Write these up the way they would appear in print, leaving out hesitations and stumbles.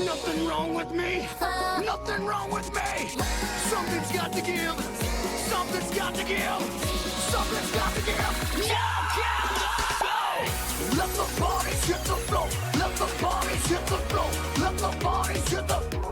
Nothing wrong with me. Nothing wrong with me. Something's got to give. Something's got to give. Something's got to give. Let the bodies hit the floor. Let the bodies hit the floor. Let the bodies hit the floor.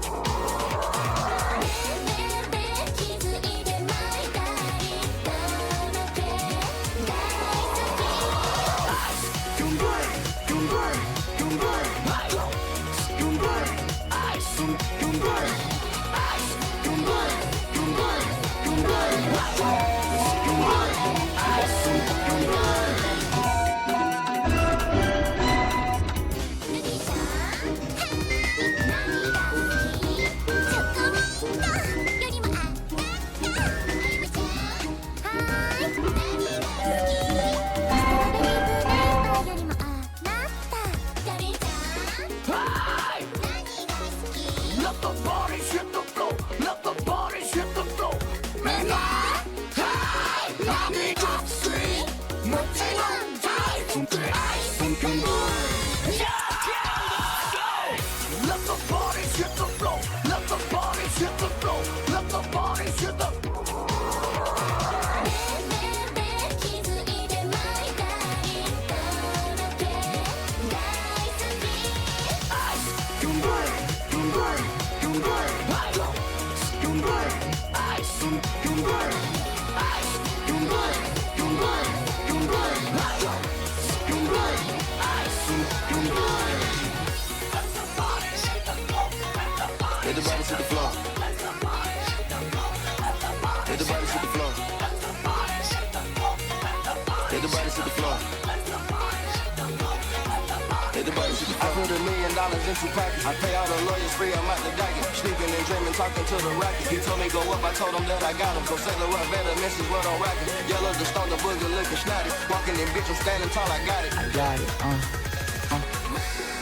Into pockets. I pay all the lawyers free, I'm out the docket. Sleeping and dreaming, talking to the rocket. He told me go up, I told him that I got him. So sailor up better, misses what I'm rocking. Yellow the stone, the boogie looking snotty. Walking in bitch, I'm standing tall, I got it. I got it,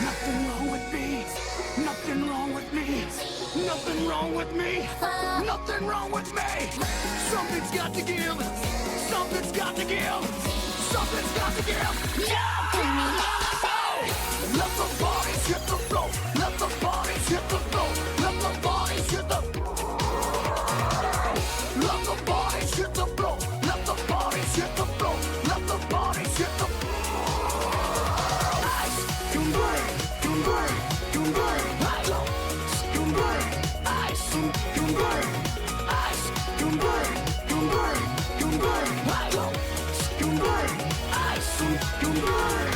Nothing wrong with me. Nothing wrong with me. Nothing wrong with me. Nothing wrong with me. Something's got to give. Something's got to give. Something's got to give. Let the bodies hit the floor. Let the bodies hit the floor. Let the bodies hit the floor. Let the bodies hit the floor. Let the bodies hit the floor. Let the bodies hit the floor. Ice, can burn, can burn, can burn. Ice, can burn, ice, can burn, ice, can burn, can burn, can burn. Ice, can burn, ice, can burn.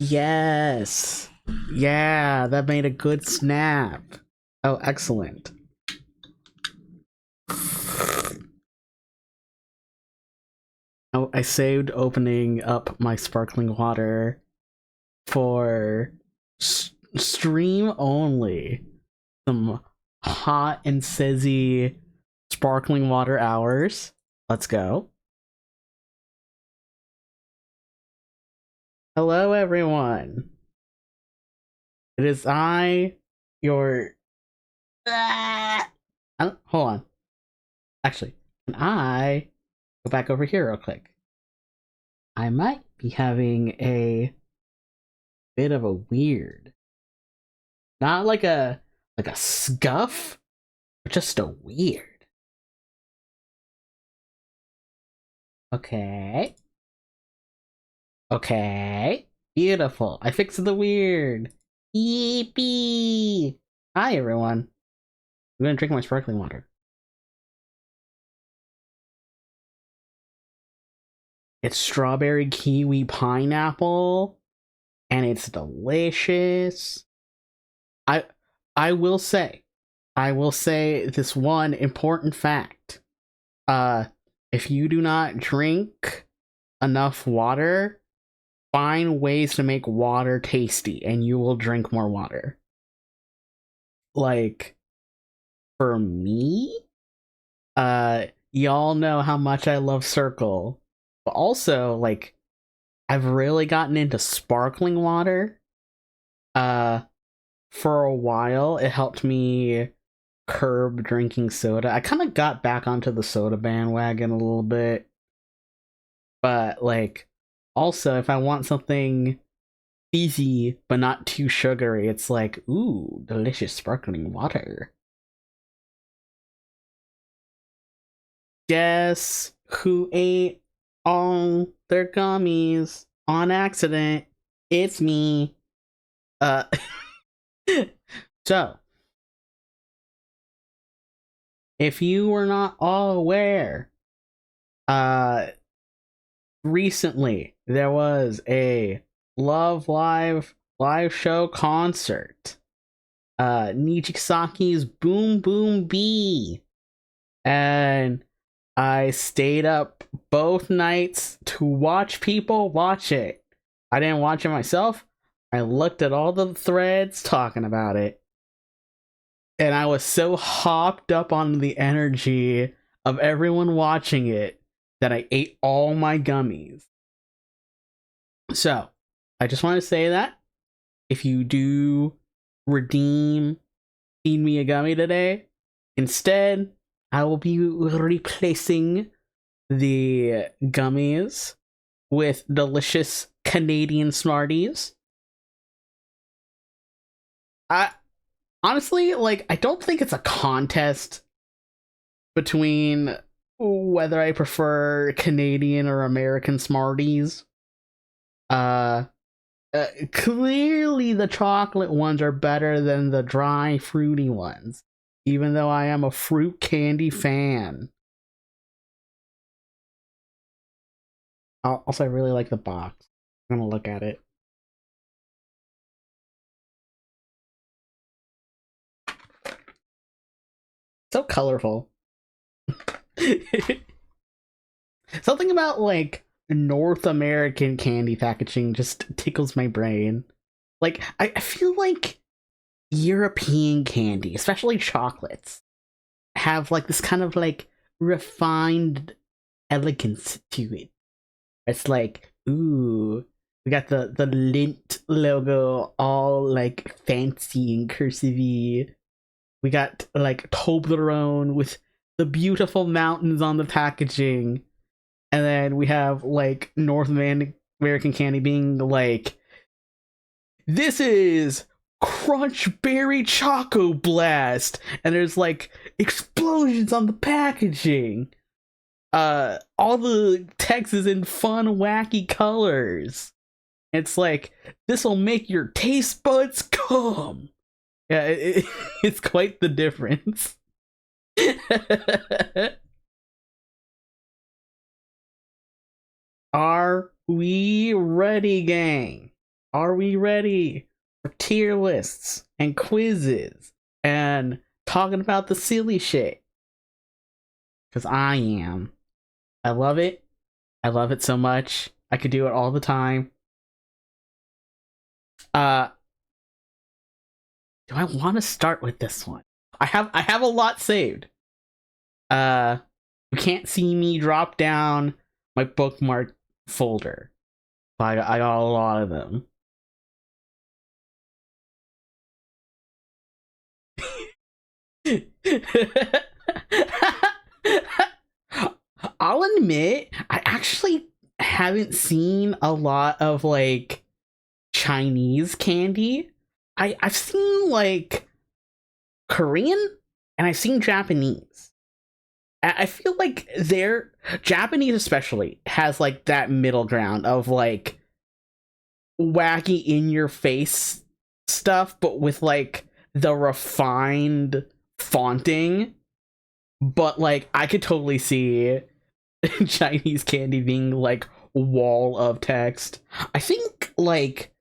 Yes. Yeah, that made a good snap. Oh, excellent. Oh, I saved opening up my sparkling water for stream only. Some hot and sizzy sparkling water hours. Let's go. Hello, everyone. It is I, your... Hold on. Actually, can I go back over here real quick? I might be having a bit of a weird, not like a scuff, but just a weird. Okay. Okay. Beautiful. I fixed the weird. Yippee! Hi everyone. I'm gonna drink my sparkling water. It's strawberry, kiwi, pineapple, and it's delicious. I I will say, this one important fact. If you do not drink enough water, find ways to make water tasty and you will drink more water. Like, for me, y'all know how much I love Circle, but also, like, I've really gotten into sparkling water. For a while, it helped me curb drinking soda. I kind of got back onto the soda bandwagon a little bit. But, like, also, if I want something easy but not too sugary, it's like, ooh, delicious sparkling water. Guess who ate all their gummies on accident? It's me. So, if you were not all aware, recently there was a Love live show concert. Nijisaki's Boom Boom Bee. And I stayed up both nights to watch people watch it. I didn't watch it myself. I looked at all the threads talking about it. And I was so hopped up on the energy of everyone watching it that I ate all my gummies. So, I just want to say that if you do redeem Feed Me a Gummy today, instead, I will be replacing the gummies with delicious Canadian Smarties. Honestly, like, I don't think it's a contest between whether I prefer Canadian or American Smarties. Clearly the chocolate ones are better than the dry, fruity ones, even though I am a fruit candy fan. Also, I really like the box. I'm gonna look at it. So colorful. Something about, like, North American candy packaging just tickles my brain. Like, I feel like European candy, especially chocolates, have, like, this kind of, like, refined elegance to it. It's like, ooh, we got the Lint logo all, like, fancy and cursive-y. We got, like, Toblerone with the beautiful mountains on the packaging. And then we have, like, North American candy being like, this is Crunch Berry Choco Blast, and there's, like, explosions on the packaging. All the text is in fun, wacky colors. It's like, this'll make your taste buds come. Yeah, it's quite the difference. Are we ready, gang? Are we ready for tier lists and quizzes and talking about the silly shit? Because I am. I love it. I love it so much. I could do it all the time. Do I want to start with this one? I have a lot saved. You can't see me drop down my bookmark folder. I got a lot of them. I'll admit, I actually haven't seen a lot of like Chinese candy. I've seen like Korean and I've seen Japanese. I feel like their Japanese especially has like that middle ground of like wacky in your face stuff, but with like the refined fonting. But like I could totally see Chinese candy being like wall of text. I think like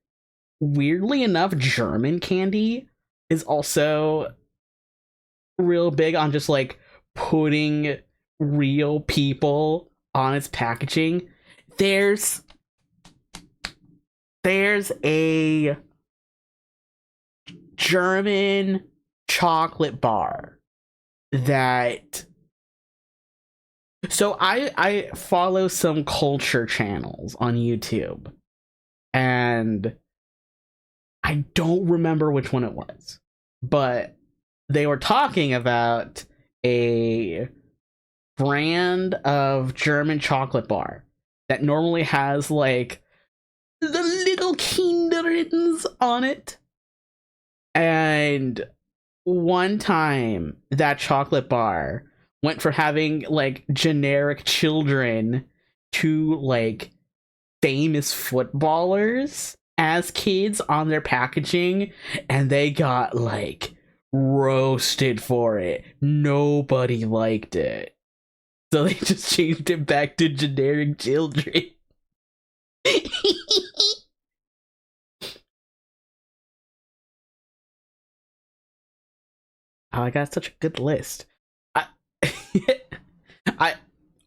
weirdly enough, German candy is also real big on just like putting real people on its packaging. There's a German chocolate bar that, so I follow some culture channels on YouTube, and I don't remember which one it was, but they were talking about a brand of German chocolate bar that normally has like the little Kinderins on it. And one time that chocolate bar went from having like generic children to like famous footballers as kids on their packaging, and they got like roasted for it. Nobody liked it. So they just changed it back to generic children. Oh, I got such a good list. I, I,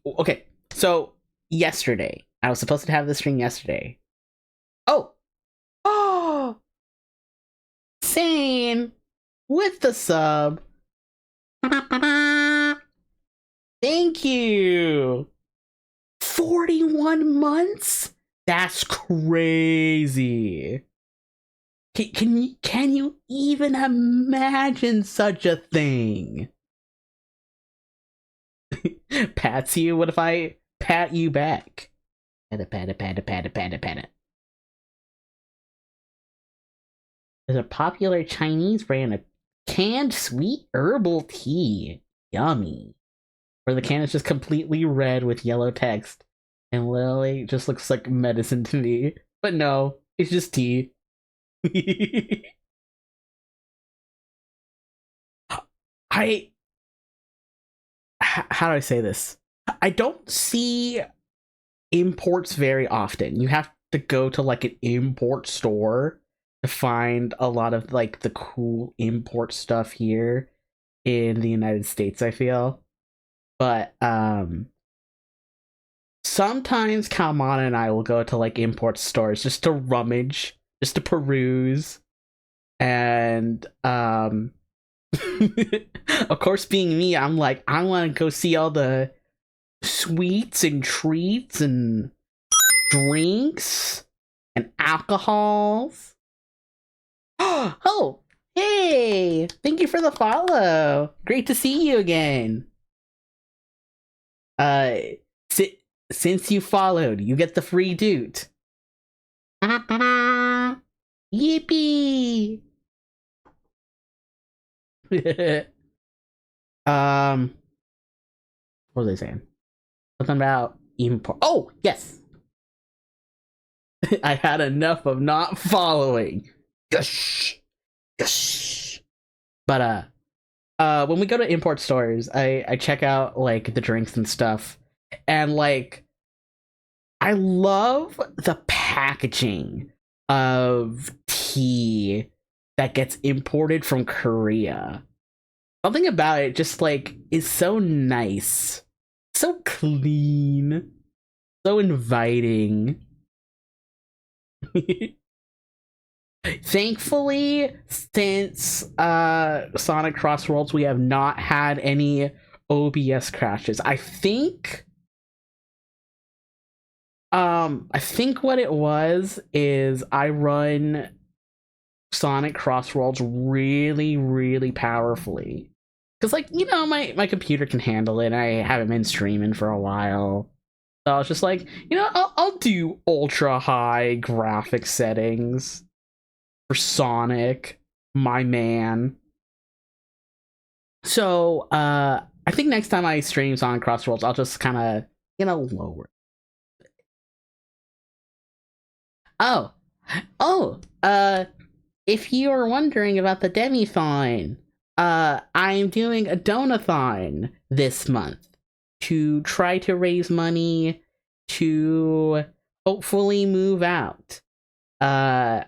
okay. So yesterday, I was supposed to have this stream yesterday. Oh, Sane with the sub. Thank you. 41 months? That's crazy. Can you even imagine such a thing? Pats you? What if I pat you back? Pat it. There's a popular Chinese brand of canned sweet herbal tea. Yummy. Where the can is just completely red with yellow text. And literally just looks like medicine to me. But no, it's just tea. How do I say this? I don't see imports very often. You have to go to like an import store to find a lot of like the cool import stuff here in the United States, I feel. But sometimes Kalmana and I will go to like import stores just to rummage, just to peruse. And of course, being me, I'm like, I want to go see all the sweets and treats and drinks and alcohols. Oh, hey, thank you for the follow. Great to see you again. Since you followed, you get the free doot. Yippee. What was I saying? Something about import. Oh, yes. I had enough of not following. Gosh. But when we go to import stores, I check out like the drinks and stuff, and like I love the packaging of tea that gets imported from Korea. Something about it just like is so nice, so clean, so inviting. Thankfully, since Sonic Crossworlds, we have not had any OBS crashes. I think what it was is I run Sonic Crossworlds really, really powerfully. Because, like, you know, my computer can handle it. I haven't been streaming for a while. So I was just like, you know, I'll do ultra high graphic settings for Sonic, my man. So, I think next time I stream Sonic Crossworlds, I'll just kind of, you know, lower. Oh, if you are wondering about the Demi-thon, I'm doing a donathon this month to try to raise money to hopefully move out. My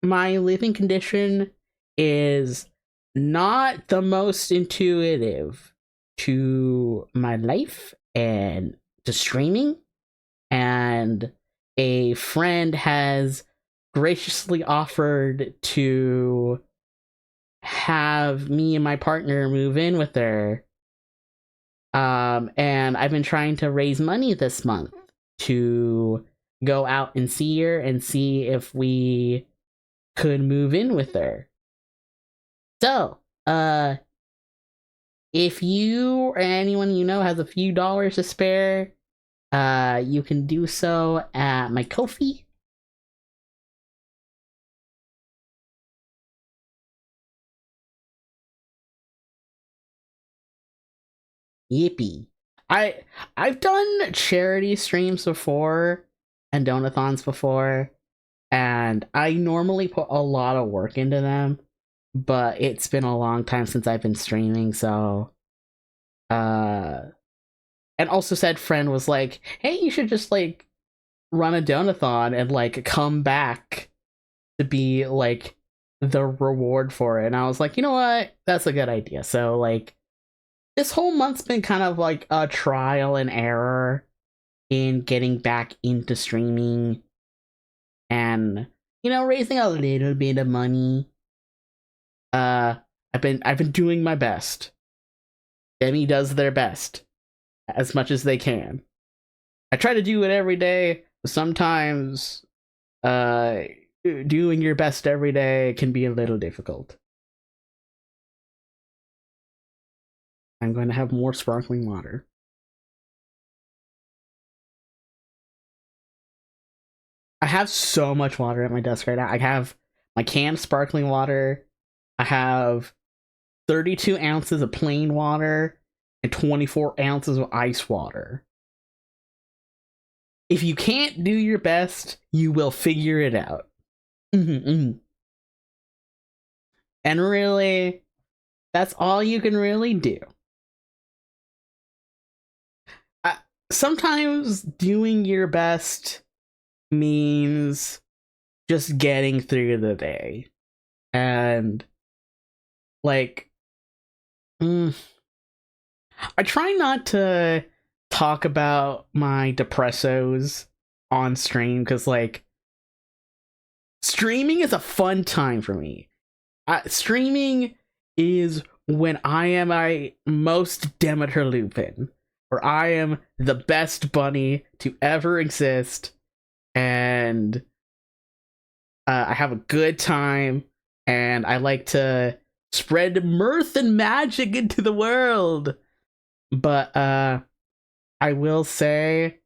living condition is not the most intuitive to my life and to streaming, and a friend has graciously offered to have me and my partner move in with her. And I've been trying to raise money this month to go out and see her and see if we could move in with her. So, if you or anyone you know has a few dollars to spare, you can do so at my Ko-fi. Yippee. I've done charity streams before and donathons before, and I normally put a lot of work into them, but it's been a long time since I've been streaming, so and also said friend was like, hey, you should just like run a donathon and like come back to be like the reward for it. And I was like, you know what? That's a good idea. So like this whole month's been kind of like a trial and error in getting back into streaming and, you know, raising a little bit of money. I've been doing my best. Demi does their best as much as they can. I try to do it every day. Sometimes doing your best every day can be a little difficult. I'm going to have more sparkling water. I have so much water at my desk right now. I have my canned sparkling water. I have 32 ounces of plain water and 24 ounces of ice water. If you can't do your best, you will figure it out. And really, that's all you can really do. Sometimes doing your best means just getting through the day. And, like, I try not to talk about my depressos on stream, because, like, streaming is a fun time for me. Streaming is when I am my most Demeter Lupin, where I am the best bunny to ever exist, and I have a good time, and I like to spread mirth and magic into the world. But I will say,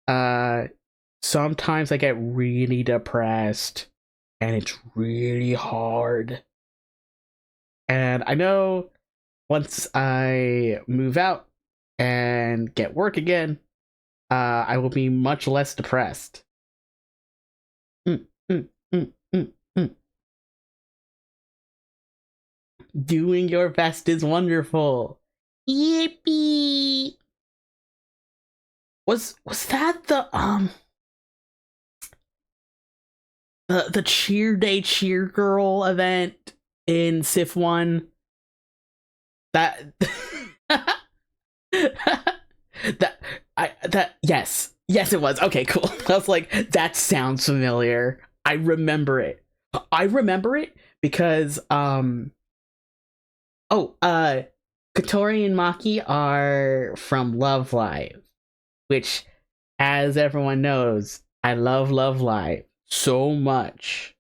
sometimes I get really depressed, and it's really hard. And I know once I move out and get work again, I will be much less depressed. Doing your best is wonderful. Yippee! Was that the Cheer Day Cheer Girl event in Sif 1? That yes it was. Okay, cool. I was like, that sounds familiar. I remember it because Katori and Maki are from Love Live, which, as everyone knows, I love Love Live so much.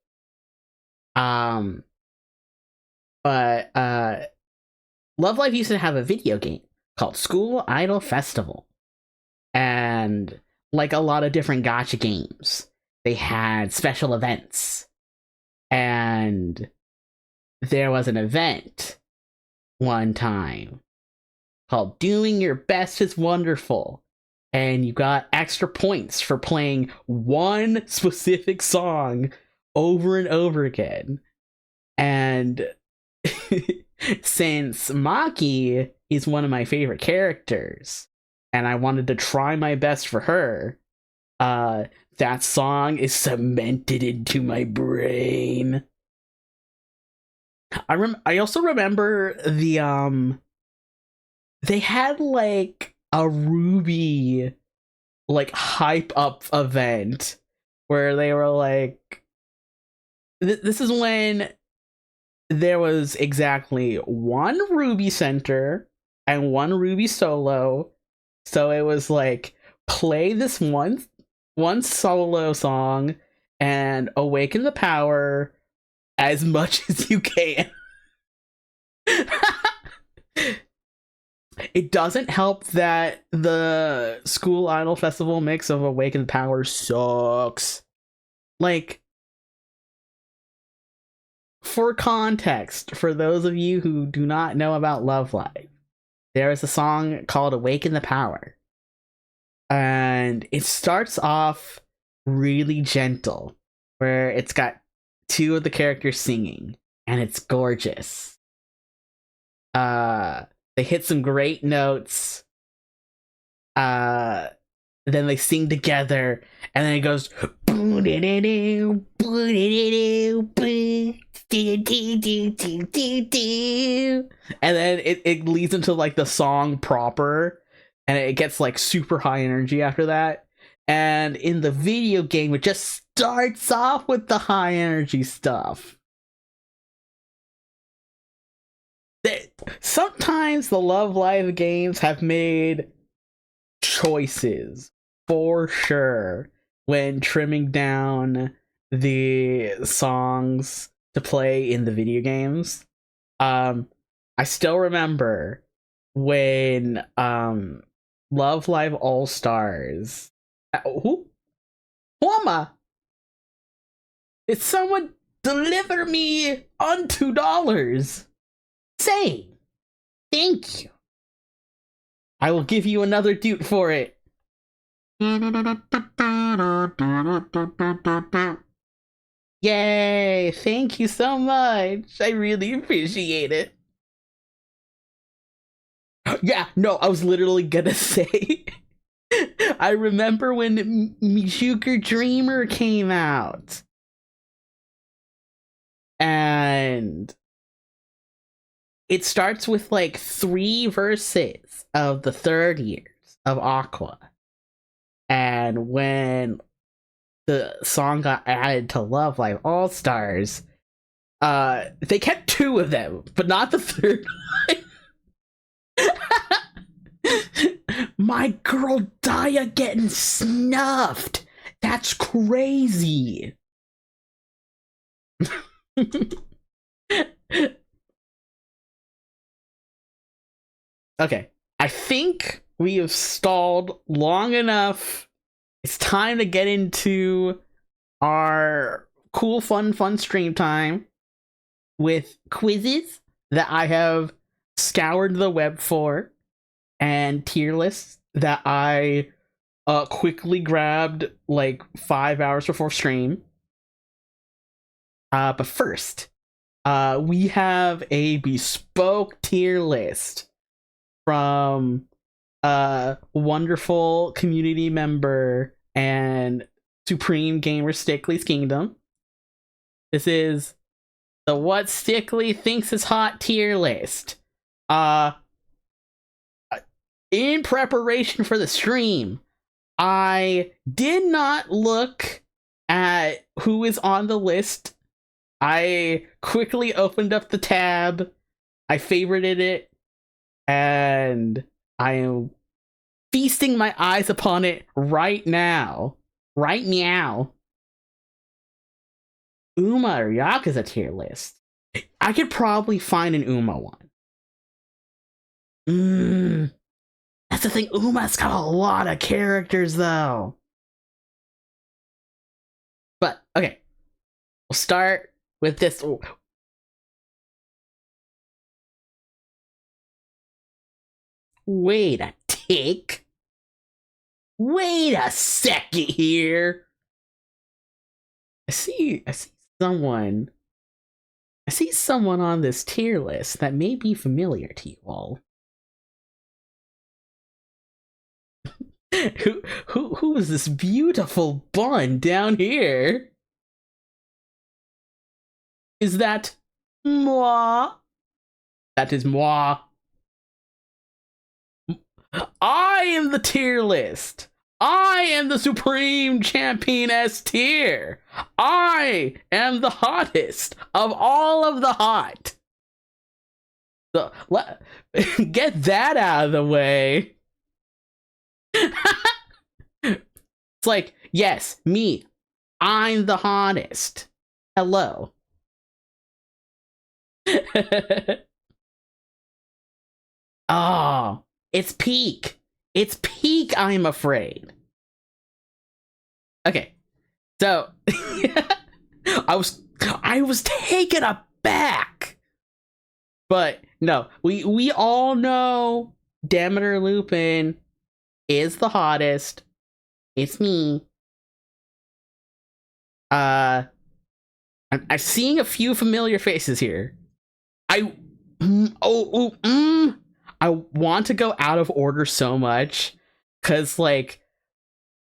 But Love Live used to have a video game called School Idol Festival. And like a lot of different gacha games, they had special events. And there was an event one time called Doing Your Best is Wonderful. And you got extra points for playing one specific song over and over again. And since Maki is one of my favorite characters, and I wanted to try my best for her, that song is cemented into my brain. I also remember they had like a Ruby like hype up event where they were like, this is when there was exactly one Ruby center and one Ruby solo. So it was like, play this one solo song and awaken the power as much as you can. It doesn't help that the School Idol Festival mix of Awaken Power sucks. Like, for context, for those of you who do not know about Love Live, there is a song called Awaken the Power. And it starts off really gentle, where it's got two of the characters singing, and it's gorgeous. They hit some great notes. Then they sing together, and then it goes, and then it leads into like the song proper, and it gets like super high energy after that. And in the video game, it just starts off with the high energy stuff. Sometimes the Love Live games have made choices, for sure, when trimming down the songs to play in the video games. I still remember when Love Live All Stars. Who? Mama! Did someone deliver me on $2? Say, thank you. I will give you another dude for it. Yay! Thank you so much. I really appreciate it. Yeah, no, I was literally gonna say. I remember when Michuker Dreamer came out. And it starts with like 3 verses of the third years of Aqua. And when the song got added to Love Live All Stars, they kept 2 of them, but not the third one. My girl Daya getting snuffed. That's crazy. Okay, I think we have stalled long enough. It's time to get into our cool, fun stream time with quizzes that I have scoured the web for, and tier lists that I quickly grabbed like 5 hours before stream. But first, we have a bespoke tier list from a wonderful community member and supreme gamer Stickley's Kingdom. This is the What Stickley Thinks is Hot tier list. In preparation for the stream, I did not look at who is on the list. I quickly opened up the tab, I favorited it, and I am feasting my eyes upon it right now. Right meow. Uma or Yakuza tier list. I could probably find an Uma one. That's the thing. Uma's got a lot of characters, though. But, okay. We'll start with this. Wait a tick. Wait a second here. I see someone. I see someone on this tier list that may be familiar to you all. Who is this beautiful bun down here? Is that moi? That is moi. I am the tier list. I am the supreme champion S tier. I am the hottest of all of the hot. Get that out of the way. It's like, yes, me. I'm the hottest. Hello. Oh, it's peak. It's peak, I'm afraid. Okay. So I was taken aback. But no, we all know Demeter Lupin is the hottest. It's me. I'm seeing a few familiar faces here. I want to go out of order so much because like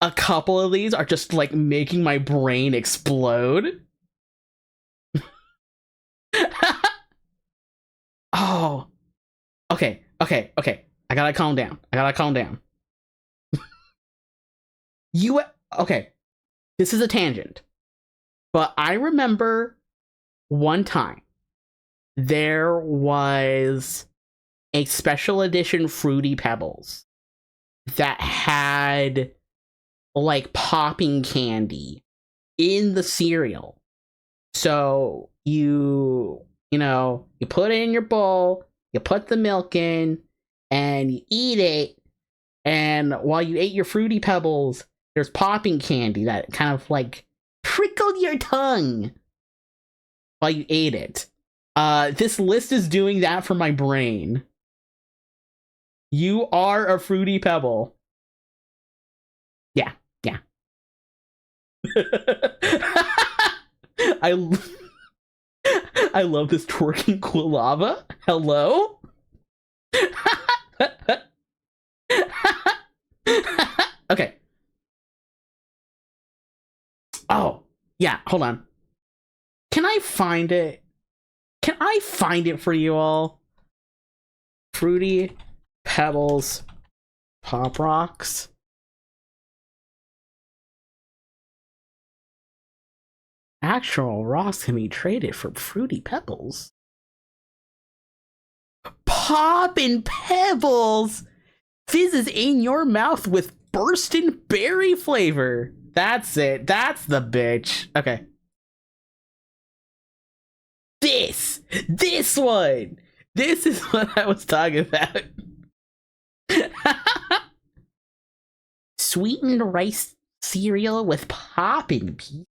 a couple of these are just like making my brain explode. Oh, okay. I gotta calm down. Okay, this is a tangent, but I remember one time there was a special edition Fruity Pebbles that had like popping candy in the cereal. So you put it in your bowl, you put the milk in, and you eat it. And while you ate your Fruity Pebbles, there's popping candy that kind of like prickled your tongue while you ate it. This list is doing that for my brain. You are a Fruity Pebble. Yeah. I love this twerking Quilava. Hello? Okay. Oh, yeah, hold on. Can I find it? Can I find it for you all? Fruity Pebbles Pop Rocks. Actual rocks can be traded for Fruity Pebbles. Poppin Pebbles fizzes in your mouth with burstin' berry flavor. That's it. That's the bitch. Okay. This one. This is what I was talking about. Sweetened rice cereal with poppin' pieces.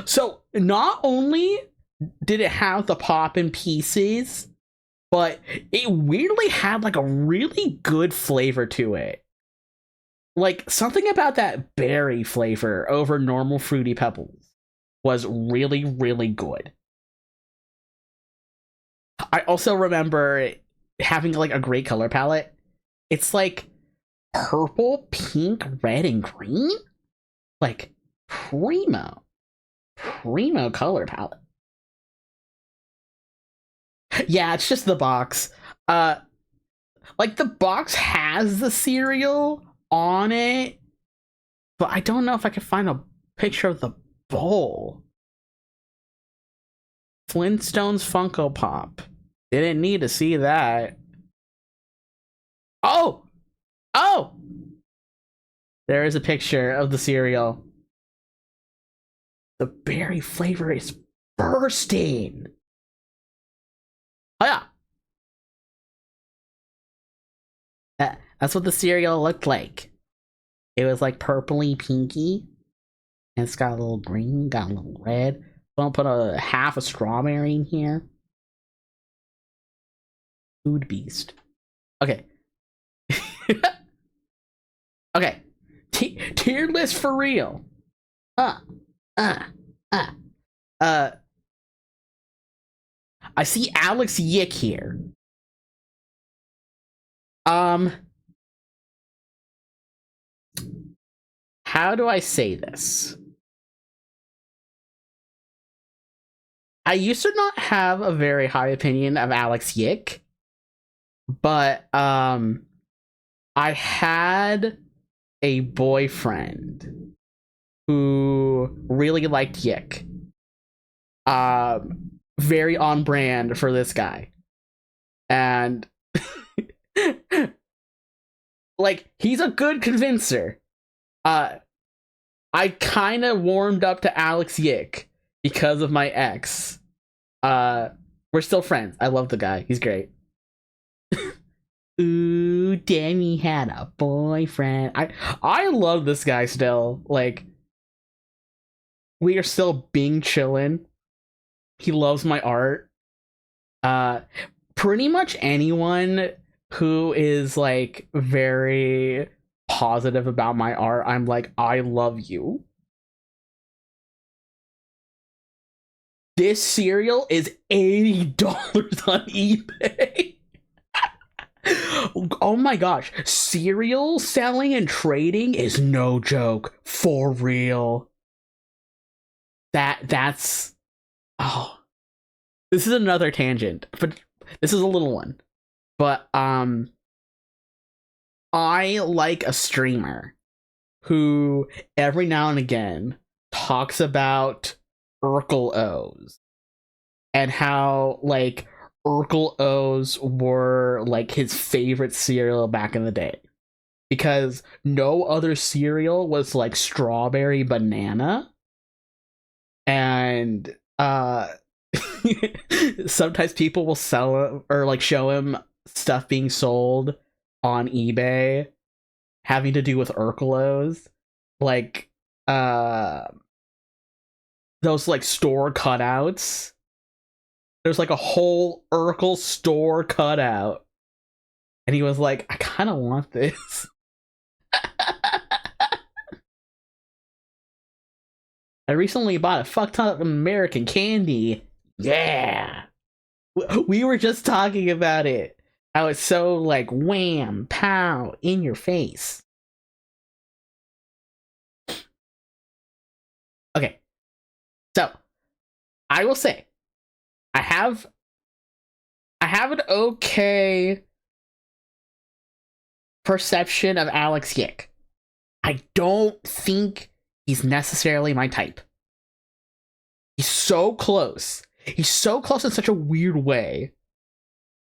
So not only did it have the poppin' pieces, but it weirdly had like a really good flavor to it. Like something about that berry flavor over normal Fruity Pebbles was really, really good. I also remember having like a great color palette. It's like purple, pink, red, and green. Like primo color palette. Yeah, it's just the box. Like the box has the cereal on it, but I don't know if I can find a picture of the bowl. Flintstones Funko Pop. Didn't need to see that. Oh! There is a picture of the cereal. The berry flavor is bursting. Oh yeah. That's what the cereal looked like. It was like purpley pinky, and it's got a little green, got a little red. So I'll put a half a strawberry in here. Food beast. Okay. Okay. Tier list for real. Uh. I see Alex Yick here. How do I say this? I used to not have a very high opinion of Alex Yick, but I had a boyfriend who really liked Yick. Very on brand for this guy. And like, he's a good convincer. I kind of warmed up to Alex Yick because of my ex. We're still friends. I love the guy. He's great. Ooh, Danny had a boyfriend. I love this guy still. Like, we are still being chillin'. He loves my art. Pretty much anyone who is like very positive about my art, I'm like, I love you. This cereal is $80 on eBay. Oh my gosh, cereal selling and trading is no joke. For real. That's oh. This is another tangent, but this is a little one. But I like a streamer who every now and again talks about Urkel O's and how like Urkel O's were like his favorite cereal back in the day because no other cereal was like strawberry banana. And sometimes people will sell or like show him stuff being sold on eBay having to do with Urkelos, like those like store cutouts. There's like a whole Urkel store cutout, and he was like, I kind of want this. I recently bought a fuck ton of American candy. Yeah. We were just talking about it. How it's so like wham, pow, in your face. Okay. So, I will say, I have an okay perception of Alex Yick. I don't think he's necessarily my type. He's so close. He's so close in such a weird way.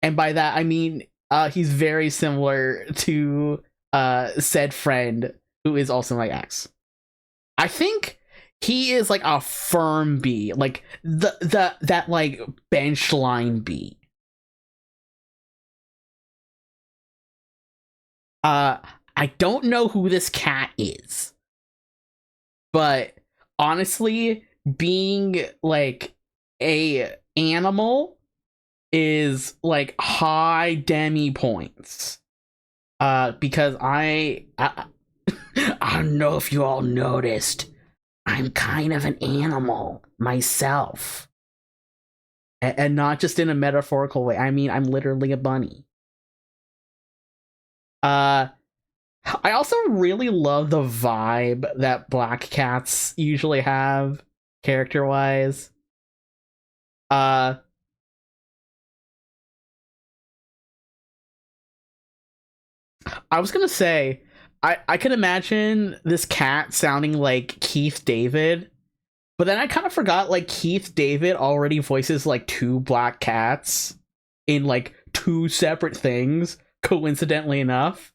And by that, I mean, he's very similar to said friend who is also my ex. I think he is like a firm B, like that like bench line B. I don't know who this cat is, but honestly, being like a animal is like high demi points. Because I don't know if you all noticed, I'm kind of an animal myself. And not just in a metaphorical way. I mean, I'm literally a bunny. I also really love the vibe that black cats usually have, character-wise. I was gonna say, I can imagine this cat sounding like Keith David, but then I kind of forgot, like, Keith David already voices, like, two black cats in, like, two separate things, coincidentally enough.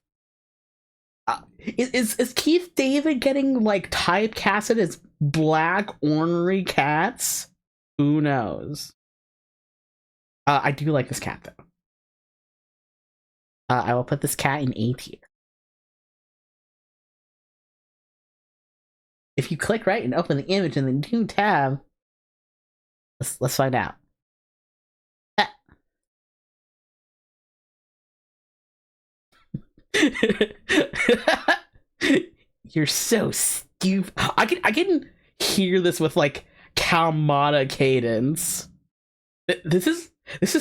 Is Keith David getting like typecasted as black ornery cats? Who knows? I do like this cat though. I will put this cat in A tier. If you click right and open the image in the new tab, let's find out. You're so stupid. I can hear this with like Kalmata cadence. This is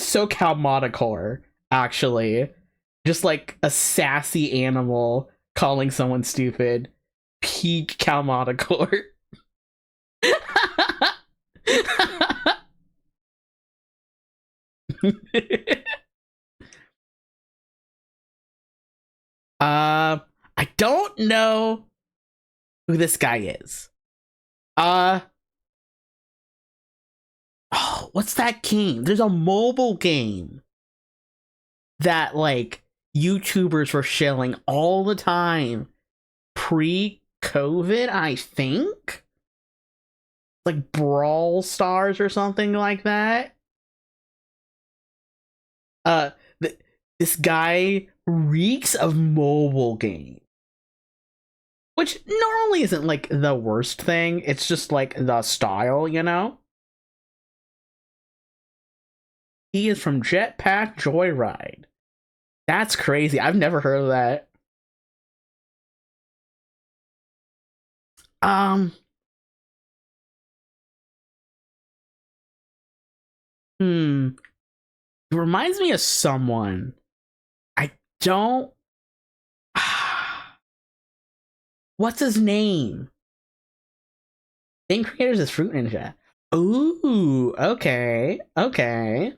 so Kalmata core, actually. Just like a sassy animal calling someone stupid. Peak Kalmata core. I don't know who this guy is. Oh, what's that game? There's a mobile game that like YouTubers were shilling all the time pre-COVID, I think. Like Brawl Stars or something like that. This guy reeks of mobile game. Which normally isn't like the worst thing. It's just like the style, you know? He is from Jetpack Joyride. That's crazy. I've never heard of that. It reminds me of someone. I don't. What's his name? Same creators as Fruit Ninja. Ooh, okay, okay.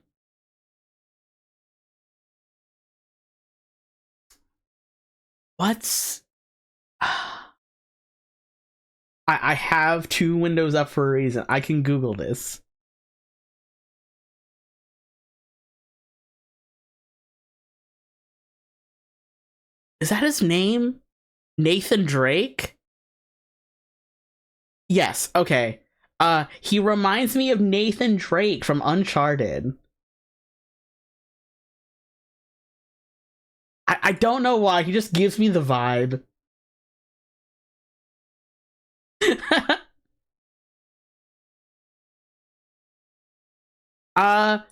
What's... I have two windows up for a reason. I can Google this. Is that his name? Nathan Drake? Yes, okay. He reminds me of Nathan Drake from Uncharted. I don't know why, he just gives me the vibe. I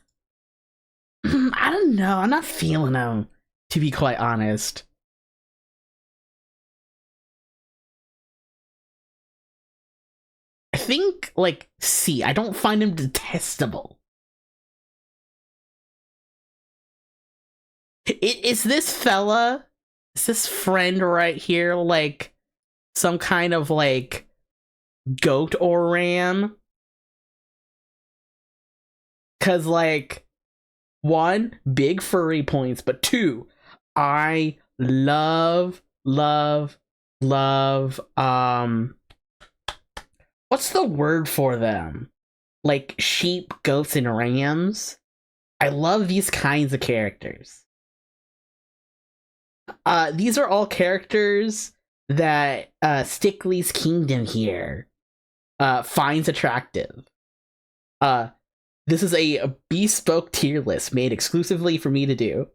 don't know. I'm not feeling him, to be quite honest. I think, like, C. I don't find him detestable. Is this fella, is this friend right here, like, some kind of, like, goat or ram? Cause, like, one, big furry points, but two, I love, what's the word for them? Like sheep, goats, and rams? I love these kinds of characters. These are all characters that Stickley's Kingdom here finds attractive. This is a bespoke tier list made exclusively for me to do.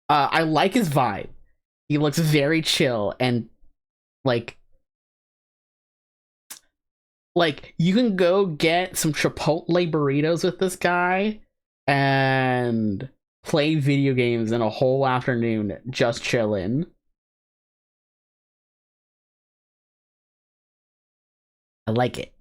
I like his vibe. He looks very chill and like you can go get some Chipotle burritos with this guy and play video games in a whole afternoon just chilling. I like it.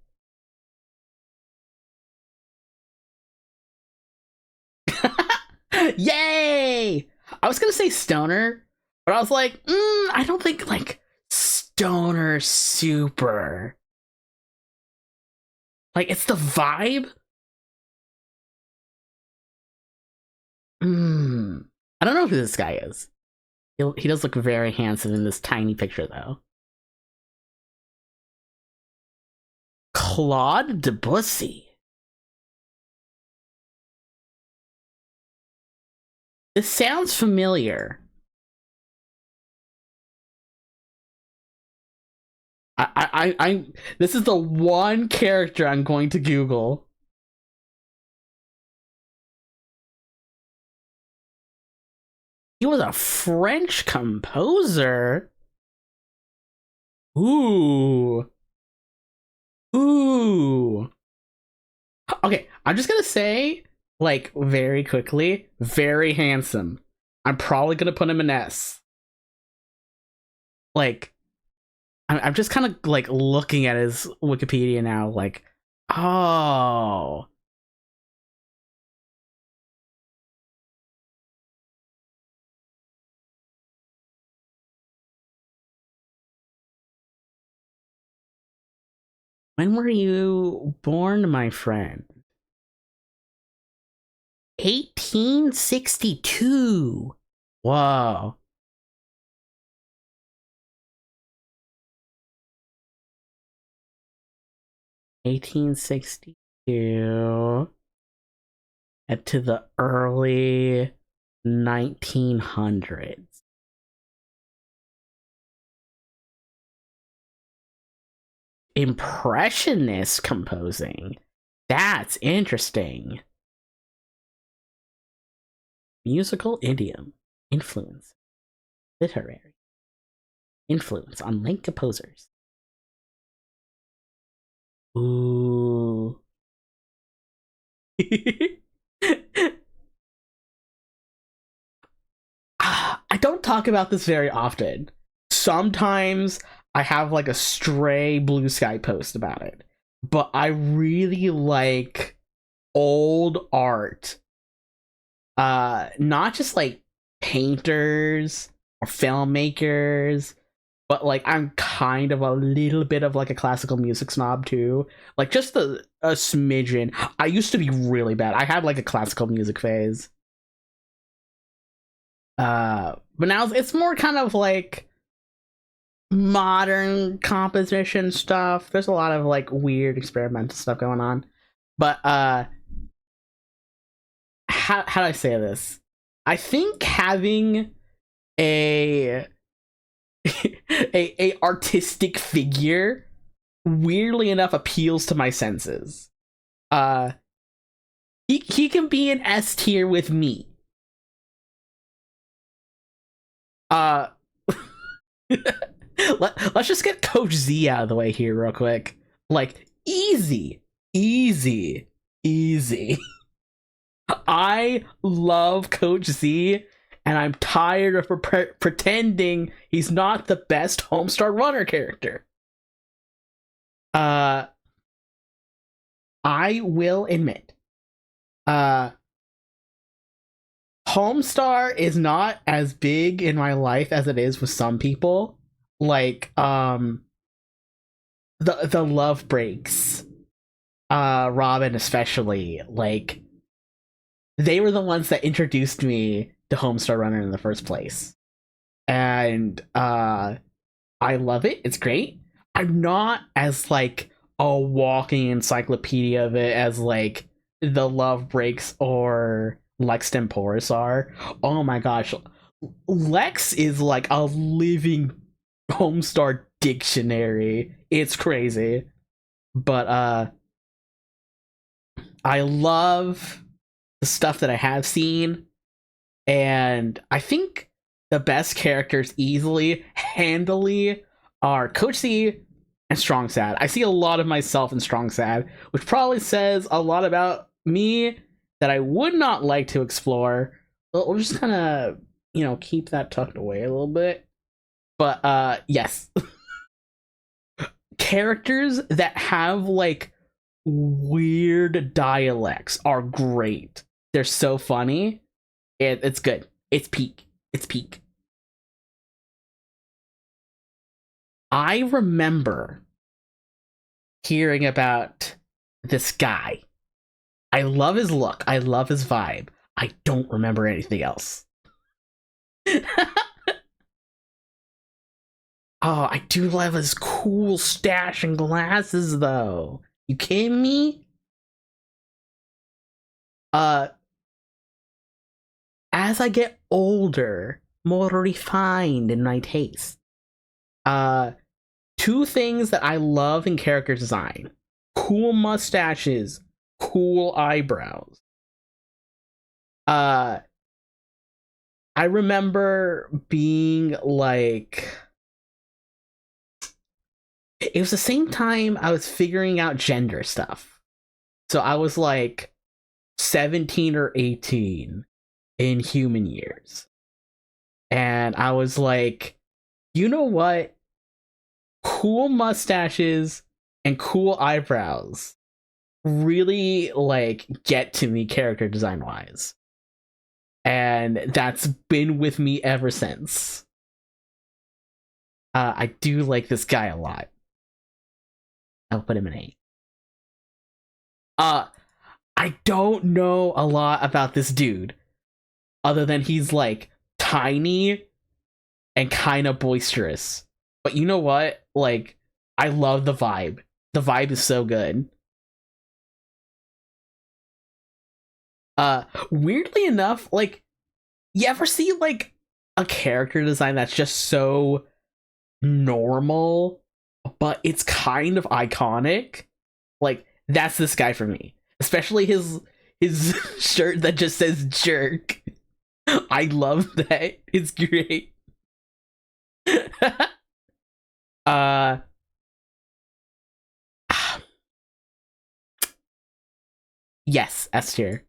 Yay! I was gonna say stoner, but I was like, I don't think like stoner super. Like it's the vibe. I don't know who this guy is. He does look very handsome in this tiny picture though. Claude Debussy. This sounds familiar. I this is the one character I'm going to Google. He was a French composer. Ooh. Ooh. Okay, I'm just gonna say, like, very quickly, very handsome. I'm probably gonna put him in S. Like, I'm just kind of like looking at his Wikipedia now, like, oh. When were you born, my friend? 1862. Whoa. 1862 to the early 1900s. Impressionist composing. That's interesting. Musical idiom. Influence. Literary. Influence on late composers. Ooh. I don't talk about this very often. Sometimes I have like a stray Blue Sky post about it, but I really like old art. Not just like painters or filmmakers, but like I'm kind of a little bit of like a classical music snob too. Like just a smidgen. I used to be really bad. I had like a classical music phase. But now it's more kind of like modern composition stuff. There's a lot of like weird experimental stuff going on. But how do I say this? I think having a a artistic figure weirdly enough appeals to my senses. Uh he can be an S tier with me. Uh let's just get Coach Z out of the way here real quick. Like easy, easy, easy. I love Coach Z, and I'm tired of pretending he's not the best Homestar Runner character. I will admit, Homestar is not as big in my life as it is with some people. Like, the love breaks. Robin especially, like, they were the ones that introduced me to Homestar Runner in the first place. And I love it. It's great. I'm not as like a walking encyclopedia of it as like the Love Breaks or Lex Temporis are. Oh my gosh. Lex is like a living Homestar dictionary. It's crazy. But I love the stuff that I have seen, and I think the best characters easily, handily, are Coach C and Strong Sad. I see a lot of myself in Strong Sad, which probably says a lot about me that I would not like to explore. We'll just kind of, keep that tucked away a little bit. But yes. Characters that have like weird dialects are great. They're so funny. It's good. It's peak. It's peak. I remember hearing about this guy. I love his look. I love his vibe. I don't remember anything else. Oh, I do love his cool stash and glasses, though. You kidding me? As I get older, more refined in my taste. Two things that I love in character design: cool mustaches, cool eyebrows. I remember being like, it was the same time I was figuring out gender stuff. So I was like 17 or 18 in human years. And I was like, you know what? Cool mustaches and cool eyebrows really like get to me character design wise. And that's been with me ever since. I do like this guy a lot. I'll put him in 8. I don't know a lot about this dude other than he's like tiny and kind of boisterous. But you know what? Like, I love the vibe. The vibe is so good. Weirdly enough, like, you ever see like a character design that's just so normal, but it's kind of iconic? Like, that's this guy for me. Especially his shirt that just says jerk. I love that. It's great. uh yes, S tier.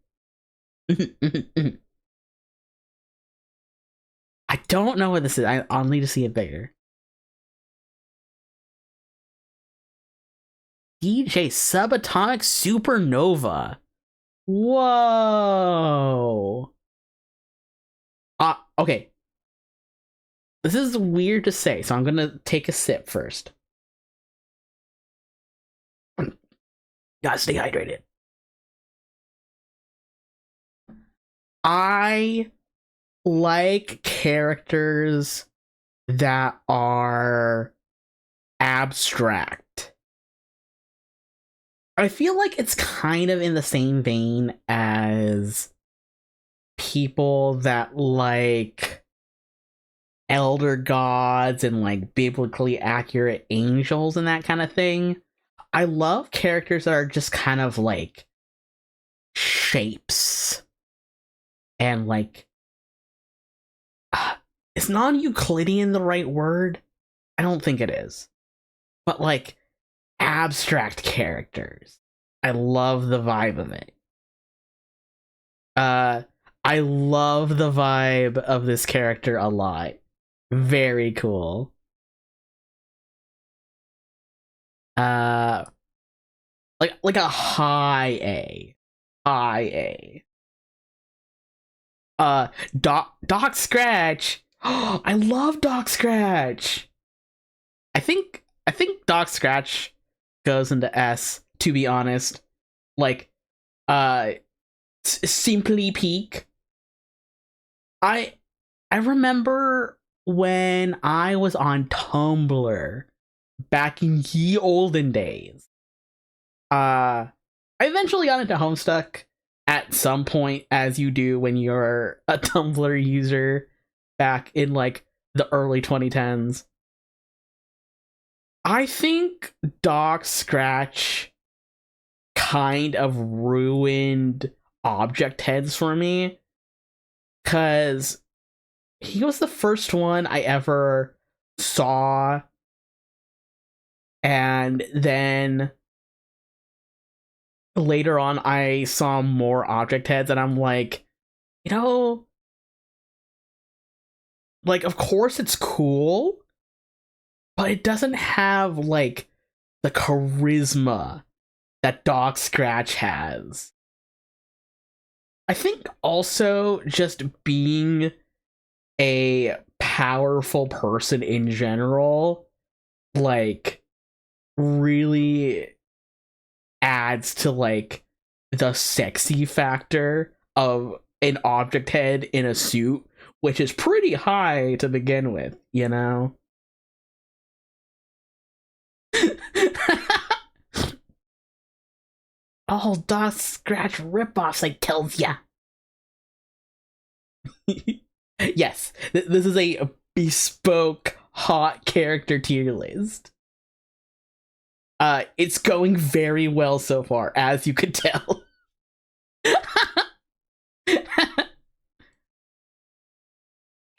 I don't know what this is. I'll need to see it bigger. DJ Subatomic Supernova. Whoa. Okay. This is weird to say, so I'm gonna take a sip first. Gotta stay hydrated. I like characters that are abstract. I feel like it's kind of in the same vein as people that like elder gods and like biblically accurate angels and that kind of thing. I love characters that are just kind of like shapes and like is non-Euclidean the right word? I don't think it is. But like abstract characters. I love the vibe of it. I love the vibe of this character a lot. Very cool. Like a high A. High A. Doc Scratch. I love Doc Scratch. I think Doc Scratch goes into S, to be honest. Like, simply peak. I remember when I was on Tumblr back in ye olden days. I eventually got into Homestuck at some point, as you do when you're a Tumblr user back in like the early 2010s. I think Doc Scratch kind of ruined object heads for me, because he was the first one I ever saw, and then later on I saw more object heads and I'm like, you know, like of course it's cool, but it doesn't have like the charisma that Doc Scratch has. I think also just being a powerful person in general, like, really adds to like the sexy factor of an object head in a suit, which is pretty high to begin with, you know? All Doc Scratch ripoffs, I tells ya. Yes, this is a bespoke hot character tier list. It's going very well so far, as you could tell.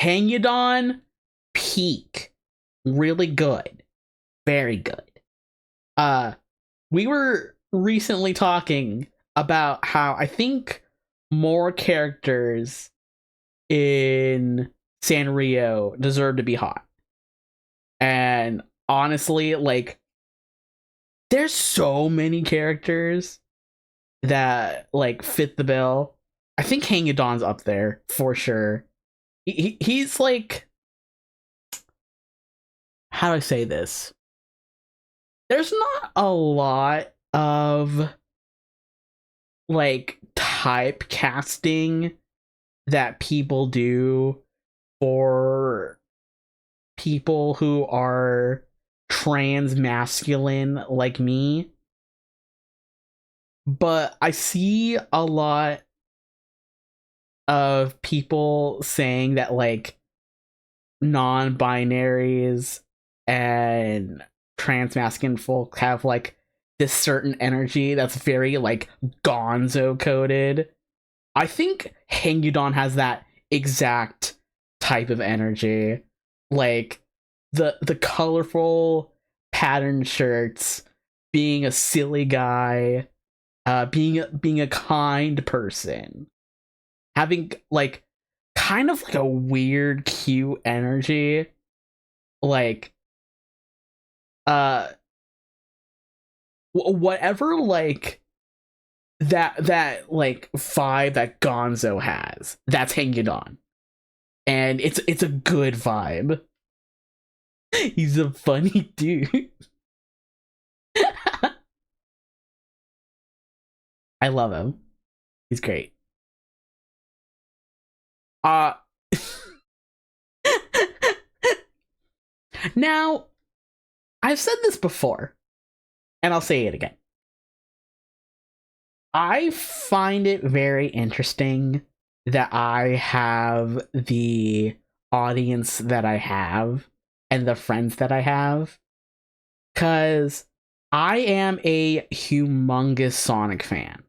Hangudon, peak. Really good. Very good. We were recently talking about how I think more characters in Sanrio deserve to be hot. And honestly, like, there's so many characters that like fit the bill. I think Hangudon's up there for sure. He's like, how do I say this? There's not a lot of like typecasting that people do for people who are trans masculine like me, but I see a lot of people saying that like non-binaries and trans masculine folk have like this certain energy that's very like gonzo coded. I think Hangudon has that exact type of energy. Like the colorful patterned shirts, being a silly guy, being a kind person, having like kind of like a weird cute energy, like whatever like that like vibe that Gonzo has, that's Hangudon, and it's a good vibe. He's a funny dude. I love him. He's great. Now, I've said this before, and I'll say it again. I find it very interesting that I have the audience that I have and the friends that I have, because I am a humongous Sonic fan.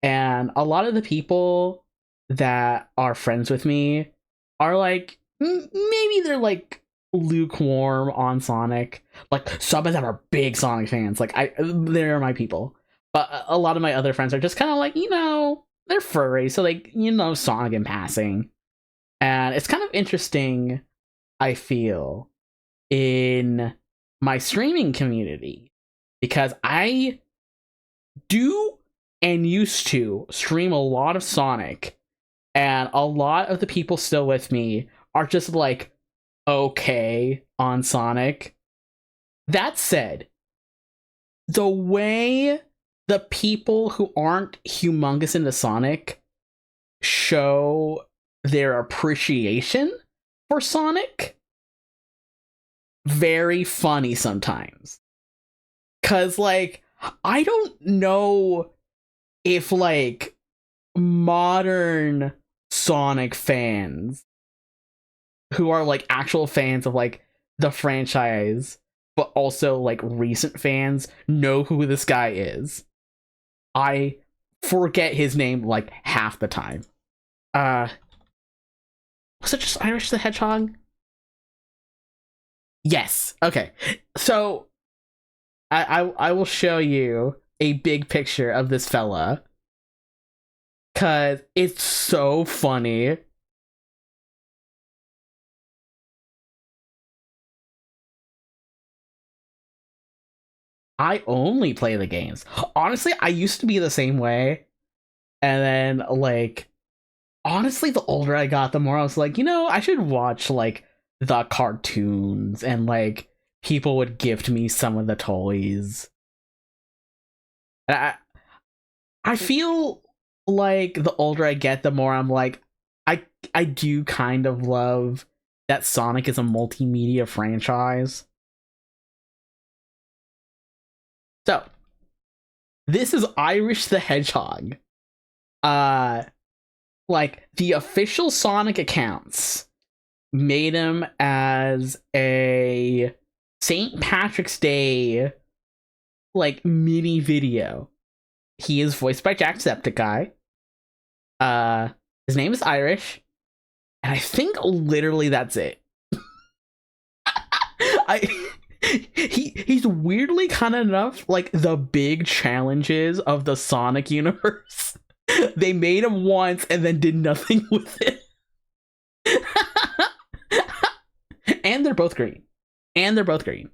And a lot of the people that are friends with me are like, maybe they're like lukewarm on Sonic. Like, some of them are big Sonic fans. Like, they're my people. But a lot of my other friends are just kind of like, they're furry, so like, Sonic in passing. And it's kind of interesting, I feel, in my streaming community, because I do and used to stream a lot of Sonic, and a lot of the people still with me are just like okay on Sonic. That said, the way the people who aren't humongous into Sonic show their appreciation for Sonic, very funny sometimes. 'Cause like, I don't know if like modern Sonic fans who are like actual fans of like the franchise, but also like recent fans, know who this guy is. I forget his name like half the time. Was it just Irish the Hedgehog? Yes. Okay. So I will show you a big picture of this fella, cause it's so funny. I only play the games. Honestly, I used to be the same way. And then, like, honestly, the older I got, the more I was like, I should watch, like, the cartoons. And, like, people would gift me some of the toys. And I feel like the older I get, the more I'm like, I do kind of love that Sonic is a multimedia franchise. So, this is Irish the Hedgehog. Like, the official Sonic accounts made him as a St. Patrick's Day, like, mini video. He is voiced by Jacksepticeye. His name is Irish. And I think literally that's it. He's weirdly kind of enough like the big challenges of the Sonic universe. They made him once and then did nothing with it. And they're both green. And they're both green.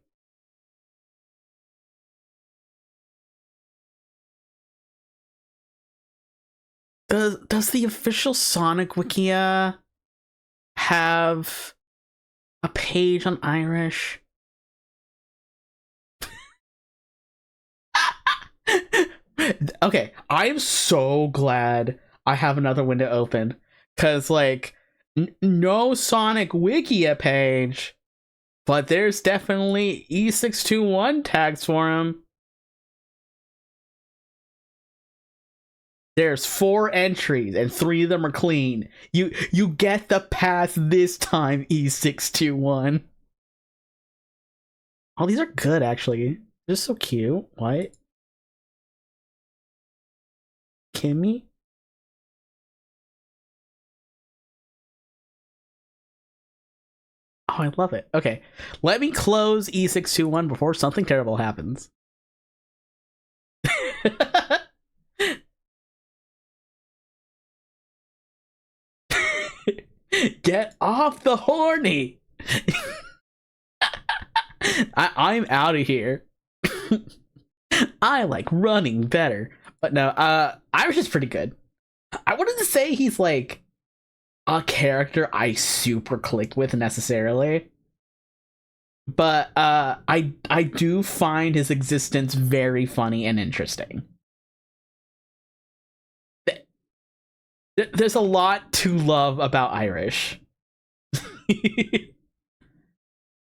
Does the official Sonic Wikia have a page on Irish? Okay, I am so glad I have another window open, because like no Sonic Wikia page, but there's definitely E621 tags for him. There's 4 entries and 3 of them are clean. You get the pass this time, E621. Oh, these are good actually. They're so cute. What? Kimmy? Oh, I love it. Okay, let me close E621 before something terrible happens. Get off the horny! I'm out of here. I like running better. But no, Irish is pretty good. I wouldn't say he's like a character I super click with necessarily. But I do find his existence very funny and interesting. There's a lot to love about Irish.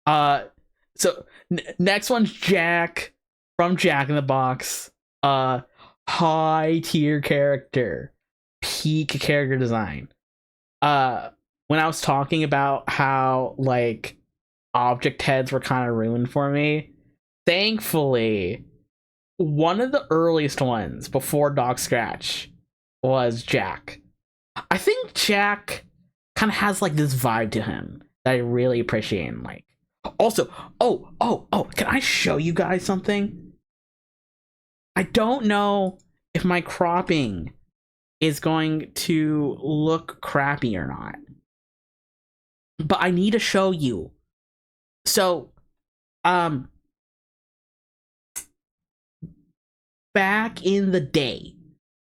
So next one's Jack from Jack in the Box. High tier character, peak character design. When I was talking about how like object heads were kind of ruined for me, thankfully one of the earliest ones before Dog Scratch was Jack. I think Jack kind of has like this vibe to him that I really appreciate and like. Also, oh, can I show you guys something? I don't know if my cropping is going to look crappy or not, but I need to show you. So, back in the day,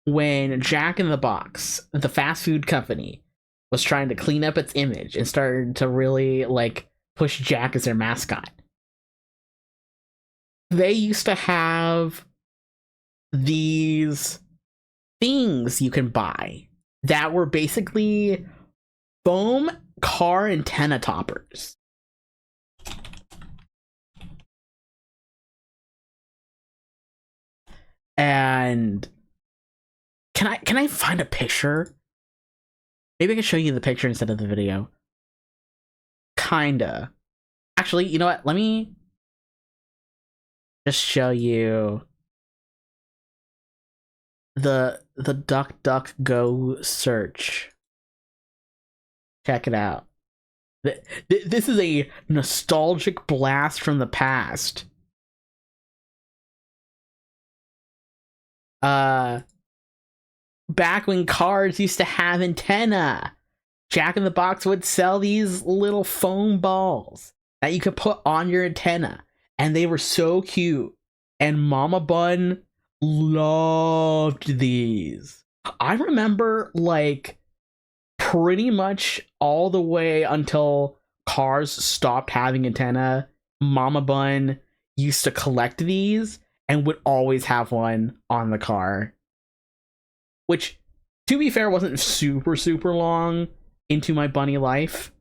when Jack in the Box, the fast food company, was trying to clean up its image and started to really like push Jack as their mascot, they used to have these things you can buy that were basically foam car antenna toppers. And can I find a picture? Maybe I can show you the picture instead of the video. Kinda. Actually, you know what? Let me just show you the DuckDuckGo search. Check it out. This is a nostalgic blast from the past. Back when cars used to have antenna, Jack in the Box would sell these little foam balls that you could put on your antenna, and they were so cute. And Mama Bun loved these. I remember like pretty much all the way until cars stopped having antenna, Mama Bun used to collect these and would always have one on the car. Which, to be fair, wasn't super long into my bunny life,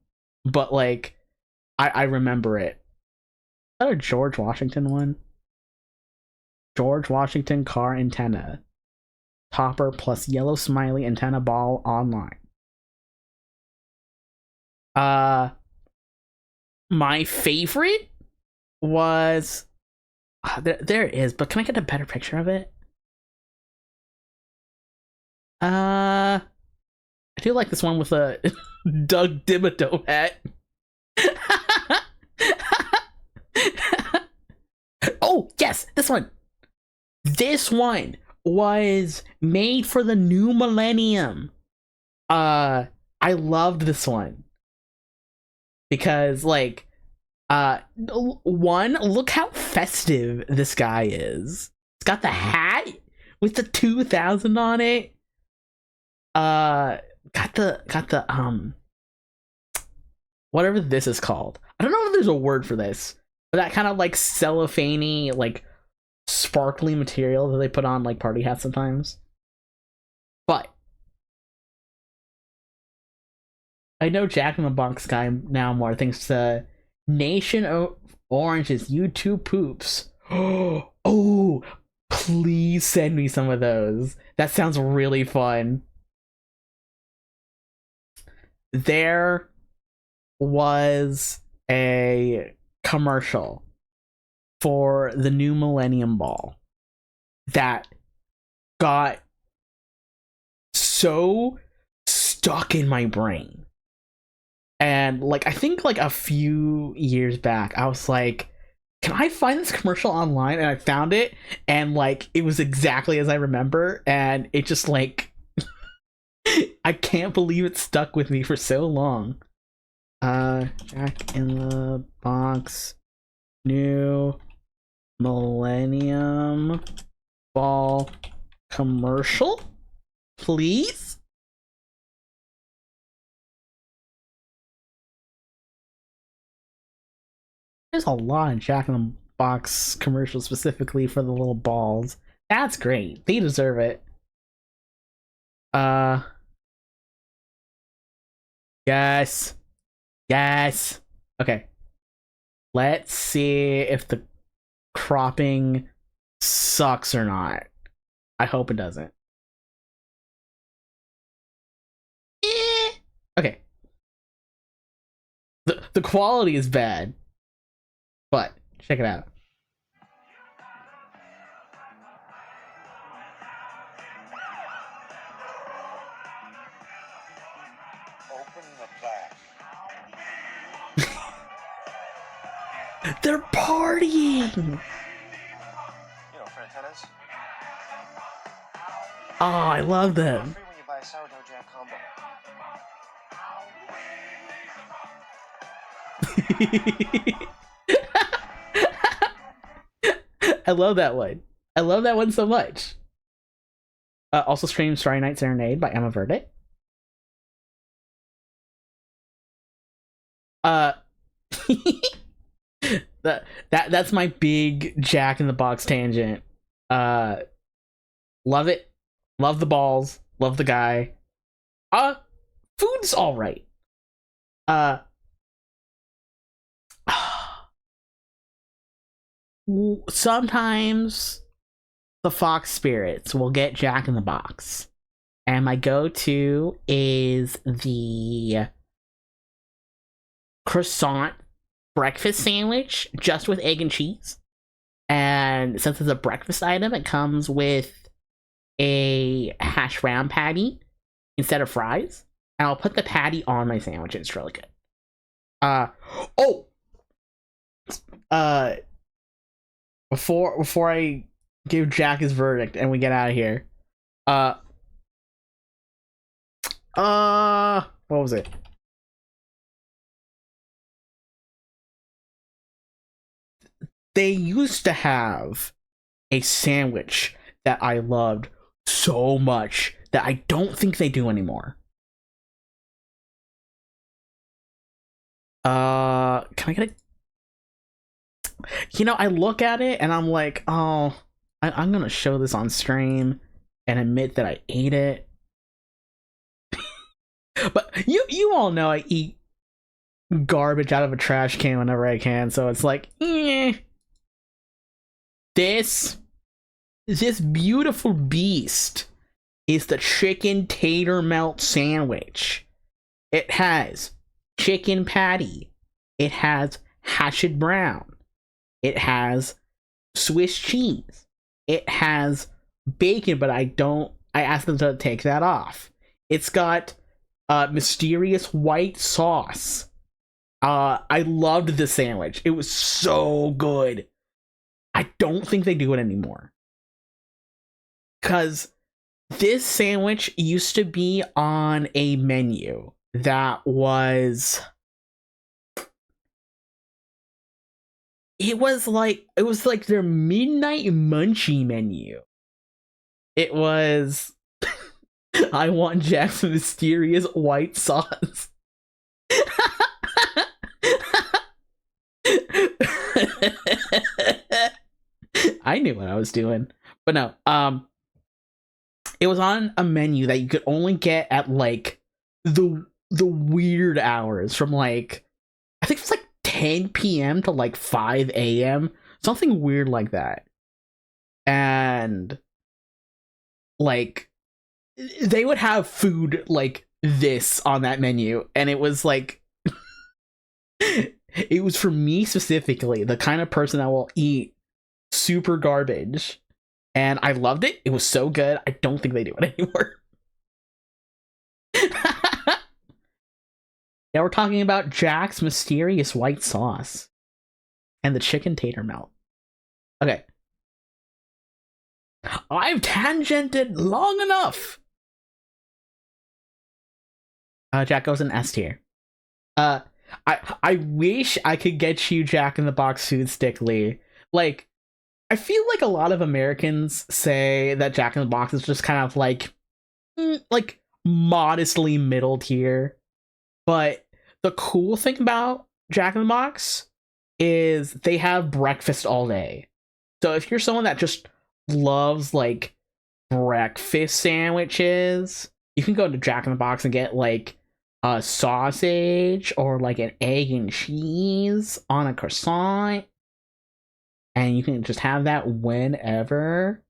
but like I remember it. Is that a George Washington one? George Washington car antenna topper plus yellow smiley antenna ball online. My favorite was there it is, but can I get a better picture of it? I do like this one with a Doug Dimmadome hat. Oh, yes, this one. This one was made for the new millennium. I loved this one because, like, one, look how festive this guy is. It's got the hat with the 2000 on it. Got the whatever this is called. I don't know if there's a word for this, but that kind of like cellophane-y, like sparkly material that they put on like party hats sometimes. But I know Jack in the Box guy now more thanks to Nation Orange's YouTube poops. Oh, please send me some of those. That sounds really fun. There was a commercial for the new Millennium Ball that got so stuck in my brain. And like, I think like a few years back, I was like, can I find this commercial online? And I found it, and like, it was exactly as I remember, and it just like, I can't believe it stuck with me for so long. Jack in the Box new Millennium Ball commercial, please. There's a lot of Jack in the Box commercials specifically for the little balls. That's great. They deserve it. Yes. Yes. Okay. Let's see if the cropping sucks or not. I hope it doesn't. Okay. The quality is bad, but check it out. Open the flash. They're partying. You know, for antennas. Oh, I love them. Free when you buy a sourdough jam combo. I love that one. I love that one so much. Also streams Starry Night Serenade by Emma Verde. That's my big Jack in the Box tangent. Love it. Love the balls. Love the guy. Food's all right. Sometimes the Fox Spirits will get Jack in the Box, and my go-to is the croissant breakfast sandwich just with egg and cheese. And since it's a breakfast item, it comes with a hash brown patty instead of fries, and I'll put the patty on my sandwich, and it's really good. Before I give Jack his verdict and we get out of here, what was it? They used to have a sandwich that I loved so much that I don't think they do anymore. Can I get it? You know, I look at it and I'm like, oh, I'm gonna show this on stream and admit that I ate it. But you all know I eat garbage out of a trash can whenever I can, so it's like, eh. This beautiful beast is the chicken tater melt sandwich. It has chicken patty. It has hashed brown. It has Swiss cheese. It has bacon, but I asked them to take that off. It's got mysterious white sauce. I loved this sandwich. It was so good. I don't think they do it anymore. Because this sandwich used to be on a menu that was... It was like their midnight munchie menu. It was... I want Jack's mysterious white sauce. I knew what I was doing. But no, it was on a menu that you could only get at like the weird hours from like, I think it's like 10 p.m. to like 5 a.m. Something weird like that. And like they would have food like this on that menu, and it was like it was for me specifically, the kind of person that will eat super garbage, and I loved it. It was so good. I don't think they do it anymore. Yeah, we're talking about Jack's mysterious white sauce and the chicken tater melt. Okay. I've tangented long enough. Jack goes in S tier. I wish I could get you Jack in the Box food stick, Lee. Like, I feel like a lot of Americans say that Jack in the Box is just kind of like modestly middle tier. But the cool thing about Jack in the Box is they have breakfast all day. So if you're someone that just loves like breakfast sandwiches, you can go to Jack in the Box and get like a sausage or like an egg and cheese on a croissant, and you can just have that whenever.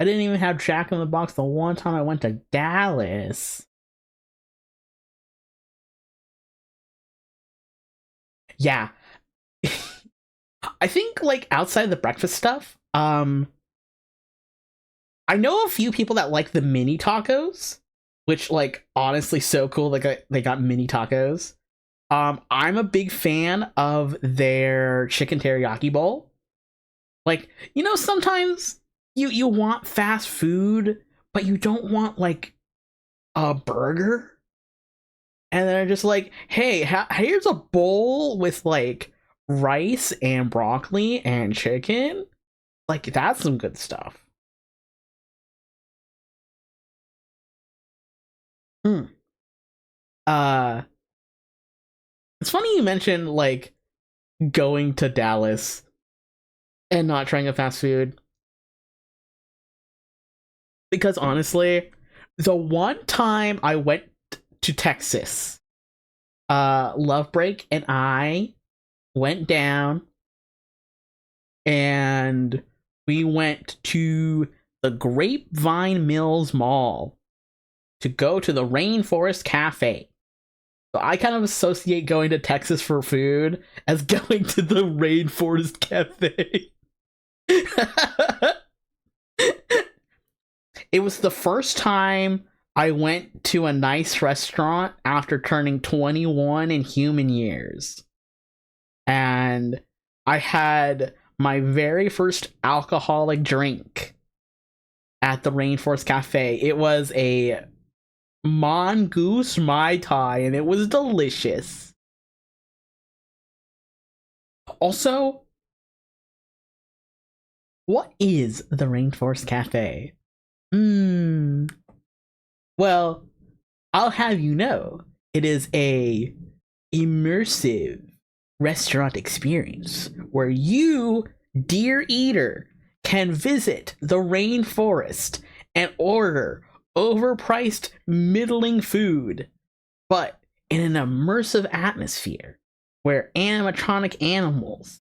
I didn't even have Jack in the Box the one time I went to Dallas. Yeah. I think like outside the breakfast stuff, I know a few people that like the mini tacos, which like honestly so cool. Like they got mini tacos. I'm a big fan of their chicken teriyaki bowl. Like, you know, sometimes you want fast food, but you don't want like a burger. And they're just like, hey, here's a bowl with like rice and broccoli and chicken. Like, that's some good stuff. Uh, it's funny you mentioned like going to Dallas and not trying a fast food, because honestly, the one time I went to Texas, Love Break and I went down and we went to the Grapevine Mills Mall to go to the Rainforest Cafe. So I kind of associate going to Texas for food as going to the Rainforest Cafe. It was the first time I went to a nice restaurant after turning 21 in human years. And I had my very first alcoholic drink at the Rainforest Cafe. It was a Mongoose Mai Tai, and it was delicious. Also, what is the Rainforest Cafe? Well, I'll have you know, it is a immersive restaurant experience where you, dear eater, can visit the rainforest and order overpriced middling food, but in an immersive atmosphere where animatronic animals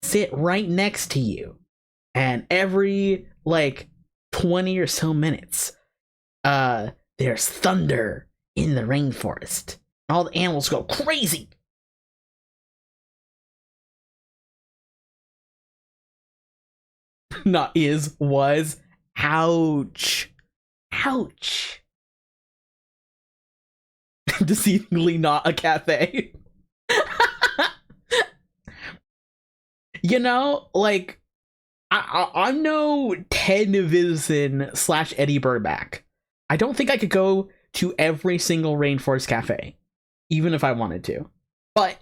sit right next to you, and every like 20 or so minutes there's thunder in the rainforest. All the animals go crazy. Not is, was. Ouch. Ouch. Deceivingly not a cafe. You know, like, I'm no Ted Nivison / Eddie Burback. I don't think I could go to every single Rainforest Cafe, even if I wanted to. But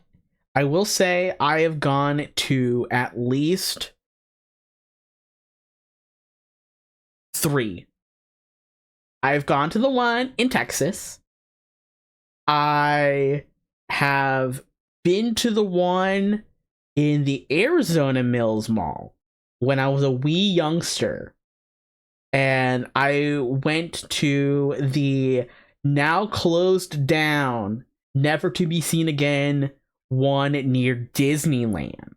I will say I have gone to at least 3. I've gone to the one in Texas. I have been to the one in the Arizona Mills Mall when I was a wee youngster. And I went to the now closed down, never to be seen again one near Disneyland.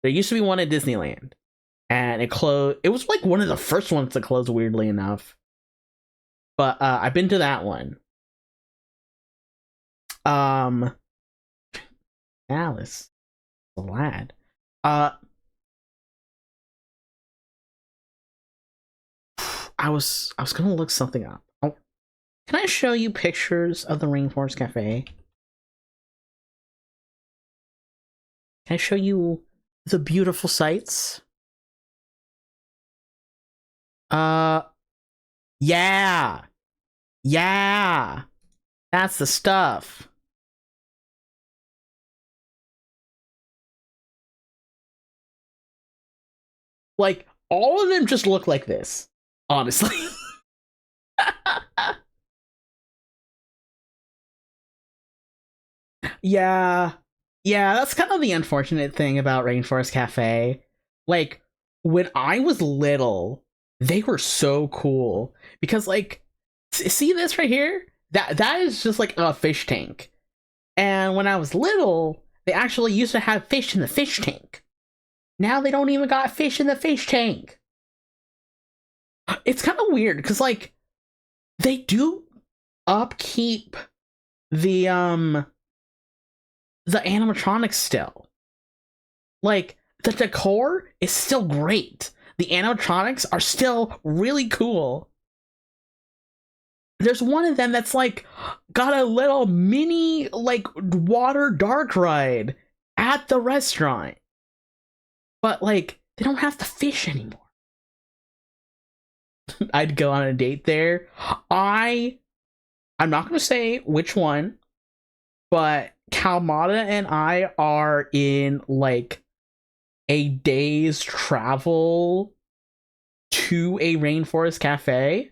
There used to be one at Disneyland, and it closed. It was like one of the first ones to close, weirdly enough. But I've been to that one. Alice, the lad. I was gonna look something up. Oh, can I show you pictures of the Rainforest Cafe? Can I show you the beautiful sights? Yeah. Yeah. That's the stuff. Like, all of them just look like this, honestly. Yeah. Yeah, that's kind of the unfortunate thing about Rainforest Cafe. Like, when I was little, they were so cool. Because, like, see this right here? That is just like a fish tank. And when I was little, they actually used to have fish in the fish tank. Now they don't even got fish in the fish tank. It's kind of weird because, like, they do upkeep the animatronics still. Like, the decor is still great. The animatronics are still really cool. There's one of them that's like got a little mini like water dark ride at the restaurant. But like they don't have the fish anymore. I'd go on a date there. I'm not going to say which one, but Kalmata and I are in like a day's travel to a Rainforest Cafe.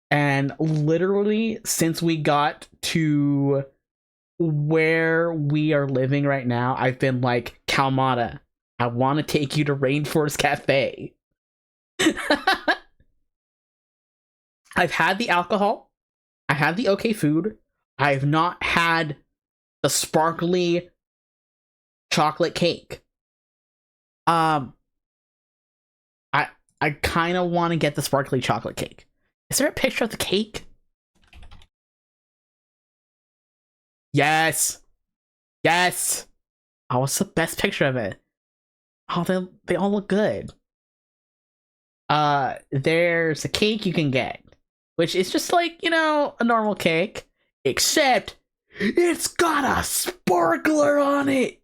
And literally, since we got to where we are living right now, I've been like, Kalmata, I want to take you to Rainforest Cafe. I've had the alcohol. I had the okay food. I have not had the sparkly chocolate cake. I I kind of want to get the sparkly chocolate cake. Is there a picture of the cake? Yes. Yes. Oh, what's the best picture of it? Oh, they all look good. There's a cake you can get, which is just like, you know, a normal cake, except it's got a sparkler on it.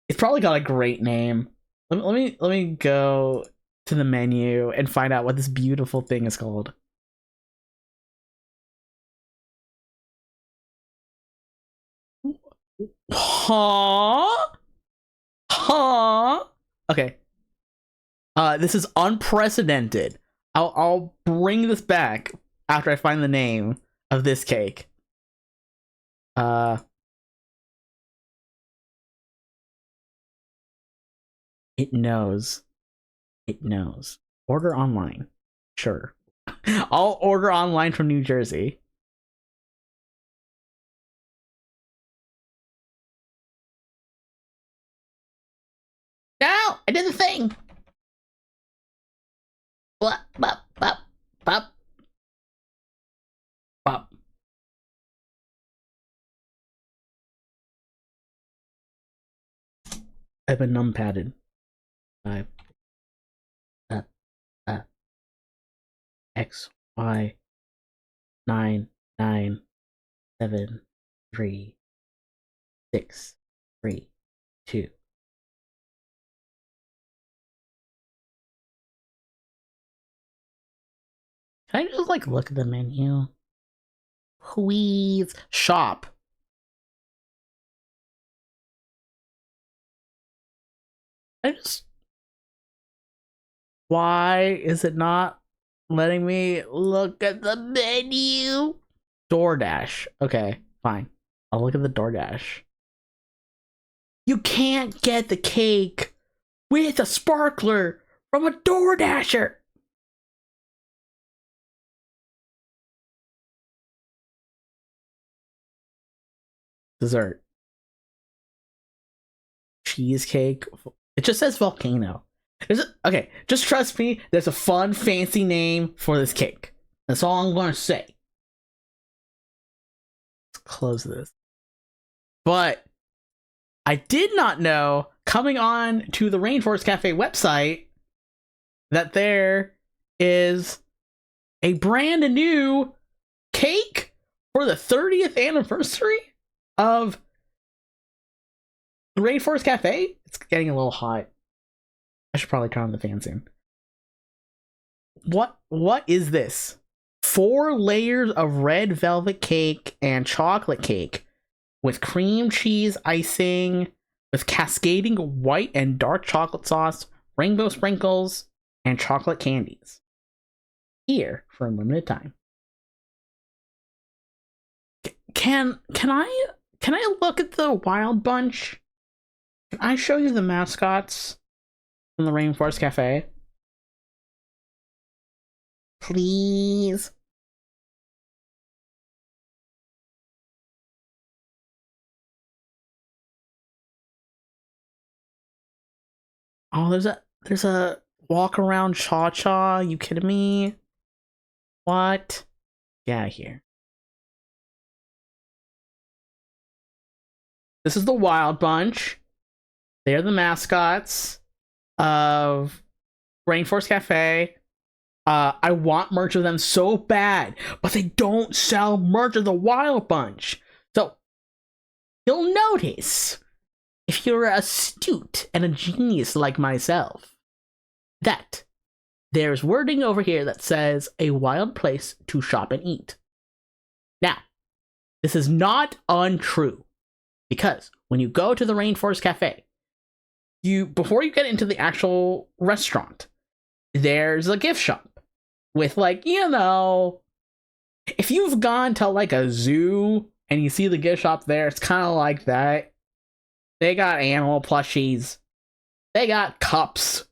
It's probably got a great name. Let me go to the menu and find out what this beautiful thing is called. Huh? Huh? Okay. This is unprecedented. I'll bring this back after I find the name of this cake. Uh, it knows. It knows. Order online. Sure. I'll order online from New Jersey. No, I did the thing. Blah, blah, blah, blah, blah. I've been numbpadded. I XY9973632. Can I just like look at the menu? Please shop. Why is it not letting me look at the menu? DoorDash. Okay, fine. I'll look at the DoorDash. You can't get the cake with a sparkler from a DoorDasher. Dessert. Cheesecake. It just says volcano. Okay, just trust me. There's a fun, fancy name for this cake. That's all I'm going to say. Let's close this. But I did not know, coming on to the Rainforest Cafe website, that there is a brand new cake for the 30th anniversary of the Rainforest Cafe. It's getting a little hot. I should probably turn on the fan soon. What is this? 4 layers of red velvet cake and chocolate cake with cream cheese icing, with cascading white and dark chocolate sauce, rainbow sprinkles, and chocolate candies. Here for a limited time. Can I look at the Wild Bunch? Can I show you the mascots from the Rainforest Cafe? Please. Oh, there's a walk around cha-cha. You kidding me? What? Get out of here. This is the Wild Bunch. They're the mascots of Rainforest Cafe. I want merch of them so bad, but they don't sell merch of the Wild Bunch. So you'll notice, if you're astute and a genius like myself, that there's wording over here that says a wild place to shop and eat. Now, this is not untrue, because when you go to the Rainforest Cafe, before you get into the actual restaurant, there's a gift shop with, like, you know, if you've gone to like a zoo and you see the gift shop there, it's kind of like that. They got animal plushies, they got cups,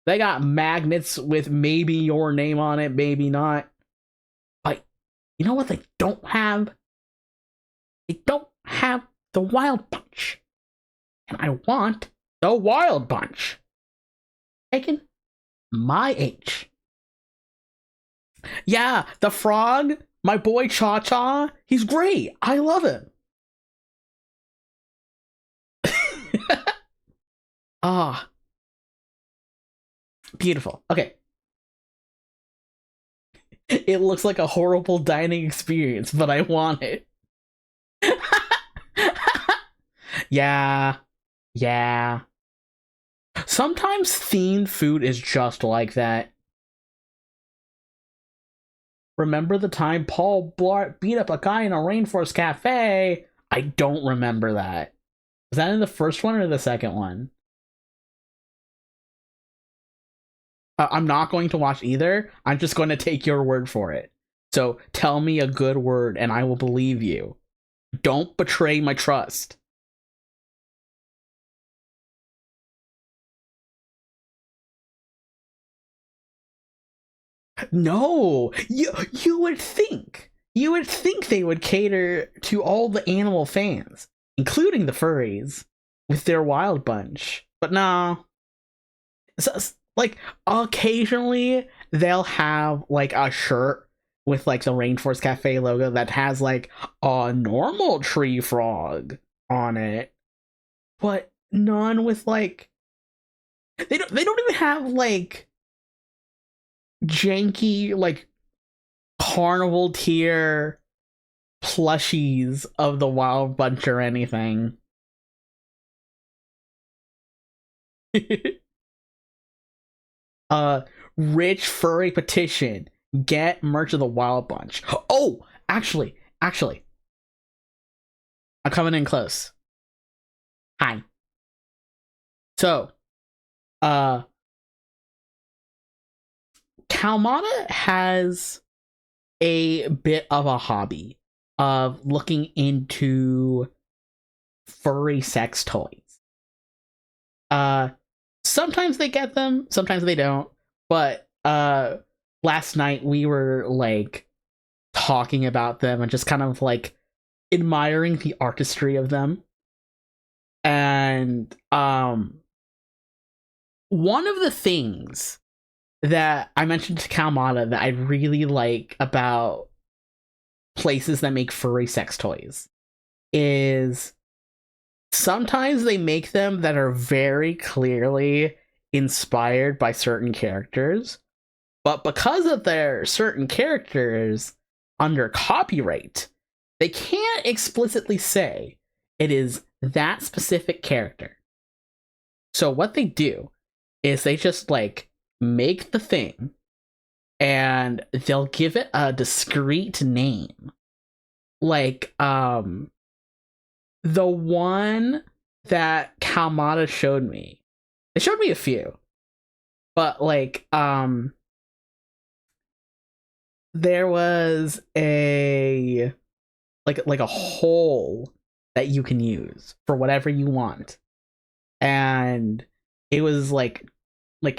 they got magnets with maybe your name on it, maybe not. But you know what they don't have? They don't have the Wild Bunch. And I want the Wild Bunch. Taken my H. Yeah, the frog, my boy Cha-Cha, he's great. I love him. Ah. Beautiful. Okay. It looks like a horrible dining experience, but I want it. Yeah. Yeah. Sometimes themed food is just like that. Remember the time Paul Blart beat up a guy in a Rainforest Cafe? I don't remember that. Was that in the first one or the second one? I'm not going to watch either. I'm just going to take your word for it. So tell me a good word and I will believe you. Don't betray my trust. No, you would think. You would think they would cater to all the animal fans, including the furries, with their Wild Bunch. But no. So, like, occasionally they'll have like a shirt with like the Rainforest Cafe logo that has like a normal tree frog on it, but none with like they don't even have like janky like carnival tier plushies of the Wild Bunch or anything. Rich furry petition. Get merch of the Wild Bunch. Oh, actually, I'm coming in close. Hi. So, Kalmata has a bit of a hobby of looking into furry sex toys. Sometimes they get them, sometimes they don't. But last night we were like talking about them and just kind of like admiring the artistry of them. And one of the things that I mentioned to Kalmata that I really like about places that make furry sex toys is sometimes they make them that are very clearly inspired by certain characters, but because of their certain characters under copyright, they can't explicitly say it is that specific character. So what they do is they just like make the thing and they'll give it a discrete name. Like the one that Kalmata showed me. It showed me a few. But like there was a like a hole that you can use for whatever you want. And it was like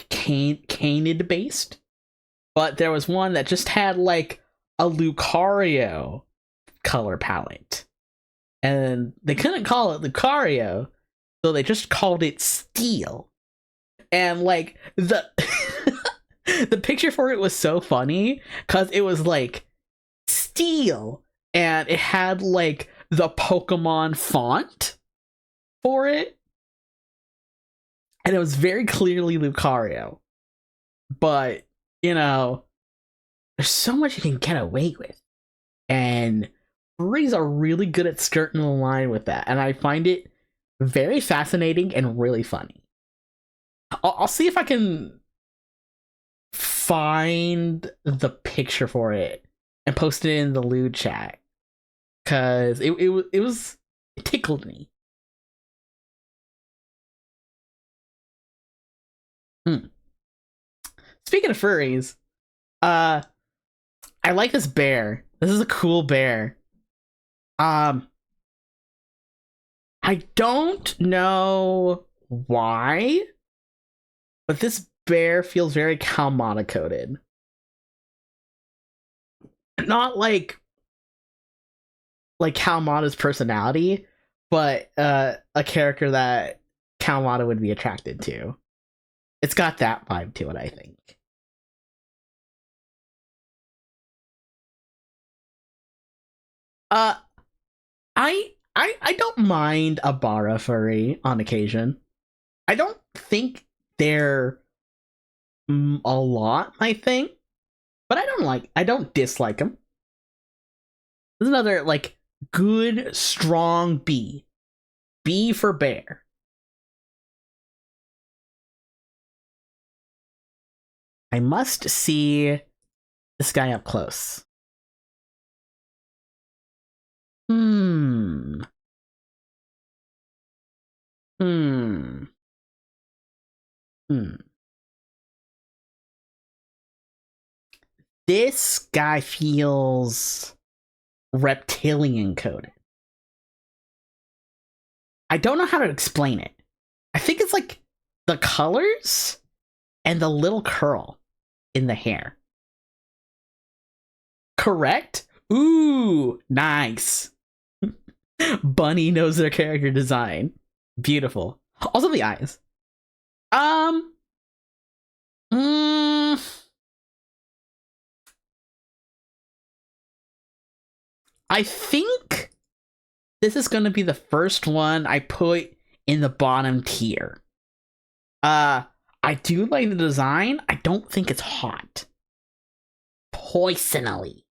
canid based. But there was one that just had like a Lucario color palette. And they couldn't call it Lucario, so they just called it Steel. And like the the picture for it was so funny because it was like Steel and it had like the Pokemon font for it. And it was very clearly Lucario. But, you know, there's so much you can get away with. And furries are really good at skirting the line with that. And I find it very fascinating and really funny. I'll see if I can find the picture for it and post it in the lewd chat. Because it tickled me. Speaking of furries, I like this bear. This is a cool bear. I don't know why, but this bear feels very Kalmata coded. Not like Kalmata's personality, but a character that Kalmata would be attracted to. It's got that vibe to it, I think. I don't mind a Bara furry on occasion. I don't think they're a lot, I think, but I don't dislike them. This is another like good strong B. B for bear. I must see this guy up close. Hmm. This guy feels reptilian coded. I don't know how to explain it. I think it's like the colors and the little curl in the hair. Correct? Ooh, nice. Bunny knows their character design. Beautiful. Also the eyes. I think this is gonna be the first one I put in the bottom tier. I do like the design. I don't think it's hot. Poisonally.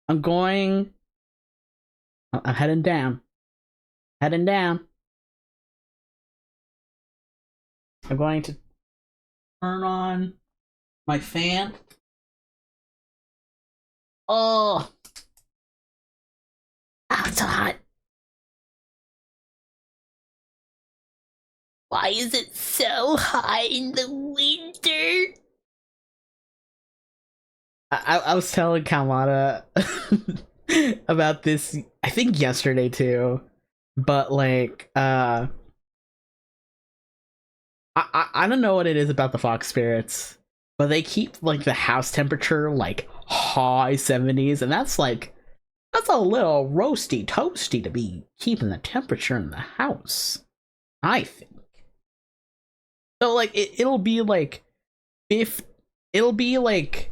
I'm going. I'm heading down. Heading down. I'm going to turn on my fan. Oh, it's hot. Why is it so hot in the winter? I was telling Kamada about this, I think yesterday too, but like, I don't know what it is about the Fox Spirits, but they keep like the house temperature like high 70s, and that's a little roasty toasty to be keeping the temperature in the house, I think. So like it'll be like it'll be like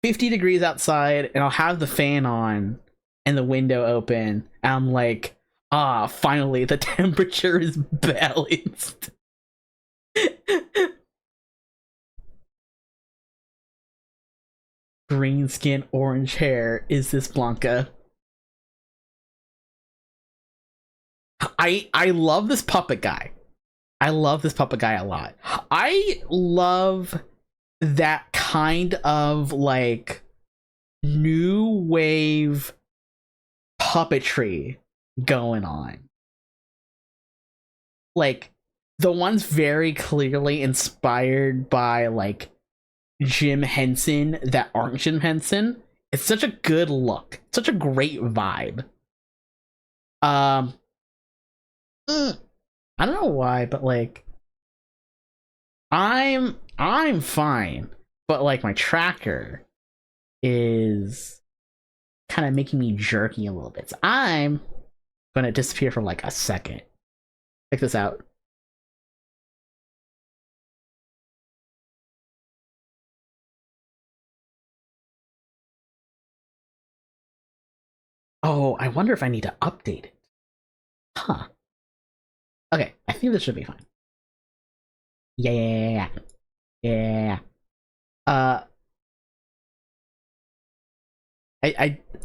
50 degrees outside, and I'll have the fan on and the window open, and I'm like, finally the temperature is balanced. Green skin, orange hair. Is this Blanca? I love this puppet guy. I love this puppet guy a lot. I love that kind of like new wave puppetry going on. Like the ones very clearly inspired by like Jim Henson that aren't Jim Henson. It's such a good look. Such a great vibe. I don't know why, but like I'm fine, but like my tracker is kind of making me jerky a little bit. So I'm gonna disappear for like a second. Check this out. Oh, I wonder if I need to update it. Huh. Okay, I think this should be fine. Yeah. I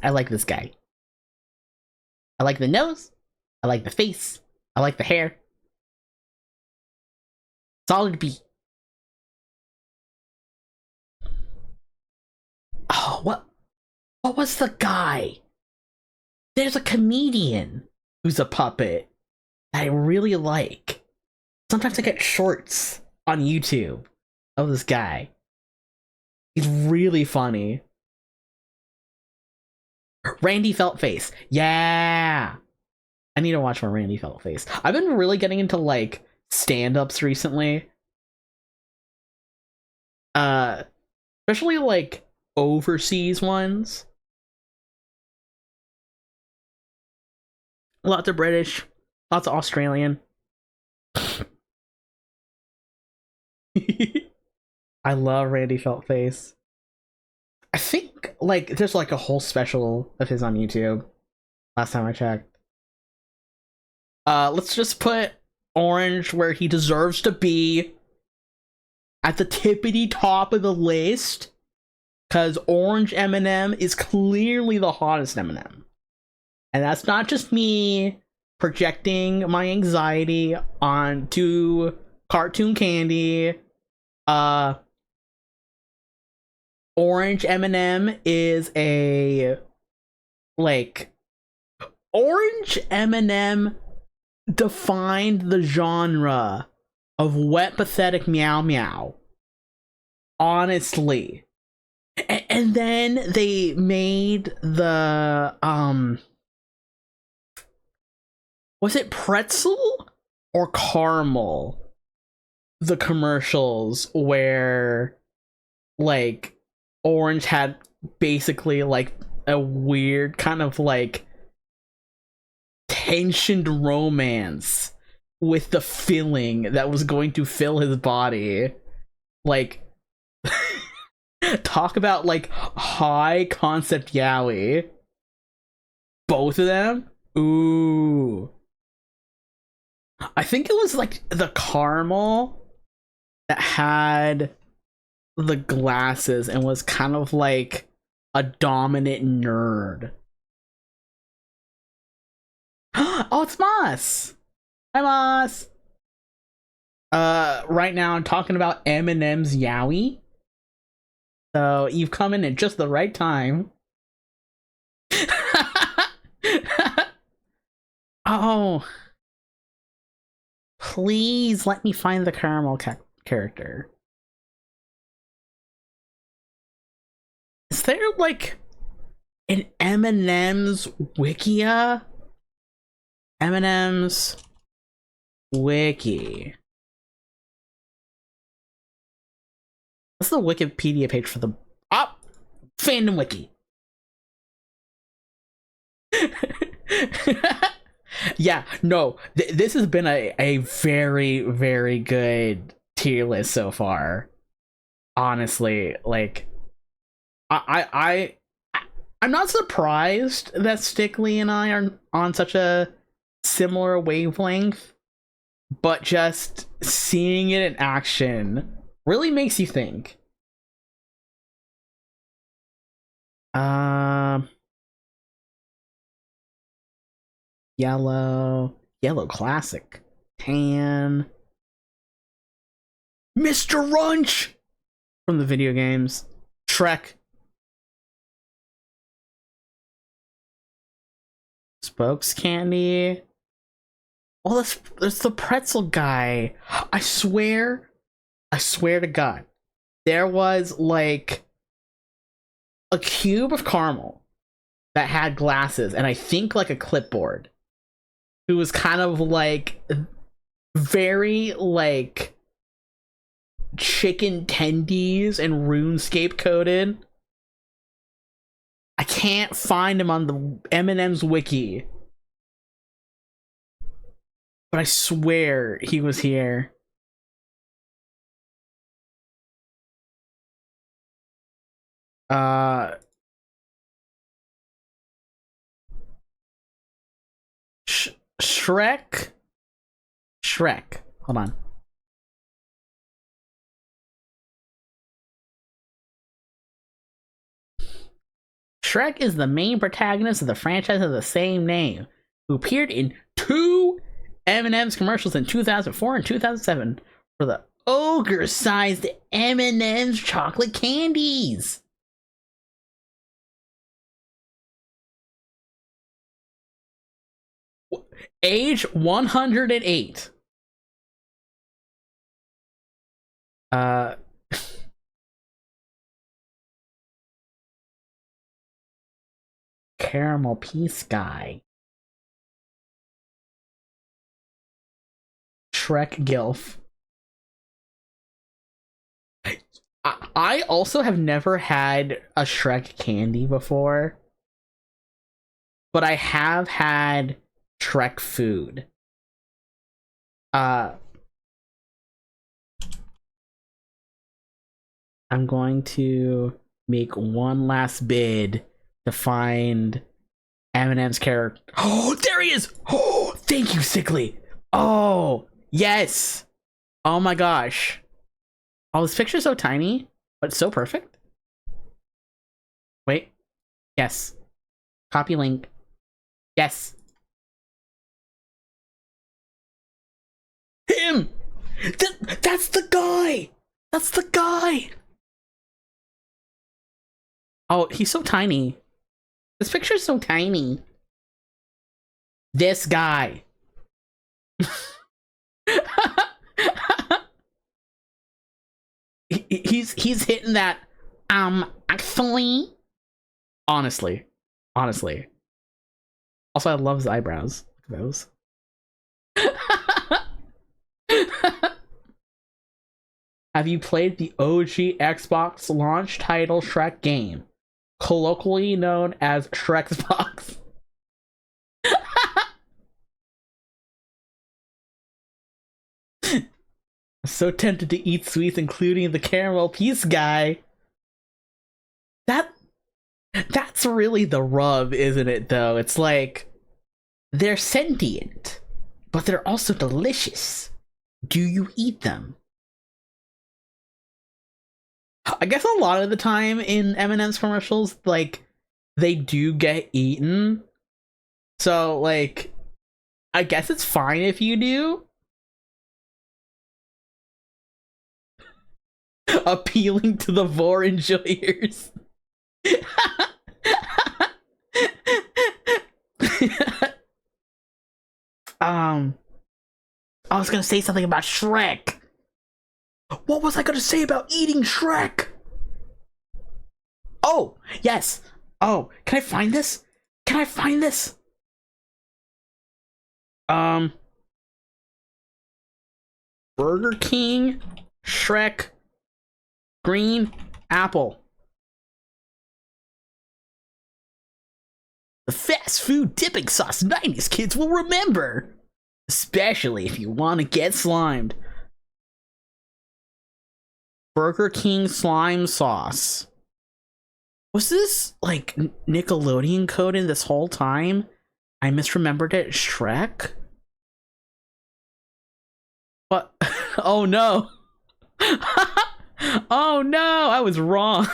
like this guy. I like the nose. I like the face. I like the hair. Solid B. Oh, what was the guy? There's a comedian who's a puppet that I really like. Sometimes I get shorts on YouTube of this guy. He's really funny. Randy Feltface. Yeah. I need to watch more Randy Feltface. I've been really getting into like stand-ups recently. Especially like overseas ones. Lots of British, lots of Australian. I love Randy Feltface. I think like there's like a whole special of his on YouTube. Last time I checked. Let's just put Orange where he deserves to be, at the tippity top of the list, because Orange Eminem is clearly the hottest Eminem. And that's not just me projecting my anxiety onto Cartoon Candy. Orange Eminem is a like Orange Eminem defined the genre of wet pathetic meow meow. Honestly. And then they made the was it pretzel or caramel? The commercials where like Orange had basically like a weird kind of like tensioned romance with the filling that was going to fill his body. Like talk about like high concept yaoi. Both of them. Ooh. I think it was like the caramel that had the glasses and was kind of like a dominant nerd. Oh, it's Moss. Hi, Moss. Right now I'm talking about Eminem's Yowie. So you've come in at just the right time. Oh, please let me find the caramel character. Is there like an Eminem's Wikia? Eminem's Wiki. What's the Wikipedia page for the fandom wiki? Yeah, no, this has been a very, very good tier list so far. Honestly, like, I'm not surprised that Stickley and I are on such a similar wavelength, but just seeing it in action really makes you think. Yellow classic, tan, Mr. Runch from the video games, Shrek, Spokes Candy. Oh, that's the pretzel guy. I swear to God, there was like a cube of caramel that had glasses and I think like a clipboard, who was kind of like very like chicken tendies and RuneScape coded. I can't find him on the Eminem's wiki, but I swear he was here. Shrek. Hold on. Shrek is the main protagonist of the franchise of the same name, who appeared in 2 M&M's commercials in 2004 and 2007 for the ogre-sized M&M's chocolate candies. Age 108. Caramel Peace Guy. Shrek Gilf. I also have never had a Shrek candy before, but I have had Shrek food. I'm going to make one last bid to find Eminem's character. Oh, there he is! Oh, thank you, Sickly. Oh, yes. Oh my gosh. Oh, this picture's so tiny, but so perfect. Wait. Yes. Copy link. Yes. Him! That's the guy! That's the guy! Oh, he's so tiny. This picture's so tiny. This guy. He's hitting that actually. Honestly. Also, I love his eyebrows. Look at those. Have you played the OG Xbox launch title Shrek game, colloquially known as Shrek's? So tempted to eat sweets, including the caramel piece guy. That's really the rub, isn't it, though? It's like, they're sentient, but they're also delicious. Do you eat them? I guess a lot of the time in M&M's commercials, like, they do get eaten. So, like, I guess it's fine if you do. Appealing to the vor enjoyers. I was gonna say something about Shrek. What was I gonna say about eating Shrek? Oh, yes. Oh, can I find this? Can I find this? Burger King, Shrek, green apple. The fast food dipping sauce 90s kids will remember. Especially if you want to get slimed. Burger King slime sauce. Was this, like, Nickelodeon coded this whole time? I misremembered it. Shrek? What? Oh no. Oh no, I was wrong.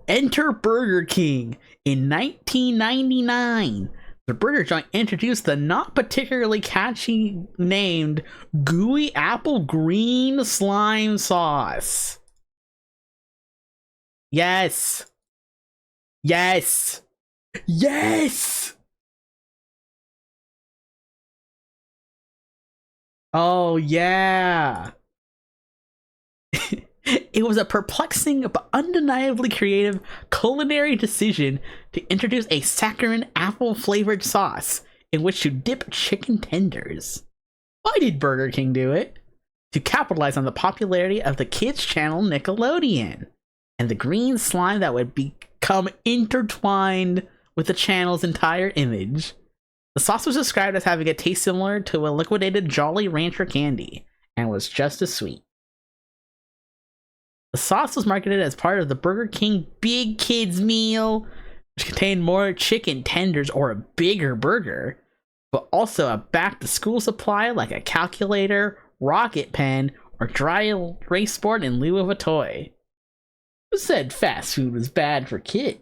Enter Burger King. In 1999, the burger joint introduced the not particularly catchy named Gooey Apple Green Slime Sauce. Yes. Yes. Yes. Oh, yeah. It was a perplexing but undeniably creative culinary decision to introduce a saccharine apple-flavored sauce in which to dip chicken tenders. Why did Burger King do it? To capitalize on the popularity of the kids' channel Nickelodeon and the green slime that would become intertwined with the channel's entire image. The sauce was described as having a taste similar to a liquidated Jolly Rancher candy and was just as sweet. The sauce was marketed as part of the Burger King Big Kids meal, which contained more chicken tenders or a bigger burger, but also a back-to-school supply like a calculator, rocket pen, or dry erase board in lieu of a toy. Who said fast food was bad for kids?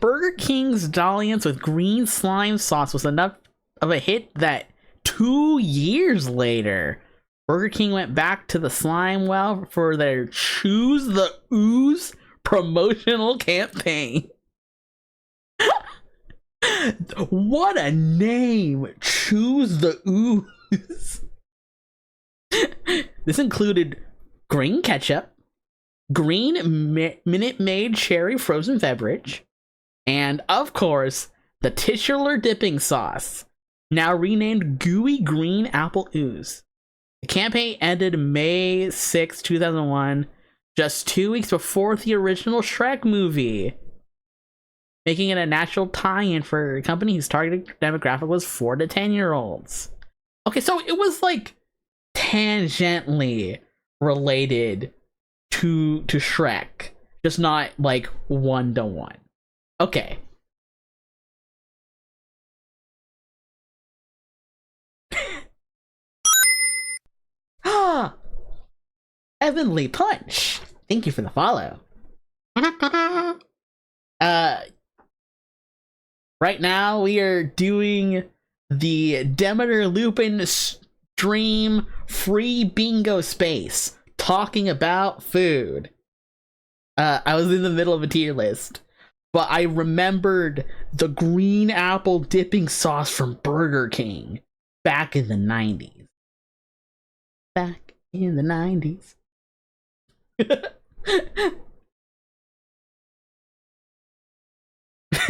Burger King's dalliance with green slime sauce was enough of a hit that 2 years later, Burger King went back to the slime well for their Choose the Ooze promotional campaign. What a name! Choose the Ooze. This included green ketchup, green Minute Maid cherry frozen beverage, and of course, the titular dipping sauce, now renamed Gooey Green Apple Ooze. The campaign ended May 6, 2001, just 2 weeks before the original Shrek movie, making it a natural tie-in for a company whose targeted demographic was 4 to 10-year-olds. Okay, so it was like tangentially related to Shrek, just not like 1-to-1. Okay. Heavenly Punch. Thank you for the follow. Right now we are doing the Demeter Lupin stream free bingo space, talking about food. I was in the middle of a tier list, but I remembered the green apple dipping sauce from Burger King back in the 90s. Back in the 90s.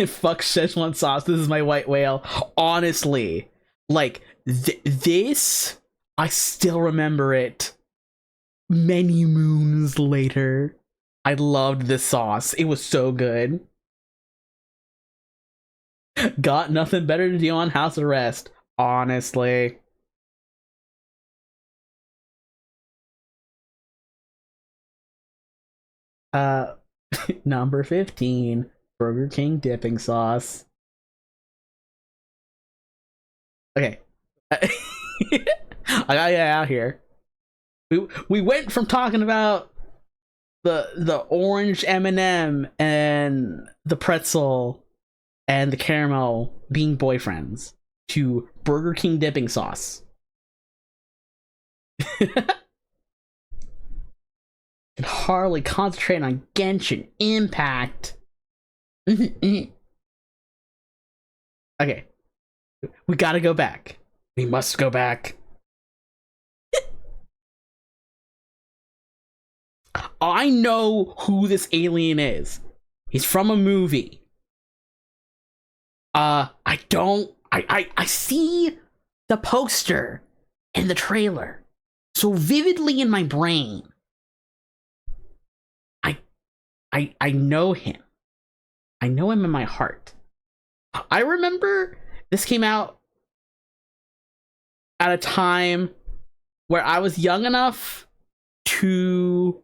Fuck Szechuan sauce. This is my white whale. Honestly, like this, I still remember it. Many moons later, I loved this sauce. It was so good. Got nothing better to do on house arrest. Honestly. Number 15. Burger King dipping sauce. Okay. I gotta get out here. We went from talking about the orange M&M and the pretzel and the caramel being boyfriends to Burger King dipping sauce. Can hardly concentrate on Genshin Impact. Okay. We gotta go back. We must go back. I know who this alien is. He's from a movie. I see the poster and the trailer so vividly in my brain. I know him. I know him in my heart. I remember this came out at a time where I was young enough to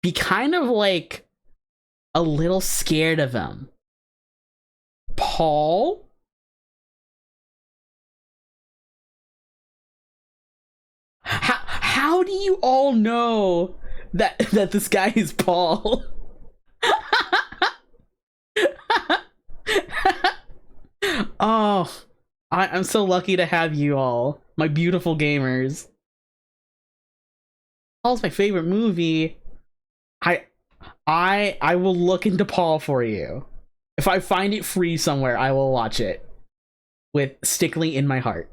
be kind of like a little scared of him. Paul? How do you all know that this guy is Paul? Oh, I'm so lucky to have you all, my beautiful gamers. Paul's my favorite movie. I will look into Paul for you. If I find it free somewhere, I will watch it with Stickly in my heart.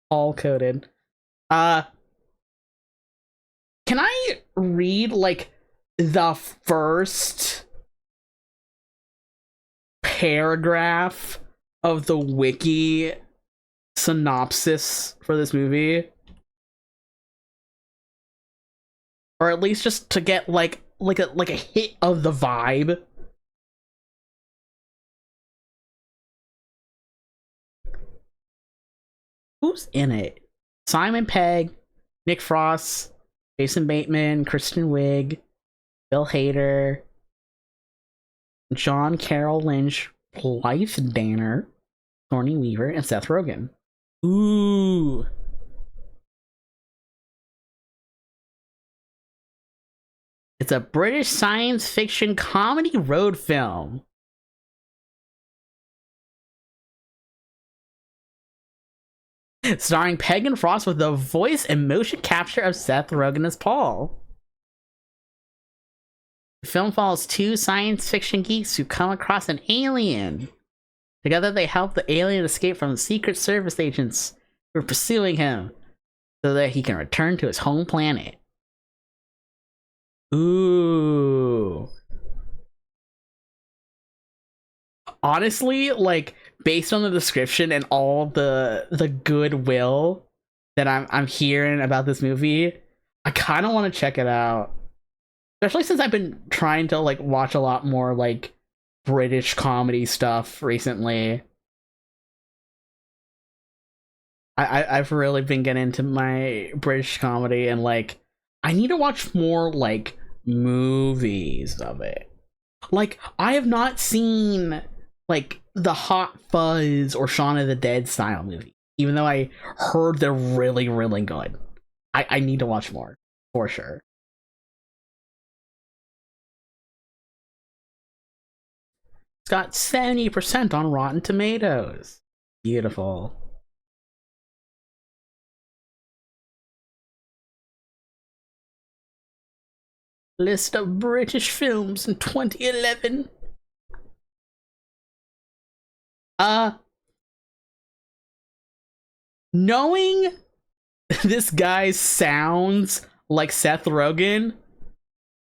Paul coded. Can I read like the first paragraph of the wiki synopsis for this movie? Or at least just to get like a hit of the vibe. Who's in it? Simon Pegg, Nick Frost, Jason Bateman, Kristen Wiig, Bill Hader, John Carroll Lynch, Blythe Danner, Thorny Weaver, and Seth Rogen. Ooh. It's a British science fiction comedy road film. Starring Pegg and Frost with the voice and motion capture of Seth Rogen as Paul. The film follows two science fiction geeks who come across an alien. Together they help the alien escape from the Secret Service agents who are pursuing him so that he can return to his home planet. Ooh. Honestly, like, based on the description and all the goodwill that I'm hearing about this movie, I kind of want to check it out. Especially since I've been trying to like watch a lot more like British comedy stuff recently. I've really been getting into my British comedy, and like I need to watch more like movies of it. Like I have not seen like the Hot Fuzz or Shaun of the Dead style movie, even though I heard they're really, really good. I need to watch more, for sure. It's got 70% on Rotten Tomatoes. Beautiful. List of British films in 2011. Knowing this guy sounds like Seth Rogen,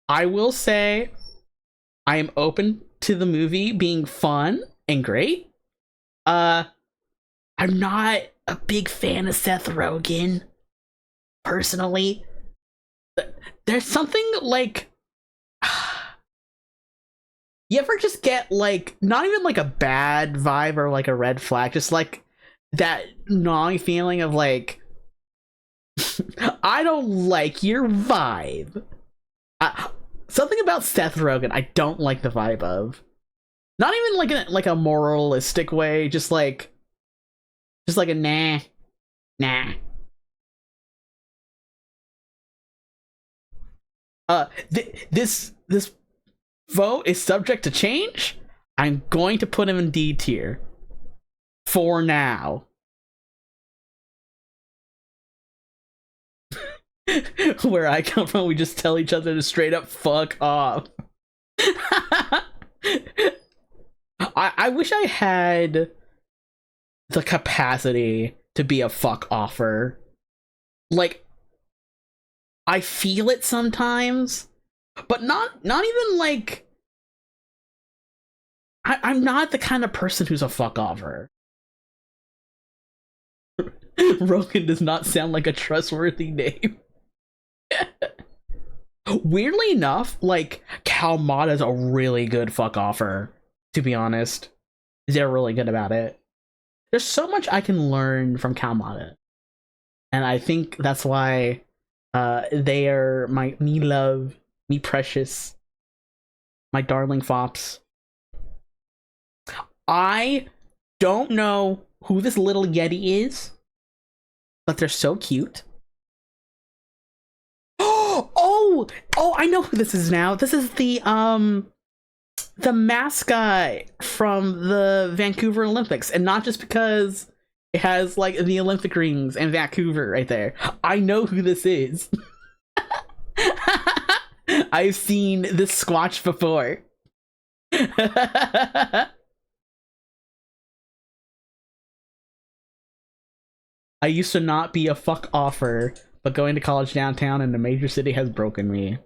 I will say I am open to the movie being fun and great. I'm not a big fan of Seth Rogen, personally. There's something like... You ever just get like, not even like a bad vibe or like a red flag, just like that gnawing feeling of like, I don't like your vibe. something about Seth Rogen I don't like the vibe of. Not even like a moralistic way, just like a nah. This vote is subject to change. I'm going to put him in D tier for now. Where I come from, we just tell each other to straight up fuck off. I wish I had the capacity to be a fuck offer. Like, I feel it sometimes, but not even like I'm not the kind of person who's a fuck offer. Rogan does not sound like a trustworthy name. Weirdly enough, like, Calmada's a really good fuck offer, to be honest. They're really good about it. There's so much I can learn from Calmada. And I think that's why they are me love, me precious, my darling fops. I don't know who this little Yeti is, but they're so cute. Oh, I know who this is now. This is the mascot from the Vancouver Olympics, and not just because it has like the Olympic rings and Vancouver right there. I know who this is. I've seen this squatch before. I used to not be a fuck offer, but going to college downtown in a major city has broken me.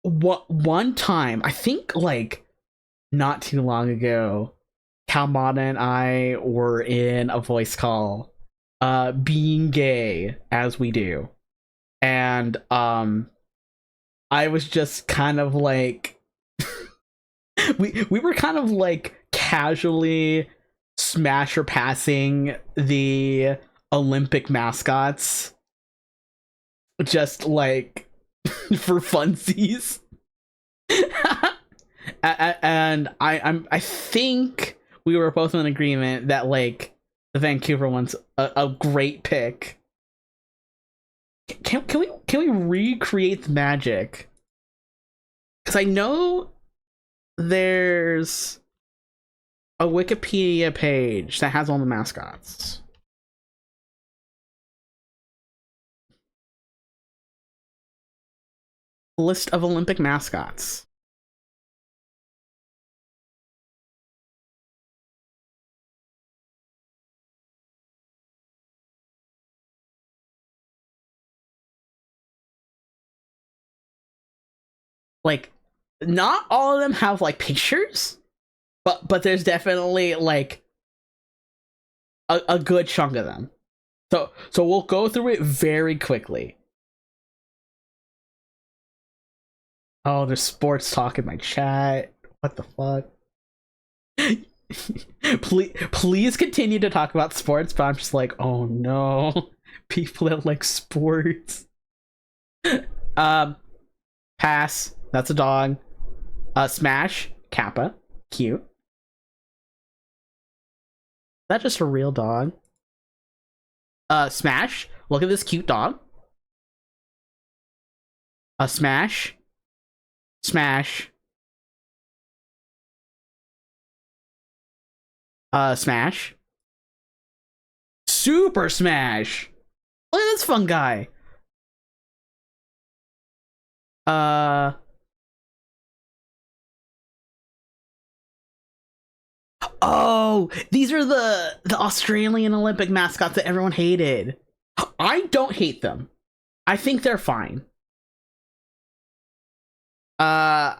One time, I think like not too long ago, Calmada and I were in a voice call, being gay as we do, and I was just kind of like we were kind of like casually smash or passing the Olympic mascots, just like for funsies. And I think we were both in agreement that like the Vancouver one's a great pick. Can we recreate the magic? Because I know there's a Wikipedia page that has all the mascots. List of Olympic mascots. Like, not all of them have like pictures, but there's definitely like a good chunk of them. So we'll go through it very quickly. Oh, there's sports talk in my chat. What the fuck? please continue to talk about sports, but I'm just like, oh no, people that like sports. Pass. That's a dog. Smash. Kappa. Cute. Is that just a real dog? Smash. Look at this cute dog. Smash. Smash. Smash. Super Smash. Look at this fun guy. Oh, these are the Australian Olympic mascots that everyone hated. I don't hate them. I think they're fine. I'd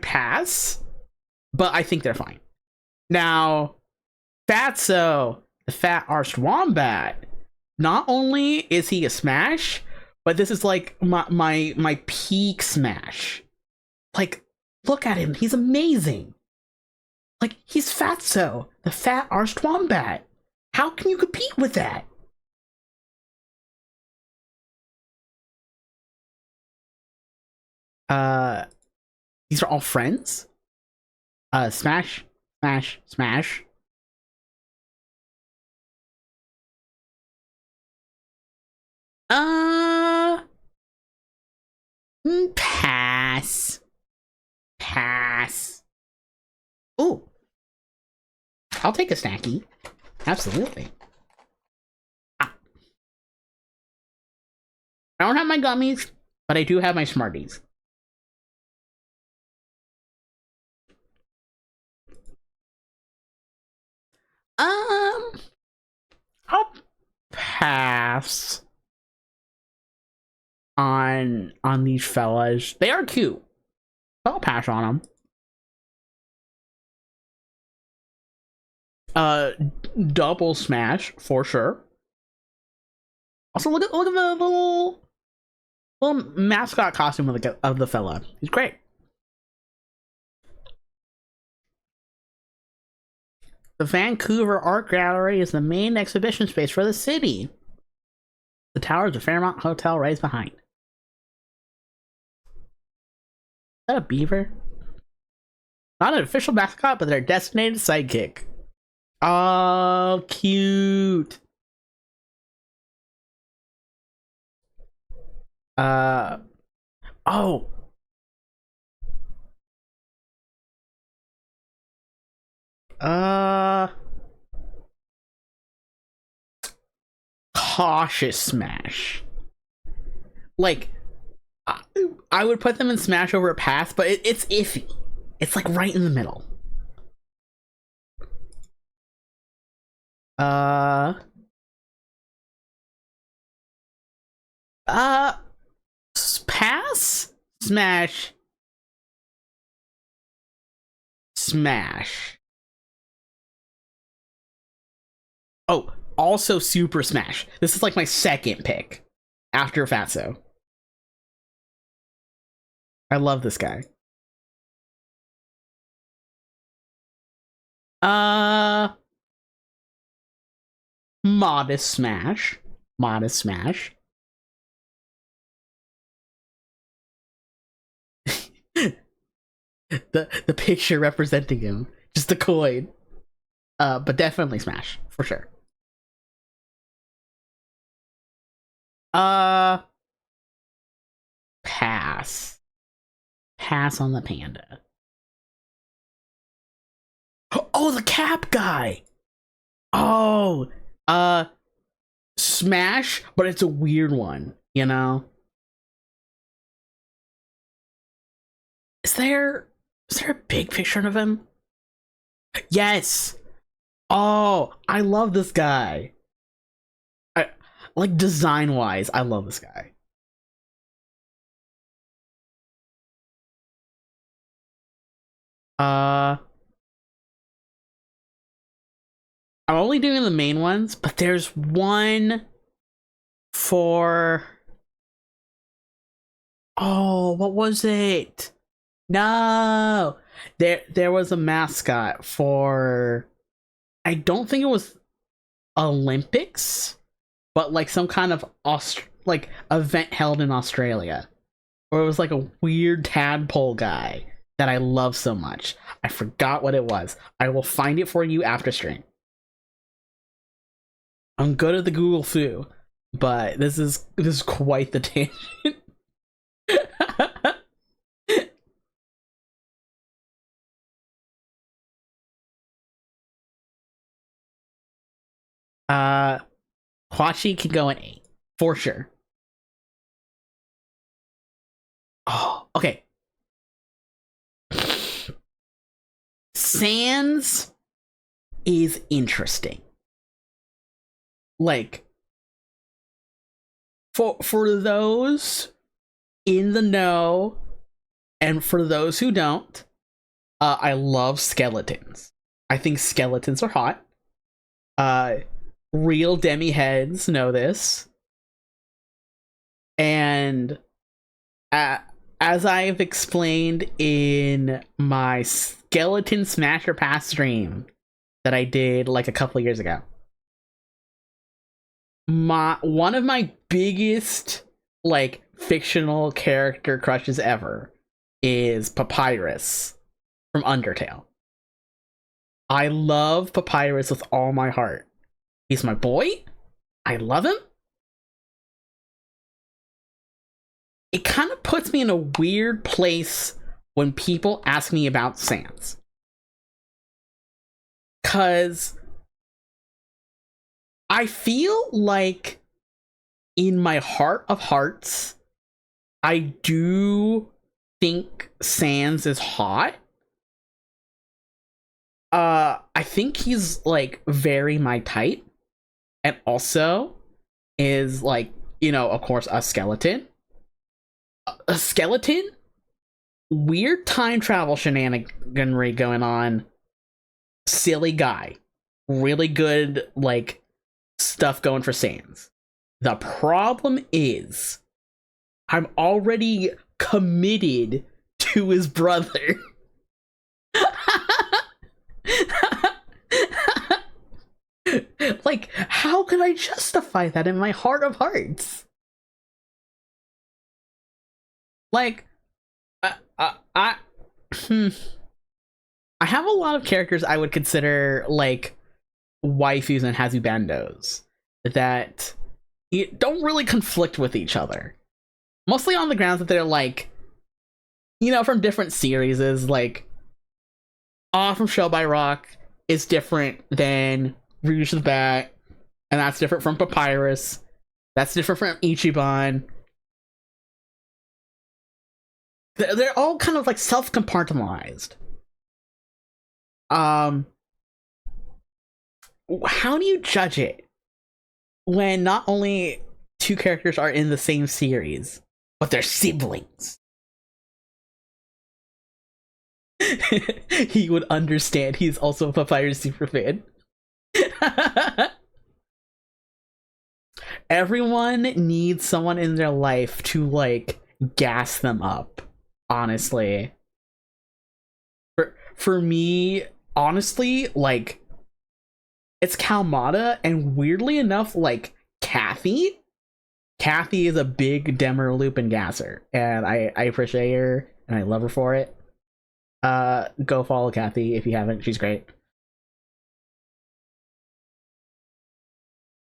pass, but I think they're fine. Now, Fatso, the fat arsed wombat. Not only is he a smash, but this is like my peak smash. Like, look at him. He's amazing. Like, he's Fatso, the fat arsed wombat. How can you compete with that? Uh, these are all friends. Smash, smash, smash. Pass. Pass. Ooh. I'll take a snacky. Absolutely. Ah. I don't have my gummies, but I do have my Smarties. I'll pass on these fellas. They are cute. I'll pass on them. Double smash for sure. Also, look at the little mascot costume of the fella. He's great. The Vancouver Art Gallery is the main exhibition space for the city. The tower of the Fairmont Hotel right behind. Is that a beaver? Not an official mascot, but their designated sidekick. Oh, cute. Oh. Cautious smash. Like, I would put them in smash over a pass, but it's iffy. It's like right in the middle. Pass? Smash. Smash. Oh, also Super Smash. This is like my second pick after Fatso. I love this guy. Modest Smash. Modest Smash. the picture representing him. Just the coin. But definitely Smash, for sure. Pass. Pass on the panda. Oh, the cap guy! Oh, Smash, but it's a weird one, you know? Is there a big picture of him? Yes! Oh, I love this guy. Like, design-wise, I love this guy. I'm only doing the main ones, but there's one for... Oh, what was it? No! There was a mascot for... I don't think it was Olympics, but like some kind of like event held in Australia. Or it was like a weird tadpole guy that I love so much. I forgot what it was. I will find it for you after stream. I'm good at the Google foo, but this is quite the tangent. Huachi can go in 8 for sure. Oh, okay. Sans is interesting. Like, for those in the know and for those who don't, I love skeletons. I think skeletons are hot. Real demi heads know this. And as I've explained in my Skeleton Smasher Pass stream that I did like a couple of years ago, one of my biggest like fictional character crushes ever is Papyrus from Undertale. I love Papyrus with all my heart. He's my boy. I love him. It kind of puts me in a weird place when people ask me about Sans. 'Cause I feel like in my heart of hearts, I do think Sans is hot. I think he's like very my type, and also is like, you know, of course, a skeleton. A skeleton, weird time travel shenaniganry going on. Silly guy, really good like stuff going for Sans. The problem is, I'm already committed to his brother. Like, how can I justify that in my heart of hearts? Like, I have a lot of characters I would consider like waifus and Hazubandos that don't really conflict with each other. Mostly on the grounds that they're like, you know, from different series. Is like, Aw from Show by Rock is different than Rouge the Bat, and that's different from Papyrus. That's different from Ichiban. They're all kind of like self-compartmentalized. How do you judge it when not only two characters are in the same series, but they're siblings? He would understand. He's also a Papyrus superfan. Everyone needs someone in their life to like gas them up, honestly. For me, honestly, like, it's Kalmata, and weirdly enough, like, Kathy. Kathy is a big Demer Lupin gasser, and I appreciate her, and I love her for it. Go follow Kathy if you haven't. She's great.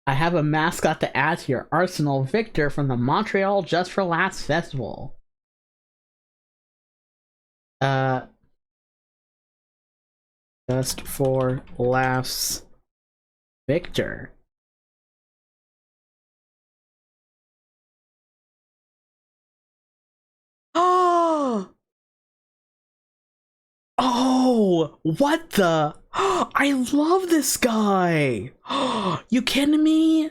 I have a mascot to add to your arsenal, Victor from the Montreal Just for Laughs Festival. Just for Laughs, Victor. Oh! Oh, what the? I love this guy. You kidding me?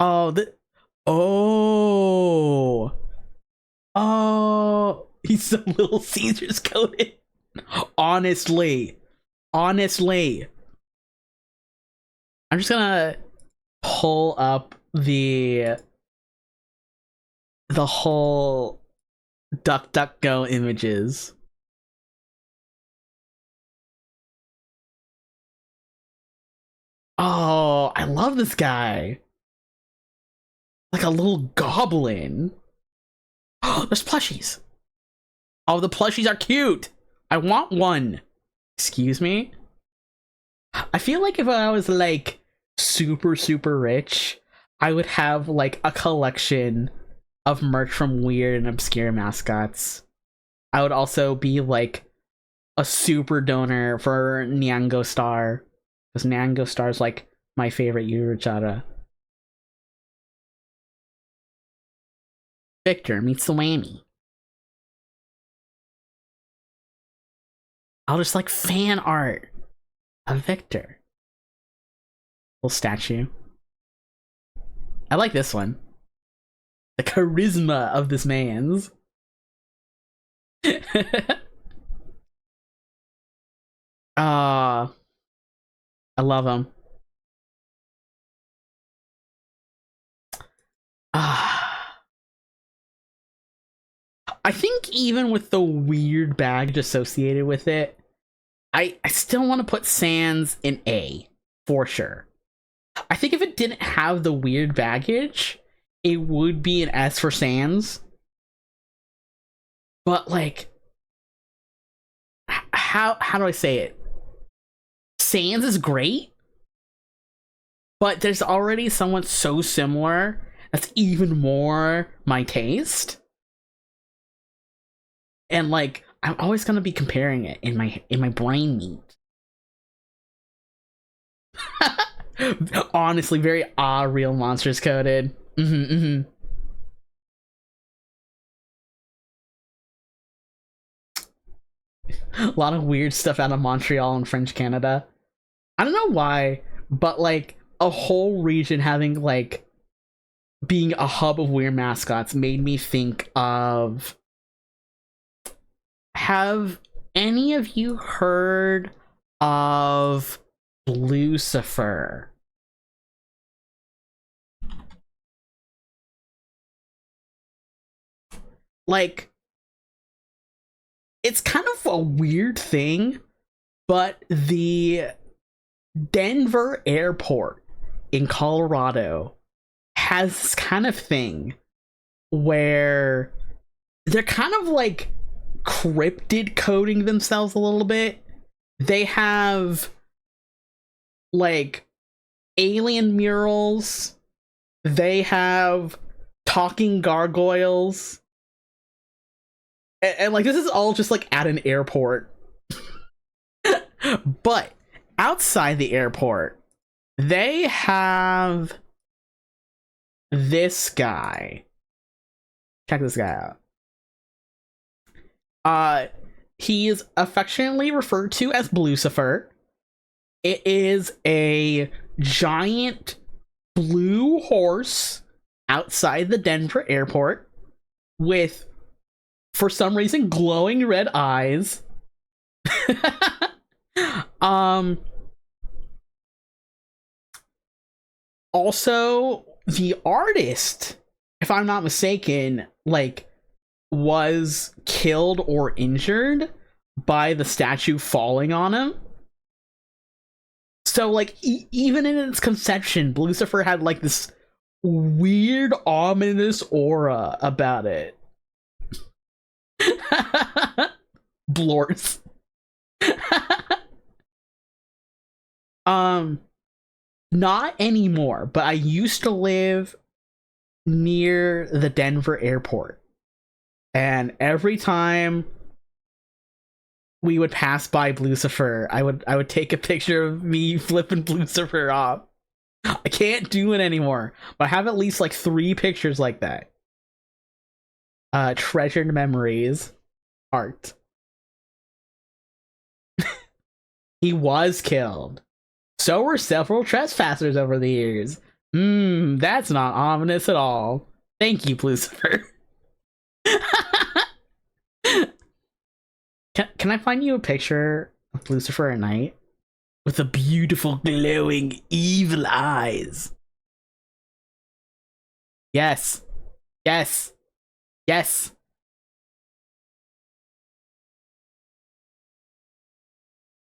Oh, oh, he's so Little Caesars coded. Honestly, I'm just gonna pull up the whole DuckDuckGo images. Oh, I love this guy. Like a little goblin. Oh, there's plushies. Oh, the plushies are cute. I want one. Excuse me? I feel like if I was like super rich, I would have like a collection of merch from weird and obscure mascots. I would also be like a super donor for Nyango Star, because Nyango Star is like my favorite Yuruchara. Victor meets the whammy. I'll just like fan art of Victor. Little statue. I like this one. The charisma of this man's. I love him. I think even with the weird baggage associated with it, I still want to put Sans in A, for sure. I think if it didn't have the weird baggage, it would be an S for Sans. But like, how do I say it? Sans is great, but there's already someone so similar that's even more my taste. And like I'm always gonna be comparing it in my brain meat. Honestly, very real monsters coded. A lot of weird stuff out of Montreal and French Canada. I don't know why, but like a whole region having like being a hub of weird mascots made me think of. Have any of you heard of Lucifer? Like, it's kind of a weird thing, but the Denver airport in Colorado has this kind of thing where they're kind of like cryptid coding themselves a little bit. They have like alien murals, they have talking gargoyles, and like this is all just like at an airport. But outside the airport they have this guy. Check this guy out. He is affectionately referred to as Lucifer. It is a giant blue horse outside the Denver airport with, for some reason, glowing red eyes. Also, the artist, if I'm not mistaken, like was killed or injured by the statue falling on him. So like even in its conception, Lucifer had like this weird ominous aura about it. Blorts. Not anymore, but I used to live near the Denver airport. And every time we would pass by Lucifer, I would take a picture of me flipping Lucifer off. I can't do it anymore, but I have at least like 3 pictures like that. Treasured memories. Art. He was killed. So were several trespassers over the years. That's not ominous at all. Thank you, Lucifer. Can I find you a picture of Lucifer at night with the beautiful glowing evil eyes? Yes. Yes. Yes.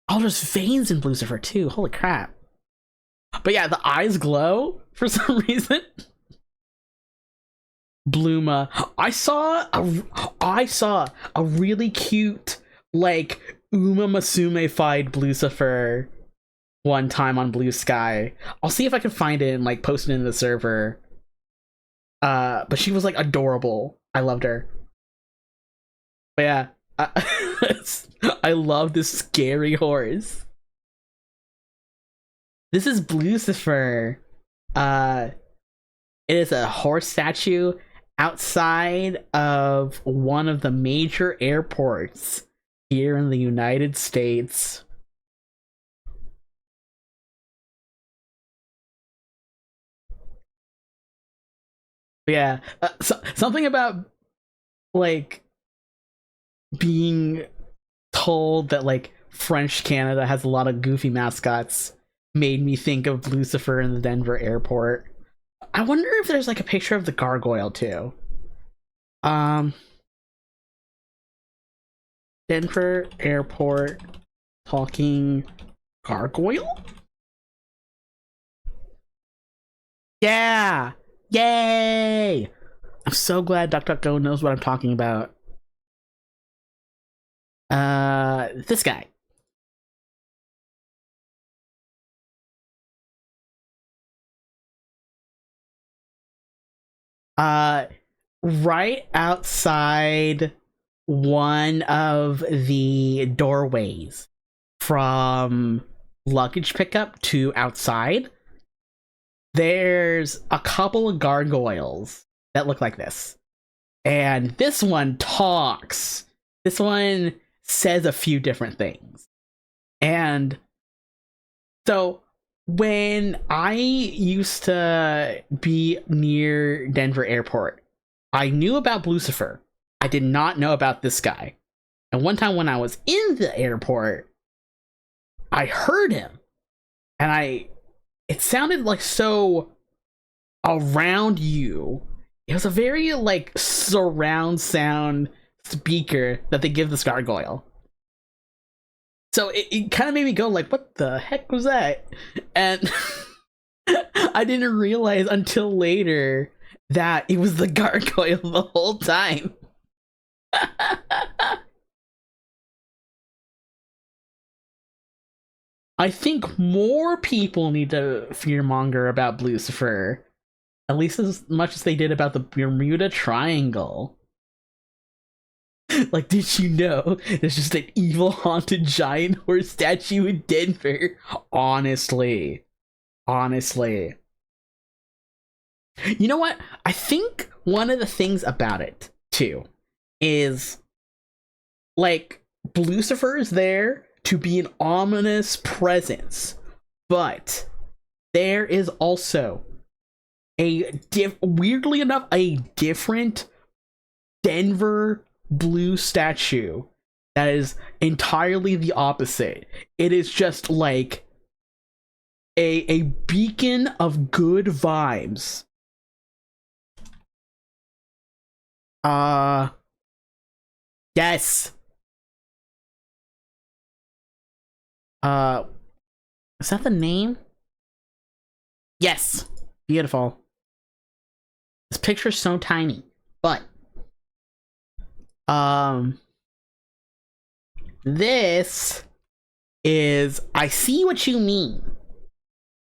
Oh, there's veins in Lucifer too. Holy crap. But yeah, the eyes glow for some reason. Bluma. I saw a really cute like Uma Musume-fied Lucifer one time on Blue Sky. I'll see if I can find it and like post it in the server. But she was like adorable. I loved her. But yeah, I love this scary horse. This is Lucifer. It is a horse statue outside of one of the major airports here in the United States. But yeah, something about like being told that like French Canada has a lot of goofy mascots made me think of Lucifer in the Denver airport. I wonder if there's like a picture of the gargoyle too. Denver airport talking gargoyle? Yeah! Yay! I'm so glad DuckDuckGo knows what I'm talking about. This guy. Uh, right outside one of the doorways from luggage pickup to outside, there's a couple of gargoyles that look like this. And this one talks. This one says a few different things. And so when I used to be near Denver Airport, I knew about Lucifer. I did not know about this guy. And one time when I was in the airport, I heard him. And it sounded like so around you. It was a very like surround sound speaker that they give this gargoyle. So it kind of made me go like, what the heck was that? And I didn't realize until later that it was the gargoyle the whole time. I think more people need to fearmonger about Lucifer, at least as much as they did about the Bermuda Triangle. Like, did you know there's just an evil haunted giant horse statue in Denver? Honestly. You know what? I think one of the things about it, too, is, like, Lucifer is there to be an ominous presence, but there is also weirdly enough, a different Denver blue statue that is entirely the opposite. It is just like a beacon of good vibes. Yes. Is that the name? Yes. Beautiful. This picture's so tiny, but this is, I see what you mean.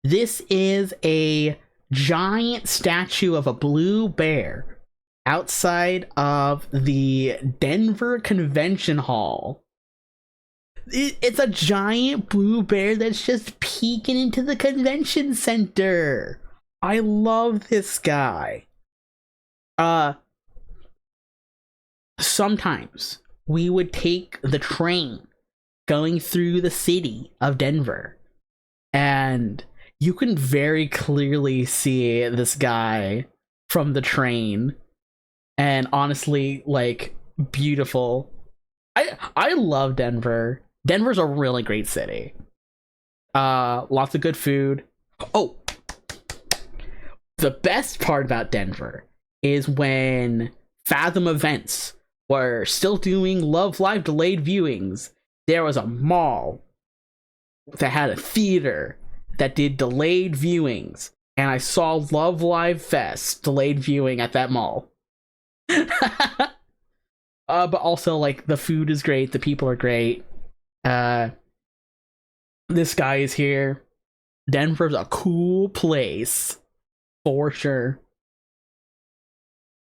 This is a giant statue of a blue bear outside of the Denver Convention Hall. It's a giant blue bear that's just peeking into the convention center. I love this guy. Sometimes we would take the train going through the city of Denver, and you can very clearly see this guy from the train. And honestly, like, beautiful. I love Denver. Denver's a really great city. Lots of good food. Oh, the best part about Denver is when Fathom Events were still doing Love Live delayed viewings. There was a mall that had a theater that did delayed viewings, and I saw Love Live Fest delayed viewing at that mall. But also, like, the food is great, the people are great. This guy is here. Denver's a cool place, for sure.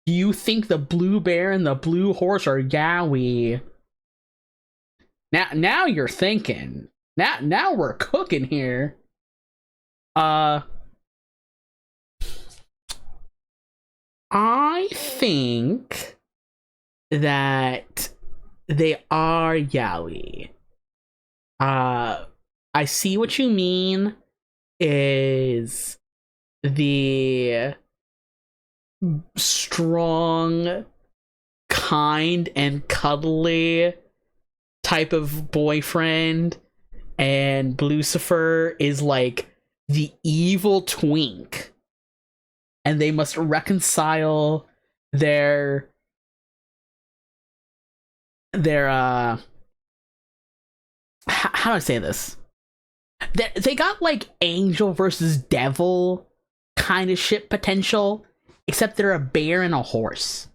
Do you think the blue bear and the blue horse are yaoi? Now you're thinking. Now we're cooking here. I think that they are yaoi. I see what you mean is the strong, kind, and cuddly type of boyfriend, and Lucifer is like the evil twink, and they must reconcile their how do I say this? They got like angel versus devil kind of shit potential, except they're a bear and a horse.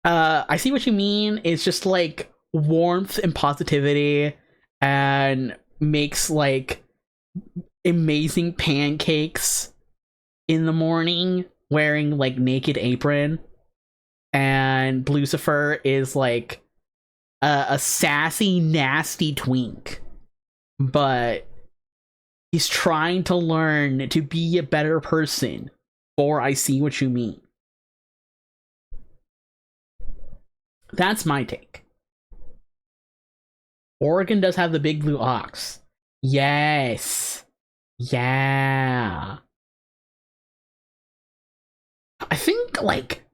I see what you mean. It's just like warmth and positivity, and makes like amazing pancakes in the morning wearing like naked apron, and Lucifer is like a sassy, nasty twink, but he's trying to learn to be a better person. Or I see what you mean. That's my take. Oregon does have the big blue ox. Yes. Yeah. I think, like,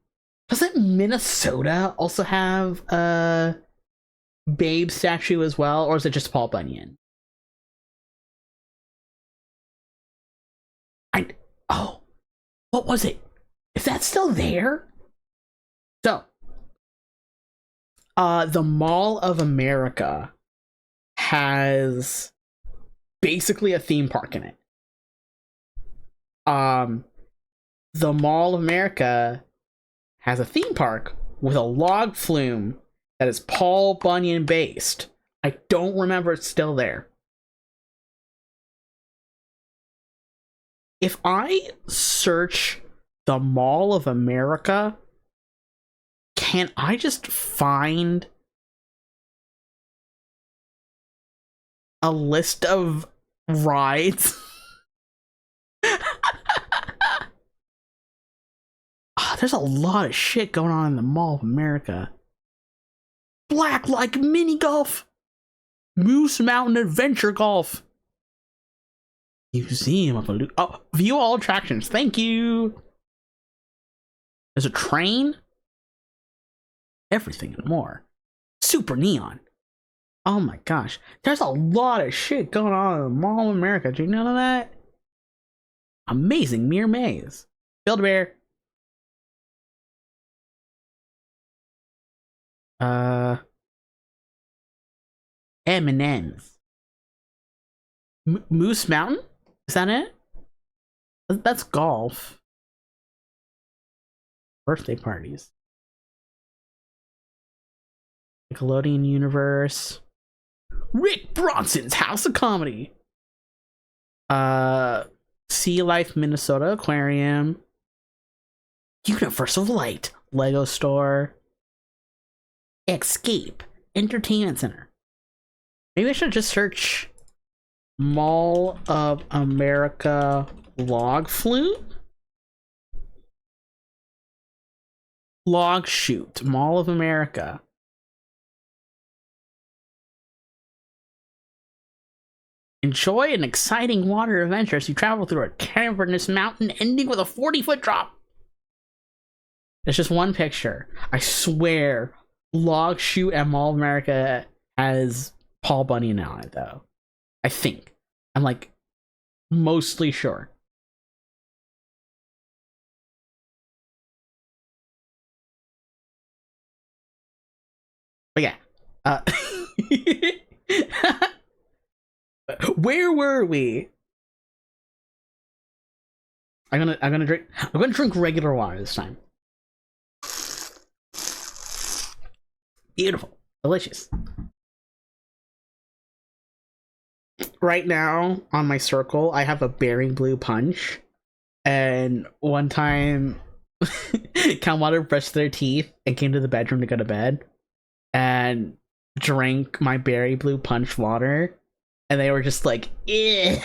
doesn't Minnesota also have a Babe statue as well? Or is it just Paul Bunyan? Oh, what was it? Is that still there? So, the Mall of America has basically a theme park in it. The Mall of America has a theme park with a log flume that is Paul Bunyan based. I don't remember it's still there. If I search the Mall of America, can I just find a list of rides? There's a lot of shit going on in the Mall of America. Black like mini golf, Moose Mountain Adventure Golf, Museum of view all attractions. Thank you. There's a train, everything and more. Super neon. Oh my gosh, there's a lot of shit going on in the Mall of America. Do you know that? Amazing Mere Maze. Build-A-Bear. M&M's. Moose Mountain? Is that it? That's golf. Birthday parties. Nickelodeon Universe. Rick Bronson's House of Comedy. Sea Life Minnesota Aquarium. Universal Light. Lego Store. Escape Entertainment Center. Maybe I should just search Mall of America log flume? Log shoot. Mall of America. Enjoy an exciting water adventure as you travel through a cavernous mountain ending with a 40-foot drop. It's just one picture. I swear, log shoot at Mall of America has Paul Bunyan on it, though. I think. I'm like mostly sure. But yeah. Where were we? I'm gonna drink regular water this time. Beautiful. Delicious. Right now, on my circle, I have a berry blue punch. And one time, Kamada brushed their teeth and came to the bedroom to go to bed. And drank my berry blue punch water. And they were just like, eh.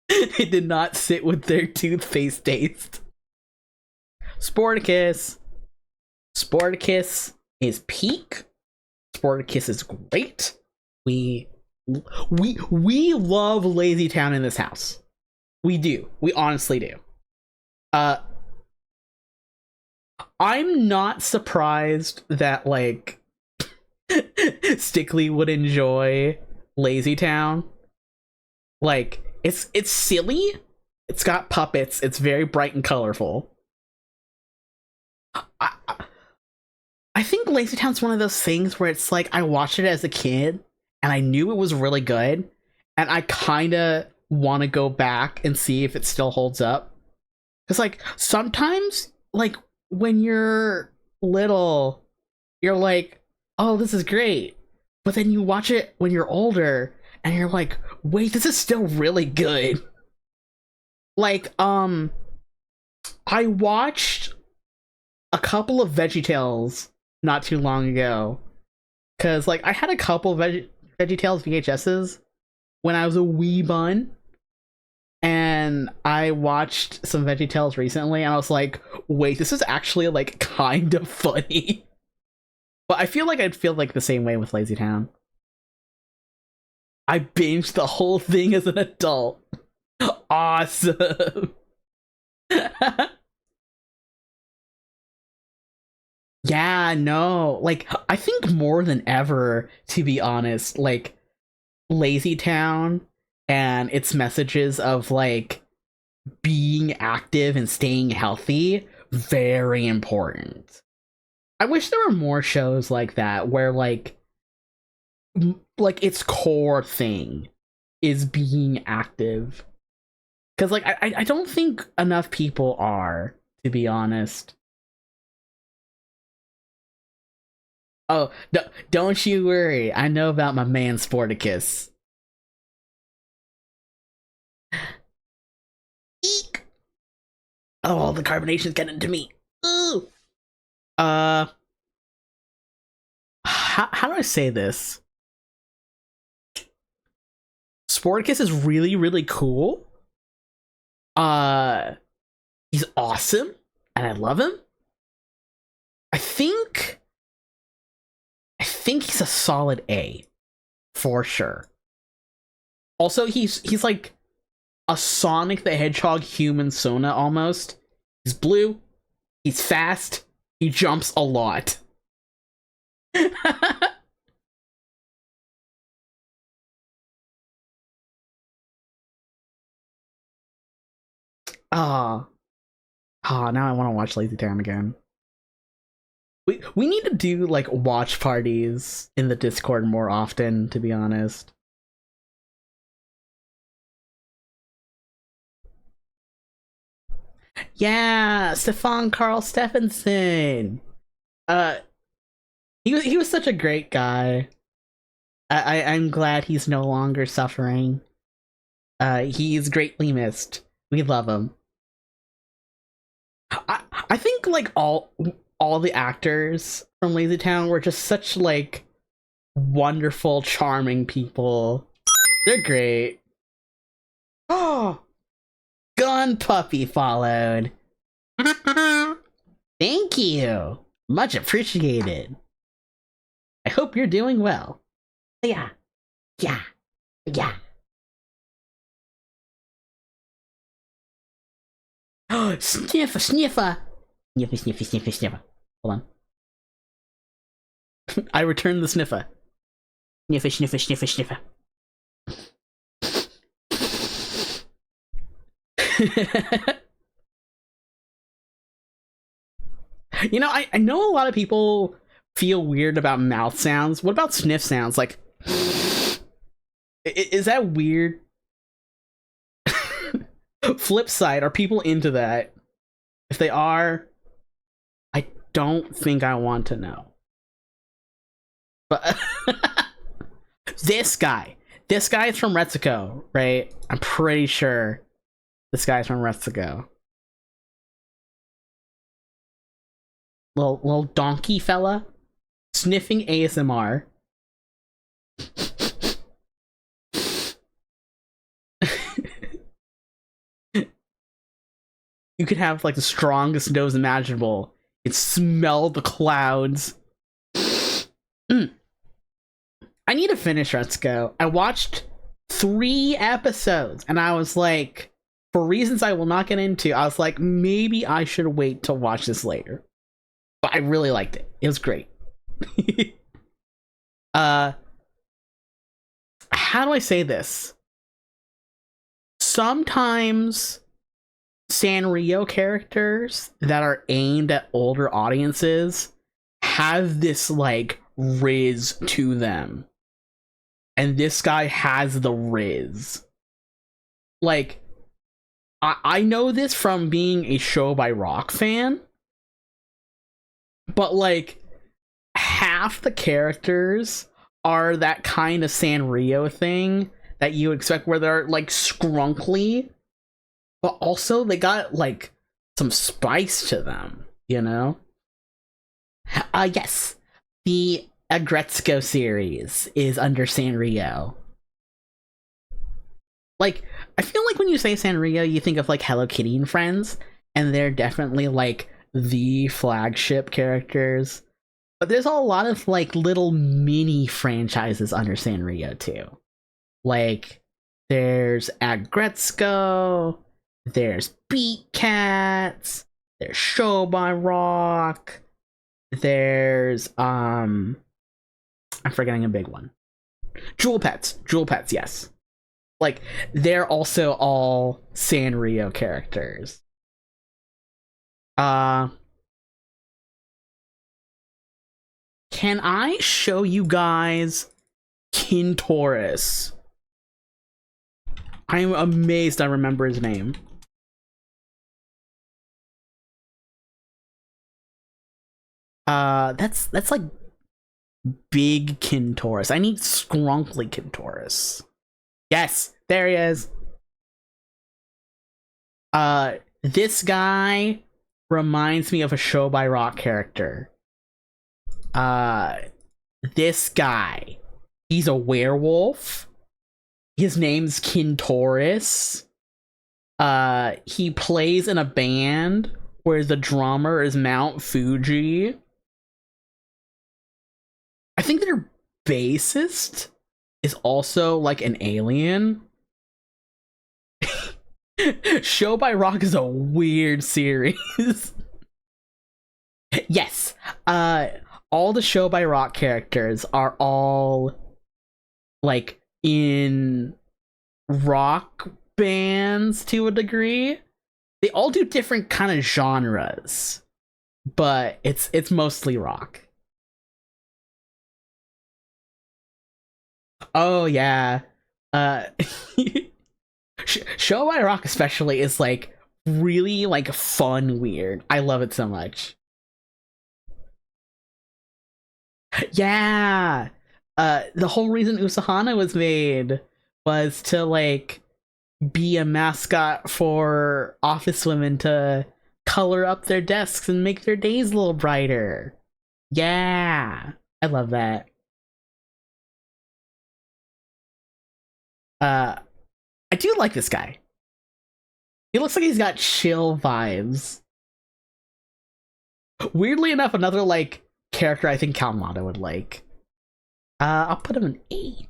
It did not sit with their toothpaste taste. Sporticus. Sporticus is peak. Sporticus is great. We love Lazy Town in this house. We do. We honestly do. I'm not surprised that like Stickley would enjoy Lazy Town. Like it's silly. It's got puppets. It's very bright and colorful. I think Lazy Town's one of those things where it's like I watched it as a kid and I knew it was really good, and I kind of want to go back and see if it still holds up. Because like sometimes, like when you're little, you're like, "Oh, this is great," but then you watch it when you're older, and you're like, wait, this is still really good. Like, I watched a couple of VeggieTales not too long ago. Cause like I had a couple of VeggieTales VHSs when I was a wee bun. And I watched some VeggieTales recently and I was like, wait, this is actually like kind of funny. But I feel like I'd feel like the same way with Lazy Town. I binged the whole thing as an adult. Awesome. Yeah, no. Like, I think more than ever, to be honest, like, Lazy Town and its messages of, like, being active and staying healthy, very important. I wish there were more shows like that where, like its core thing is being active. Because, like, I don't think enough people are, to be honest. Oh, no, don't you worry. I know about my man Sporticus. Eek! Oh, the carbonation's getting to me. Ooh! How do I say this? Sporticus is really, really cool. He's awesome, and I love him. I think he's a solid A, for sure. Also, he's like a Sonic the Hedgehog human Sona almost. He's blue, he's fast, he jumps a lot. Ah, now I want to watch Lazy Town again. We need to do like watch parties in the Discord more often, to be honest. Yeah, Stefan Carl Stephenson. He was such a great guy. I'm glad he's no longer suffering. He's greatly missed. We love him. I think like all the actors from Lazy Town were just such like wonderful, charming people. They're great. Oh, Gun Puppy followed. Thank you. Much appreciated. I hope you're doing well. Yeah. Oh, sniffer. Sniffer. Hold on. I returned the sniffer. Sniffer. You know, I know a lot of people feel weird about mouth sounds. What about sniff sounds? Like, is that weird? Flip side, are people into that? If they are, I don't think I want to know. But this guy is from Retsuko, right? I'm pretty sure this guy's from Retsuko. Little donkey fella sniffing ASMR. You could have like the strongest nose imaginable. You could smell the clouds. I need to finish Retsuko. I watched 3 episodes and I was like, for reasons I will not get into, I was like, maybe I should wait to watch this later. But I really liked it. It was great. How do I say this? Sometimes Sanrio characters that are aimed at older audiences have this like riz to them. And this guy has the riz. Like, I know this from being a Show by Rock fan. But like, half the characters are that kind of Sanrio thing that you expect, where they're like skrunkly, but also they got like some spice to them, you know? Yes. The Agretzko series is under Sanrio. Like, I feel like when you say Sanrio, you think of like Hello Kitty and Friends, and they're definitely like the flagship characters. But there's a lot of like little mini franchises under Sanrio too. Like, there's Agretzko, there's Beat Cats, there's Show by Rock, there's I'm forgetting a big one. Jewel Pets, yes. Like, they're also all Sanrio characters. Can I show you guys Kintoris? I'm amazed I remember his name. That's like big Kintoris. I need scrunkly Kintoris. Yes, there he is. This guy reminds me of a Show by Rock character. This guy, he's a werewolf. His name's Kintoris. He plays in a band where the drummer is Mount Fuji. I think their bassist is also like an alien. Show by Rock is a weird series. Yes. All the Show by Rock characters are all like in rock bands to a degree. They all do different kind of genres, but it's mostly rock. Oh yeah. Show by Rock especially is like really like fun weird. I love it so much. Yeah. The whole reason Usahana was made was to like be a mascot for office women to color up their desks and make their days a little brighter. Yeah. I love that. I do like this guy. He looks like he's got chill vibes. Weirdly enough, another like character I think Kalmata would like. I'll put him an E.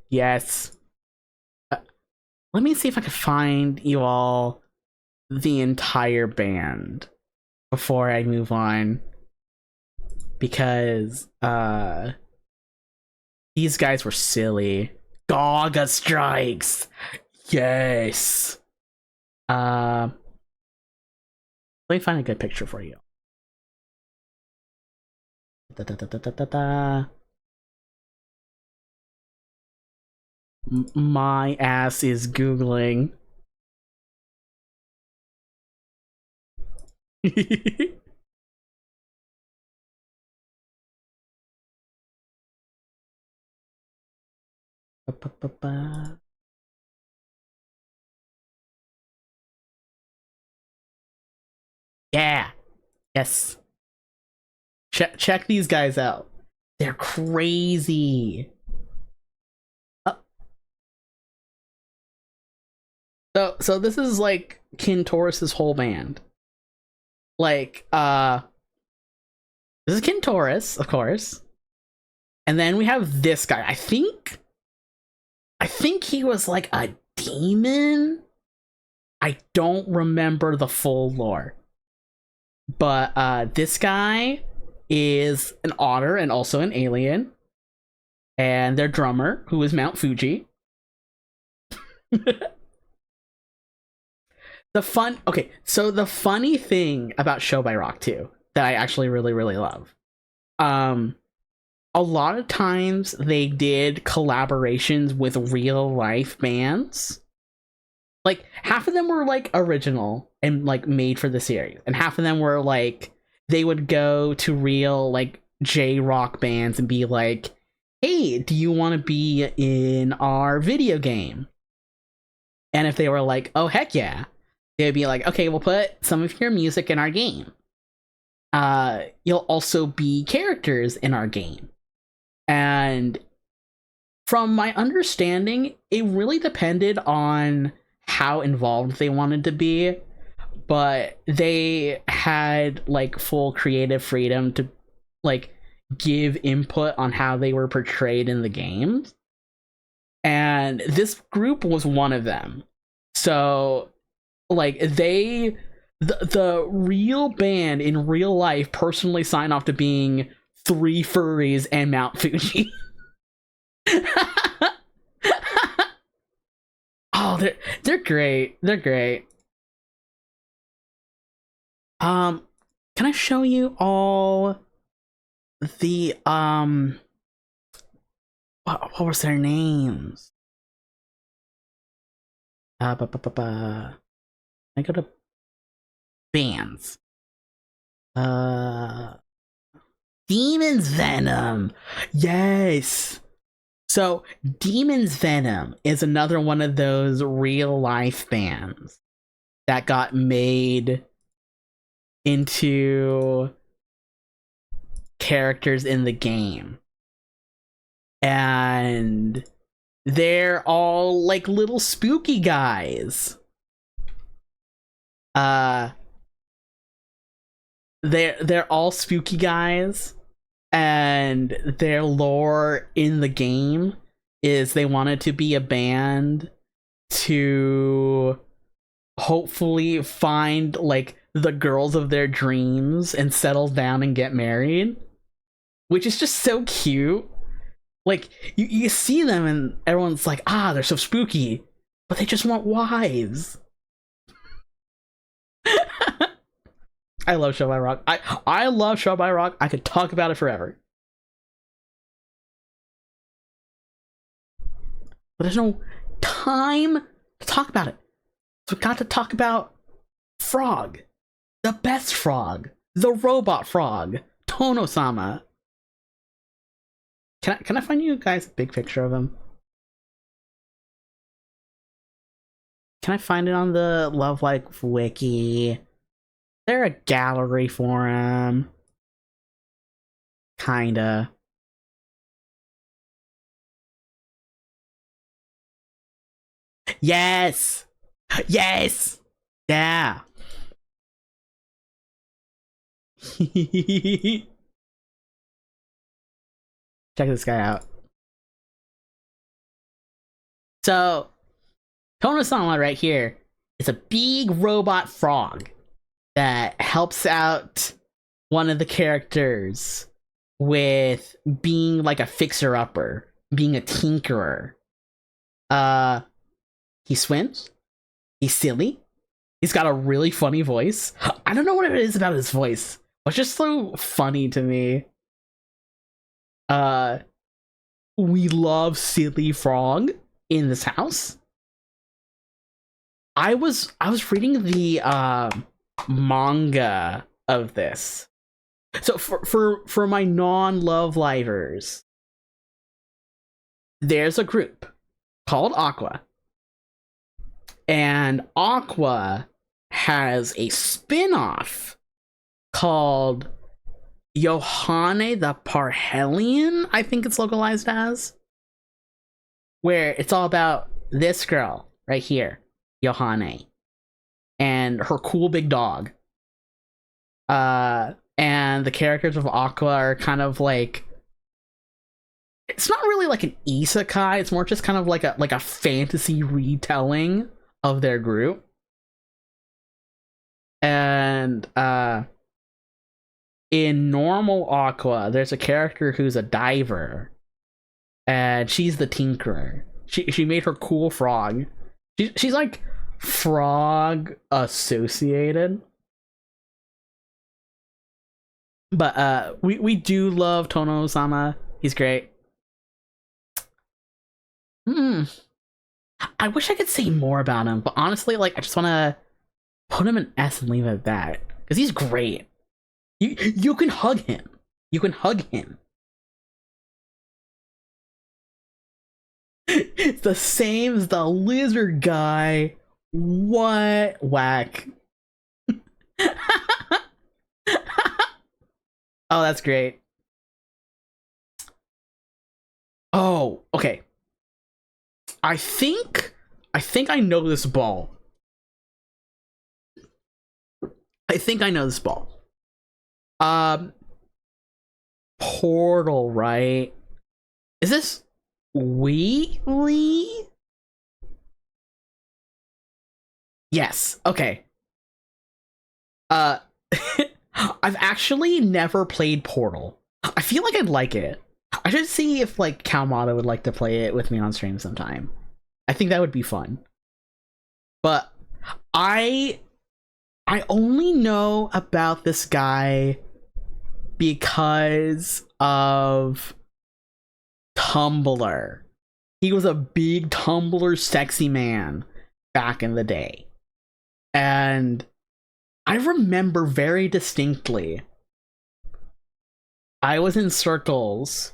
Yes. Let me see if I can find you all the entire band before I move on. Because these guys were silly. Gaga Strikes. Yes. Let me find a good picture for you. My ass is Googling. Yeah. Yes. Check these guys out. They're crazy. So this is like Kintoris's whole band. Like, this is Kintoris, of course. And then we have this guy. I think he was like a demon. I don't remember the full lore. But this guy is an otter and also an alien. And their drummer, who is Mount Fuji. The funny thing about Show by Rock 2 that I actually really, really love. A lot of times they did collaborations with real life bands. Like, half of them were like original and like made for the series, and half of them were like they would go to real like J-rock bands and be like, hey, do you want to be in our video game? And if they were like, oh heck yeah, they'd be like, okay, we'll put some of your music in our game. You'll also be characters in our game. And from my understanding, it really depended on how involved they wanted to be, but they had like full creative freedom to like give input on how they were portrayed in the games. And this group was one of them. So like the real band in real life personally signed off to being 3 furries and Mount Fuji. Oh, they're great. They're great. Can I show you all the what was their names? I go to bands. Demon's Venom. Yes. So Demon's Venom is another one of those real life bands that got made into characters in the game. And they're all like little spooky guys. They're all spooky guys, and their lore in the game is they wanted to be a band to hopefully find like the girls of their dreams and settle down and get married, which is just so cute. Like you see them and everyone's like, ah, they're so spooky, but they just want wives. I love Show by Rock. I love Show by Rock. I could talk about it forever. But there's no time to talk about it. So we got to talk about Frog. The best frog. The robot frog. Tono-sama. Can I find you guys a big picture of him? Can I find it on the Love Life wiki? Is there a gallery for him? Kinda. Yes! Yes! Yeah! Check this guy out. So, Tono-sama right here is a big robot frog that helps out one of the characters with being like a fixer-upper, being a tinkerer. He swims. He's silly. He's got a really funny voice. I don't know what it is about his voice. It's just so funny to me. We love Silly Frog in this house. I was reading the manga of this. So for my non-love livers, there's a group called Aqua. And Aqua has a spin-off called Yohane the Parhelion, I think it's localized as, where it's all about this girl right here, Yohane, and her cool big dog. And the characters of Aqua are kind of like, it's not really like an isekai, it's more just kind of like a fantasy retelling of their group. And in normal Aqua, there's a character who's a diver, and she's the tinkerer. She made her cool frog. She's like frog associated. But we do love Tono-sama. He's great. I wish I could say more about him, but honestly, like, I just want to put him in S and leave it at that, because he's great. You can hug him. You can hug him. It's the same as the lizard guy. What? Whack. Oh, that's great. Oh, okay. I think I know this ball. I think I know this ball. Portal, right? Is this Wheatley? Yes. Okay. Uh I've actually never played Portal. I feel like I'd like it. I should see if like Calmata would like to play it with me on stream sometime. I think that would be fun. But I only know about this guy because of Tumblr. He was a big Tumblr sexy man back in the day. And I remember very distinctly I was in circles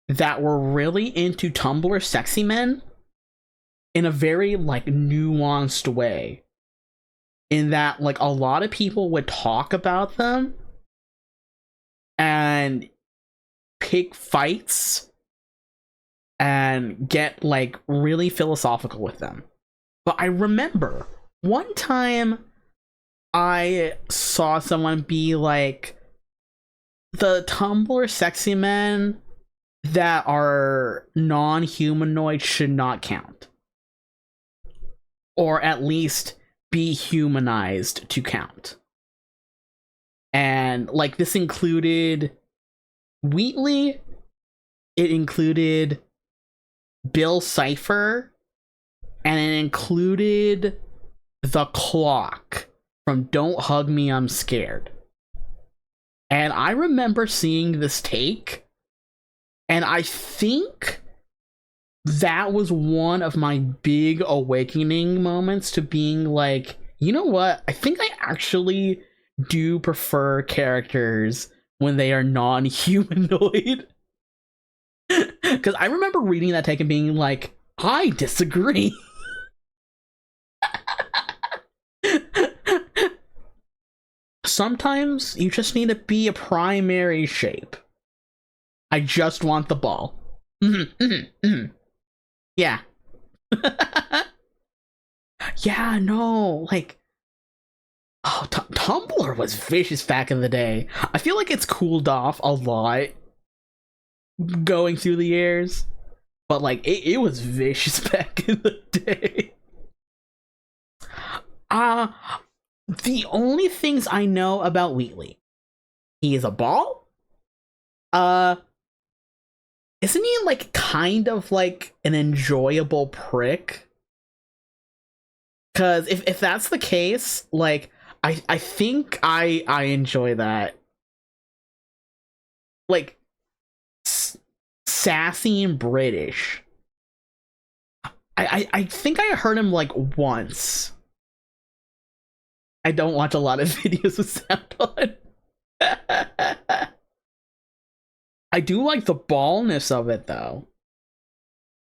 that were really into Tumblr sexy men in a very like nuanced way. In that like a lot of people would talk about them and pick fights and get like really philosophical with them. But I remember one time I saw someone be like, the Tumblr sexy men that are non-humanoid should not count. Or at least be humanized to count. And like this included Wheatley, it included Bill Cipher, and it included the Clock from Don't Hug Me, I'm Scared. And I remember seeing this take, and I think that was one of my big awakening moments to being like, you know what? I think I actually do prefer characters when they are non-humanoid. Because I remember reading that take and being like, I disagree. Sometimes you just need to be a primary shape. I just want the ball. Yeah. Yeah, no, like, oh, Tumblr was vicious back in the day. I feel like it's cooled off a lot going through the years, but like it was vicious back in the day. The only things I know about Wheatley, he is a ball. Isn't he like kind of like an enjoyable prick? Because if that's the case, like I think I enjoy that. Like sassy and British. I think I heard him like once. I don't watch a lot of videos with sound on. I do like the ballness of it though.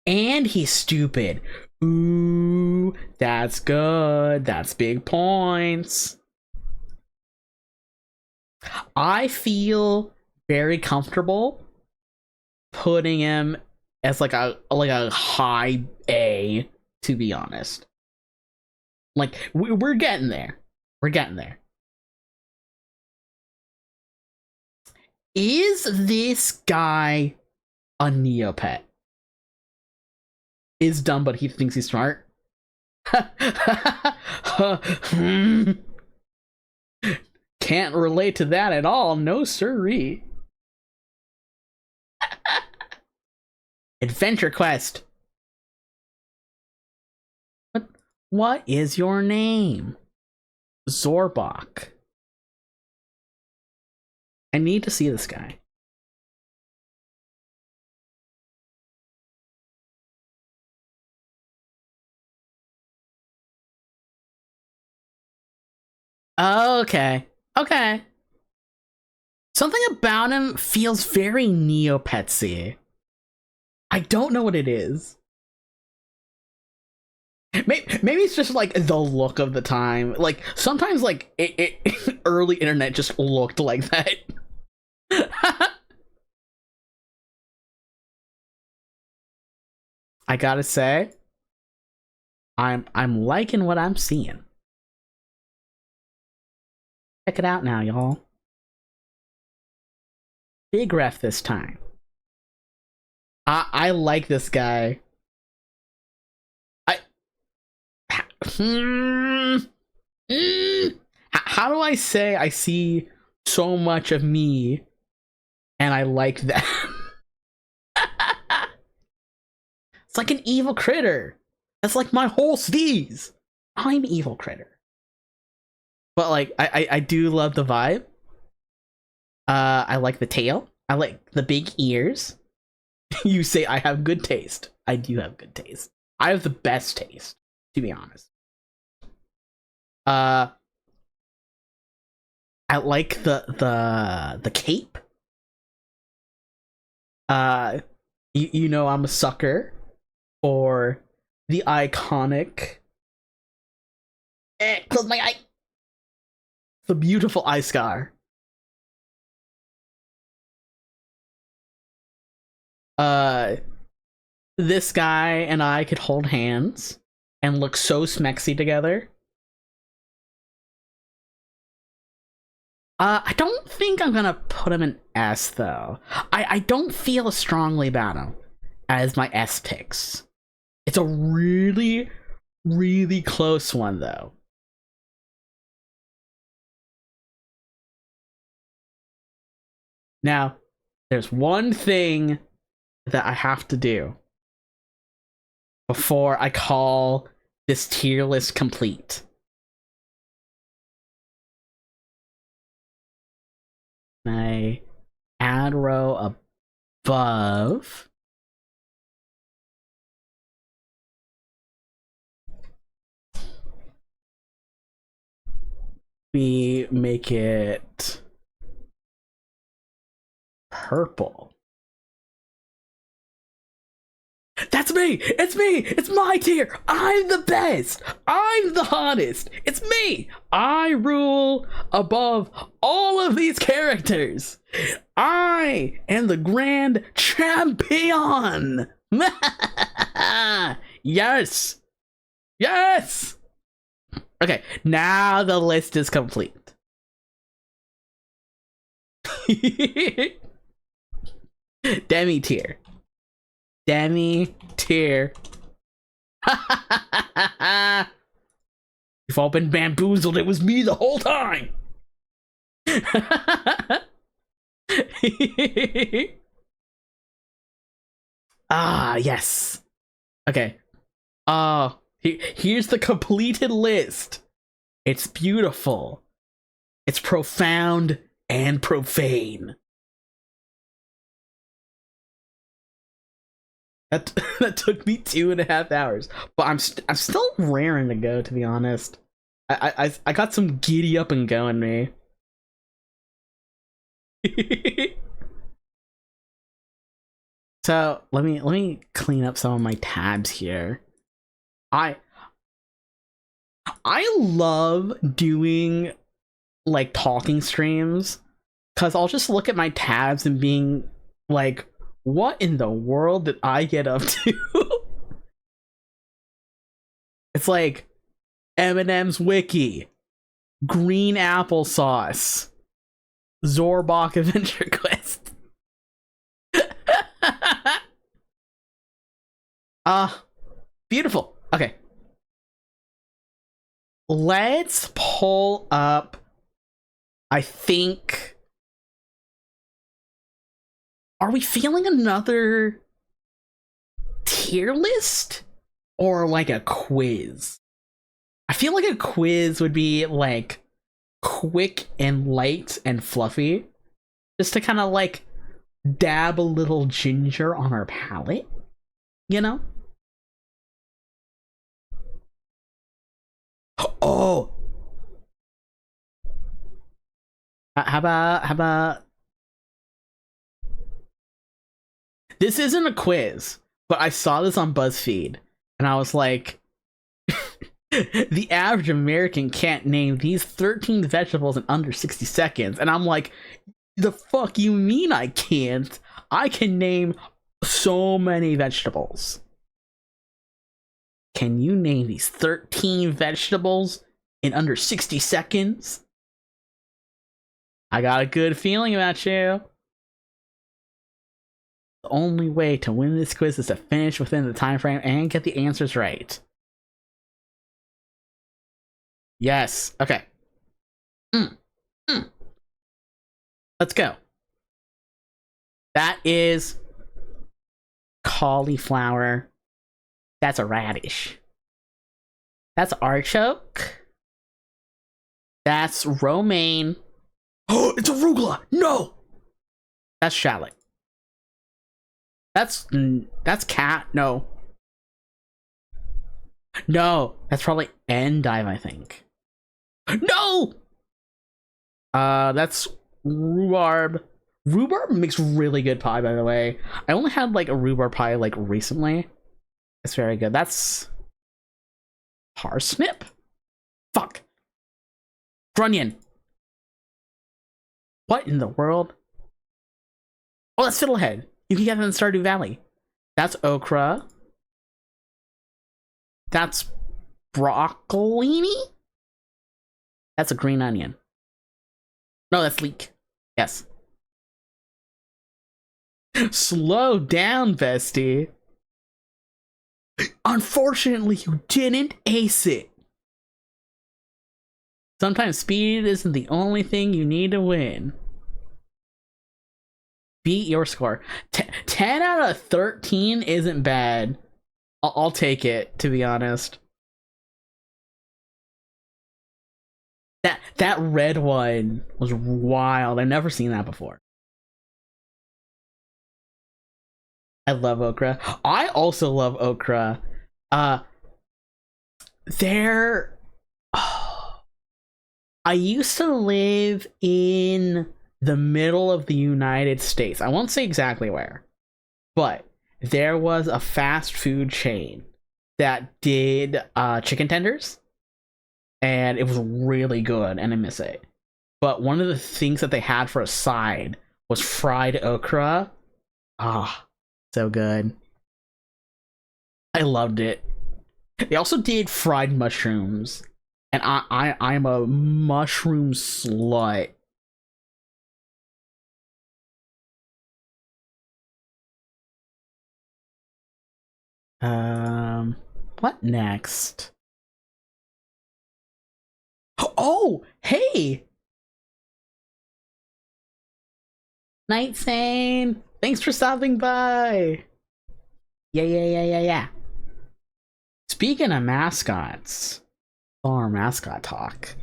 And he's stupid. Ooh, that's good. That's big points. I feel very comfortable putting him as like a high A, to be honest. Like we're getting there. We're getting there. Is this guy a Neopet? Is dumb, but he thinks he's smart. Can't relate to that at all. No siree. Adventure quest. What is your name? Zorbok. I need to see this guy. Okay. Okay. Something about him feels very Neopetsy. I don't know what it is. Maybe it's just like the look of the time. Like sometimes like early internet just looked like that. I gotta say, I'm liking what I'm seeing. Check it out now, y'all. Big ref this time. I like this guy. How do I say I see so much of me and I like that? It's like an evil critter. That's like my whole steez. I'm evil critter. But like I do love the vibe. I like the tail. I like the big ears. You say I have good taste. I do have good taste. I have the best taste, to be honest. I like the cape. You know I'm a sucker for the iconic. Close my eye. The beautiful eye scar. This guy and I could hold hands and look so smexy together. I don't think I'm gonna put him in S though. I don't feel as strongly about him as my S picks. It's a really, really close one though. Now, there's one thing that I have to do before I call this tier list complete. My add row above. We make it purple. That's me! It's me! It's my tier! I'm the best! I'm the hottest! It's me! I rule above all of these characters! I am the grand champion! Yes! Yes! Okay, now the list is complete. Demi tier. Demi tier. You've all been bamboozled. It was me the whole time. Yes. Okay. Here's the completed list. It's beautiful. It's profound and profane. That took me 2.5 hours, but I'm still raring to go, to be honest. I got some giddy up and going me. So let me clean up some of my tabs here. I love doing like talking streams because I'll just look at my tabs and being like, what in the world did I get up to? It's like Eminem's Wiki, green applesauce, Zorbok Adventure Quest. Beautiful. Okay. Let's pull up, I think, are we feeling another tier list or like a quiz? I feel like a quiz would be like quick and light and fluffy, just to kind of like dab a little ginger on our palate, you know? Oh, how about This isn't a quiz, but I saw this on BuzzFeed, and I was like, the average American can't name these 13 vegetables in under 60 seconds. And I'm like, the fuck you mean I can't? I can name so many vegetables. Can you name these 13 vegetables in under 60 seconds? I got a good feeling about you. The only way to win this quiz is to finish within the time frame and get the answers right. Yes. Okay. Let's go. That is cauliflower. That's a radish. That's artichoke. That's romaine. Oh, it's arugula. No. That's shallot. That's cat. No. No, that's probably endive, I think. No! That's rhubarb. Rhubarb makes really good pie, by the way. I only had like a rhubarb pie like recently. It's very good. That's parsnip? Fuck. Grunion. What in the world? Oh, that's fiddlehead. You can get that in Stardew Valley. That's okra. That's broccolini? That's a green onion. No, that's leek. Yes. Slow down, bestie. Unfortunately, you didn't ace it. Sometimes speed isn't the only thing you need to win. Beat your score. 10 out of 13 isn't bad. I'll take it, to be honest. That red one was wild. I've never seen that before. I love okra. I also love okra. I used to live in the middle of the United States. I won't say exactly where, but there was a fast food chain that did chicken tenders, and it was really good, and I miss it. But one of the things that they had for a side was fried okra. Ah, so good. I loved it. They also did fried mushrooms, and I'm a mushroom slut. What next? Oh, hey! Night Sane! Thanks for stopping by! Yeah. Speaking of mascots, our mascot talk.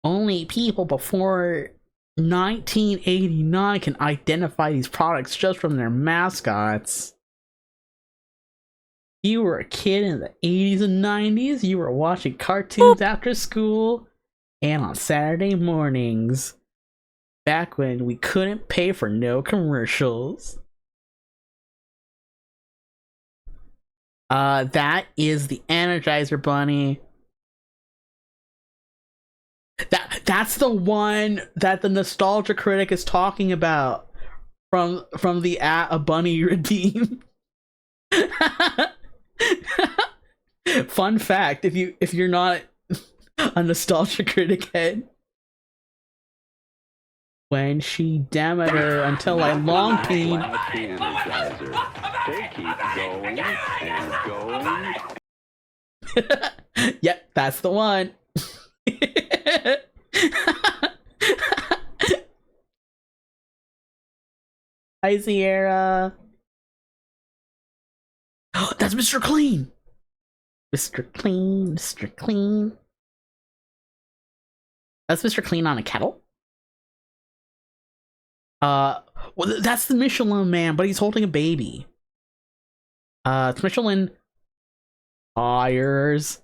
Only people before 1989 can identify these products just from their mascots. You were a kid in the 80s and 90s, you were watching cartoons after school and on Saturday mornings, back when we couldn't pay for no commercials. That is the Energizer Bunny. That's the one that the Nostalgia Critic is talking about from the A Bunny Redeem. Fun fact, if you're not a Nostalgia Critic head. When she damned her until I long pain. They keep going and going. Yep, that's the one. Hi, Sierra. Oh, that's Mr. Clean. Mr. Clean, Mr. Clean. That's Mr. Clean on a kettle? Well, that's the Michelin Man, but he's holding a baby. It's Michelin tires.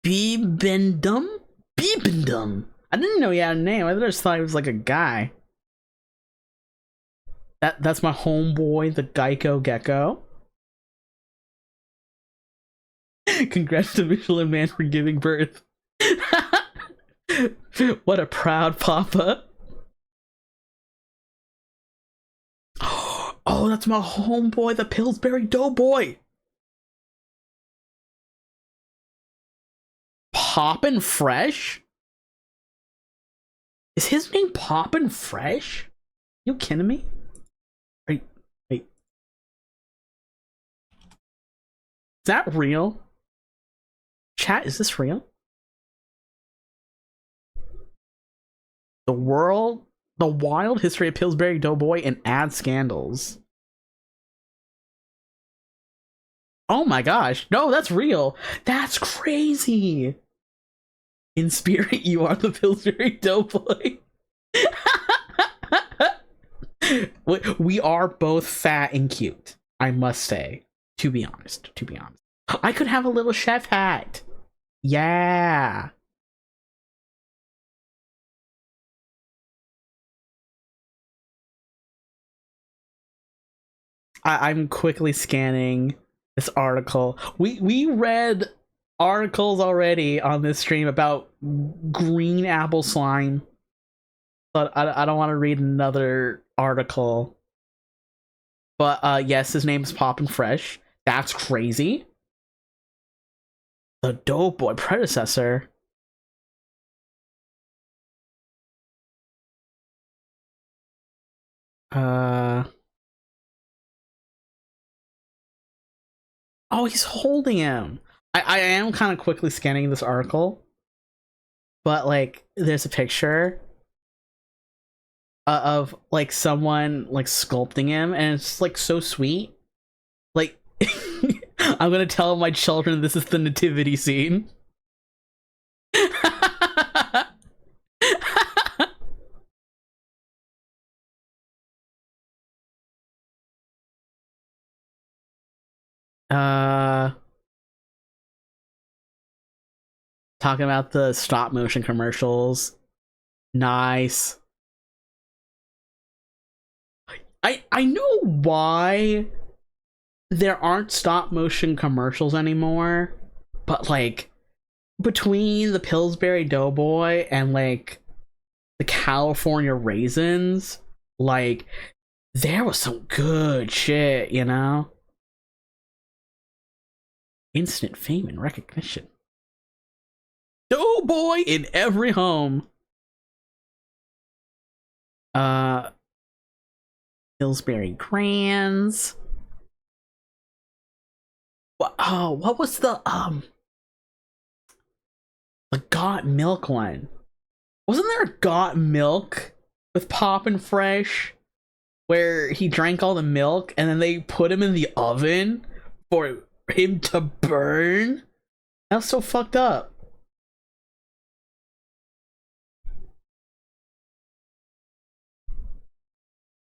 Bibendum? Beependum. I didn't know he had a name. I just thought he was like a guy. That's my homeboy, the Geico Gecko. Congrats to Michelin Man for giving birth. What a proud papa. Oh, that's my homeboy, the Pillsbury Doughboy. Poppin Fresh? Is his name Poppin Fresh? You kidding me? Wait. Is that real? Chat, is this real? The wild history of Pillsbury Doughboy and ad scandals. Oh my gosh. No, that's real. That's crazy. In spirit, you are the Pillsbury Doughboy. We are both fat and cute, I must say. To be honest. I could have a little chef hat. Yeah. I'm quickly scanning this article. We read articles already on this stream about green apple slime, but I don't want to read another article. But yes, his name is Poppin Fresh. That's crazy. The Doughboy predecessor. Oh, he's holding him. I am kind of quickly scanning this article, but like, there's a picture of like someone like sculpting him, and it's like so sweet. Like, I'm gonna tell my children this is the nativity scene. Talking about the stop motion commercials. Nice. I know why there aren't stop motion commercials anymore, but like, between the Pillsbury Doughboy and like the California Raisins, like, there was some good shit, you know? Instant fame and recognition. Doughboy in every home. Pillsbury Grands. What was the Got Milk one? Wasn't there a Got Milk with Poppin Fresh where he drank all the milk and then they put him in the oven for him to burn? That's so fucked up.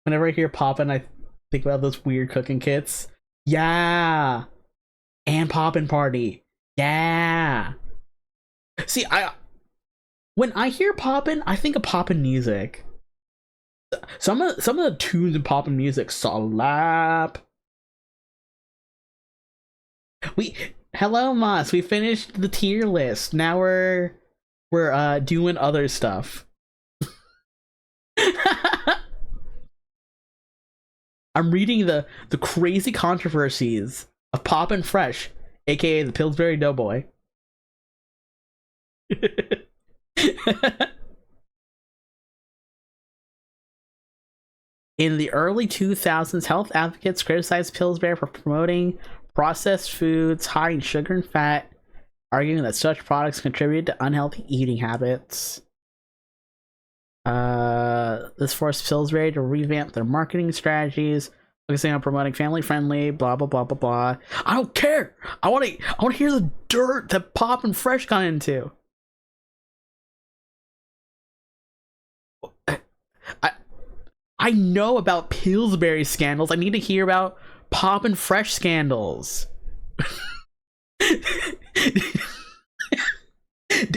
Whenever I hear Poppin, I think about those weird cooking kits. Yeah. And Poppin Party. Yeah. See, when I hear Poppin, I think of Poppin music. Some of the tunes in Poppin music slap. Hello Moss, we finished the tier list. Now we're doing other stuff. I'm reading the crazy controversies of Poppin Fresh, aka the Pillsbury Doughboy. In the early 2000s, health advocates criticized Pillsbury for promoting processed foods high in sugar and fat, arguing that such products contributed to unhealthy eating habits. This forced Pillsbury to revamp their marketing strategies, focusing on promoting family-friendly, blah blah blah blah blah. I don't care. I want to hear the dirt that Poppin Fresh got into. I know about Pillsbury scandals. I need to hear about Poppin Fresh scandals.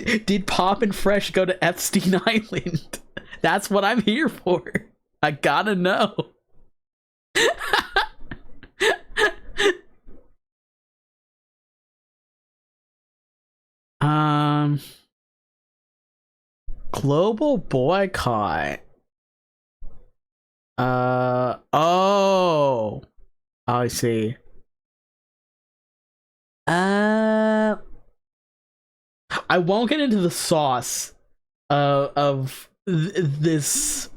Did Poppin Fresh go to Epstein Island? That's what I'm here for. I gotta know. Global boycott. Oh, I see. I won't get into the sauce of these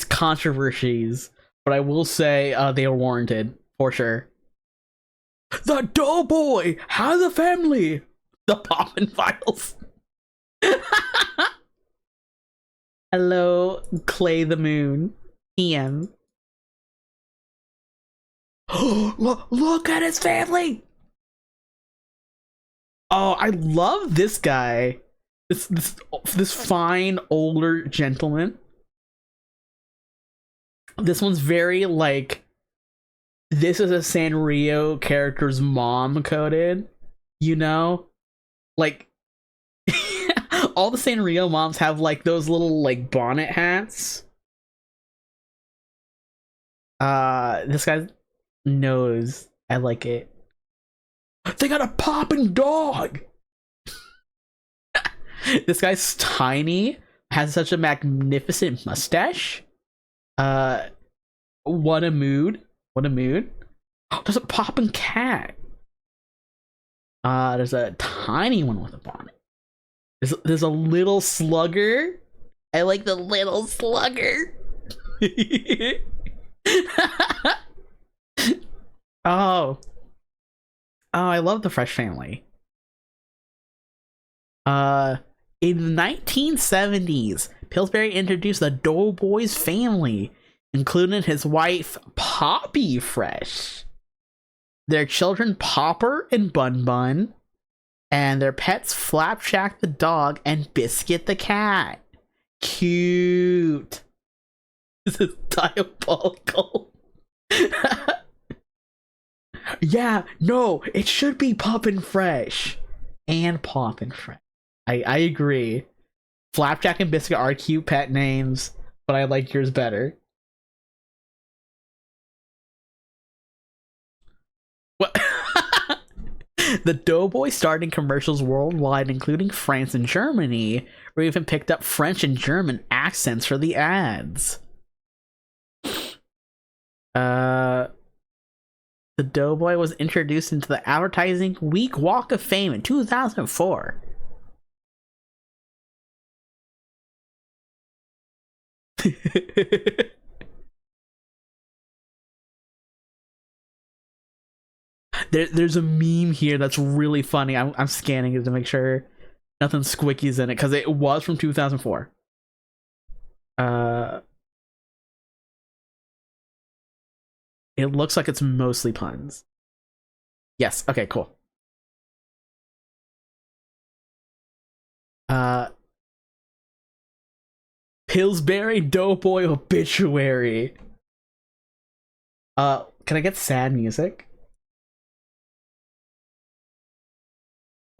controversies, but I will say they are warranted for sure. The Doughboy has a family. The Poppin Files. Hello, Clay the Moon. PM. Look at his family. Oh, I love this guy. This fine older gentleman. This one's very like, this is a Sanrio character's mom coded, you know? Like, all the Sanrio moms have like those little like bonnet hats. This guy's nose, I like it. They got a poppin' dog. This guy's tiny, has such a magnificent mustache. What a mood. What a mood. Oh, there's a poppin' cat. There's a tiny one with a bonnet. There's a little slugger. I like the little slugger. Oh, I love the Fresh family. In the 1970s, Pillsbury introduced the Doughboys family, including his wife, Poppy Fresh, their children, Popper and Bun Bun, and their pets, Flapjack the dog and Biscuit the cat. Cute. This is diabolical. Yeah, no, it should be Poppin Fresh. And Poppin Fresh. I agree. Flapjack and Biscuit are cute pet names, but I like yours better. What? The Doughboy starred in commercials worldwide, including France and Germany, or even picked up French and German accents for the ads. The Doughboy was introduced into the Advertising Week Walk of Fame in 2004. There's a meme here that's really funny. I'm scanning it to make sure nothing squickies in it, because it was from 2004. It looks like it's mostly puns. Yes, okay, cool. Pillsbury Doughboy obituary. Can I get sad music?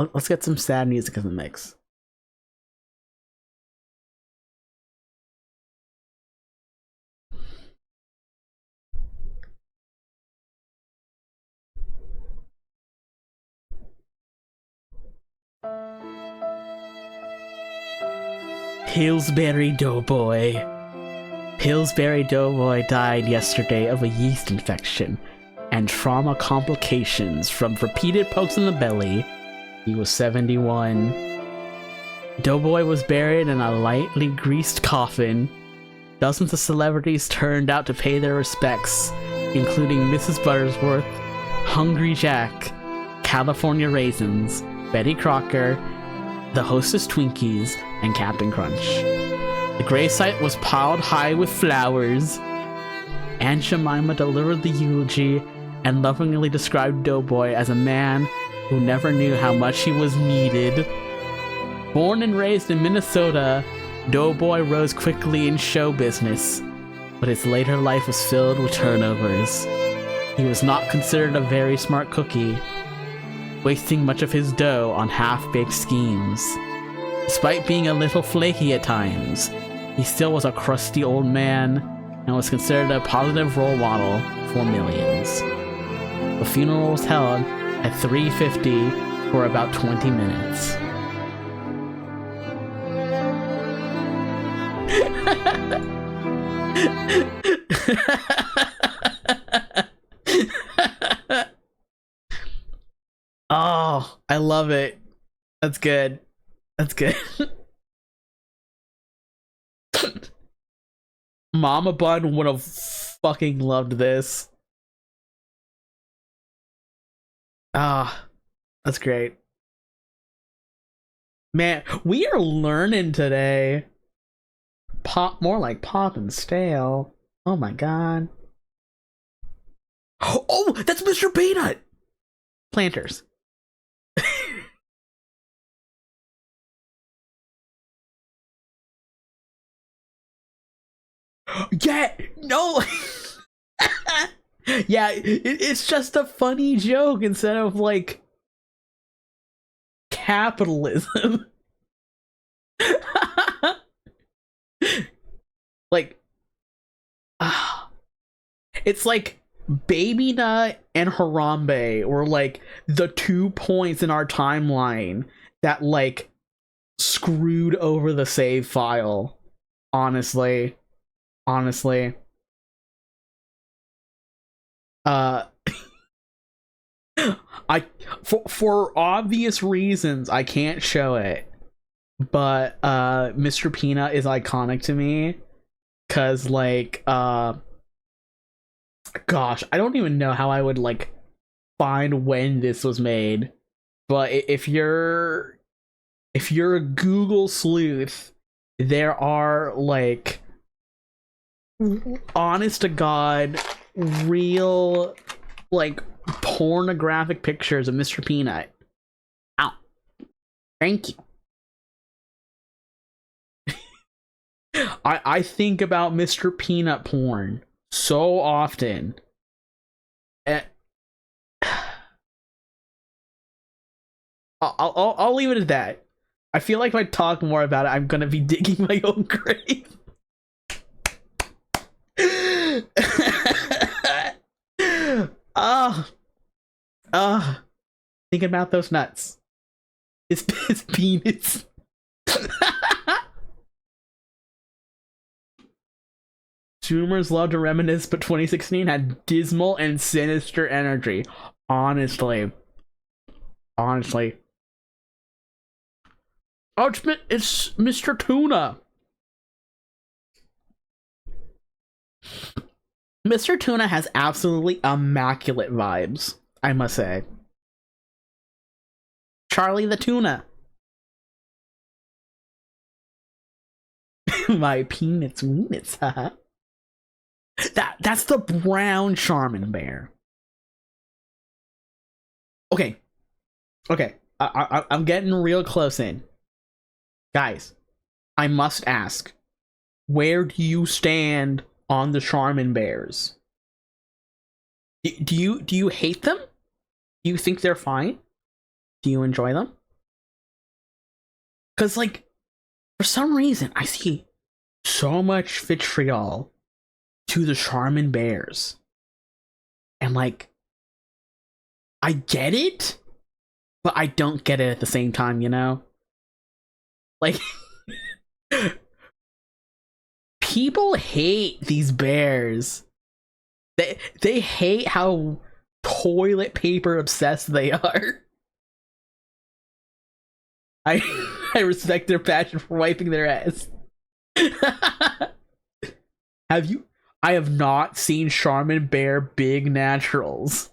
Let's get some sad music in the mix. Pillsbury Doughboy. Pillsbury Doughboy died yesterday of a yeast infection and trauma complications from repeated pokes in the belly. He was 71. Doughboy was buried in a lightly greased coffin. Dozens of celebrities turned out to pay their respects, including Mrs. Buttersworth, Hungry Jack, California Raisins, Betty Crocker, the Hostess Twinkies, and Captain Crunch. The gravesite was piled high with flowers. Aunt Jemima delivered the eulogy and lovingly described Doughboy as a man who never knew how much he was needed. Born and raised in Minnesota, Doughboy rose quickly in show business, but his later life was filled with turnovers. He was not considered a very smart cookie, wasting much of his dough on half-baked schemes. Despite being a little flaky at times, he still was a crusty old man and was considered a positive role model for millions. The funeral was held at 3:50 for about 20 minutes. Oh, I love it. That's good. That's good. Mama Bun would have fucking loved this. Ah, that's great. Man, we are learning today. More like Poppin Stale. Oh my god. Oh, that's Mr. Peanut! Planters. Yeah, no. Yeah, it's just a funny joke instead of like capitalism. Like, it's like Baby Nut and Harambe were like the 2 points in our timeline that like screwed over the save file. Honestly. I for obvious reasons I can't show it, but Mr. Peanut is iconic to me because like gosh, I don't even know how I would like find when this was made, but if you're a Google sleuth, there are like honest to god real like pornographic pictures of Mr. Peanut. Ow. Thank you. I think about Mr. Peanut porn so often. I'll leave it at that. I feel like if I talk more about it, I'm gonna be digging my own grave. Thinking about those nuts. His penis. Zoomers love to reminisce, but 2016 had dismal and sinister energy. Honestly. Oh, it's Mr. Tuna. Mr. Tuna has absolutely immaculate vibes, I must say. Charlie the Tuna. My peanuts weenuts, haha. That's the brown Charmin bear. Okay. I'm getting real close in. Guys, I must ask, where do you stand on the Charmin bears? Do you hate them? Do you think they're fine? Do you enjoy them? Because like, for some reason, I see so much vitriol to the Charmin bears. And like, I get it, but I don't get it at the same time, you know? Like, people hate these bears. They hate how toilet paper obsessed they are. I respect their passion for wiping their ass. I have not seen Charmin Bear Big Naturals.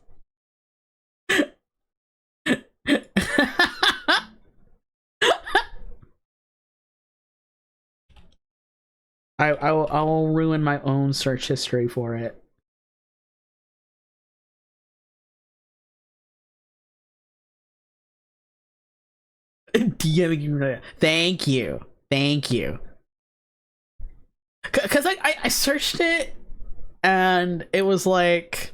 I will ruin my own search history for it. DMing, thank you. Because I searched it and it was like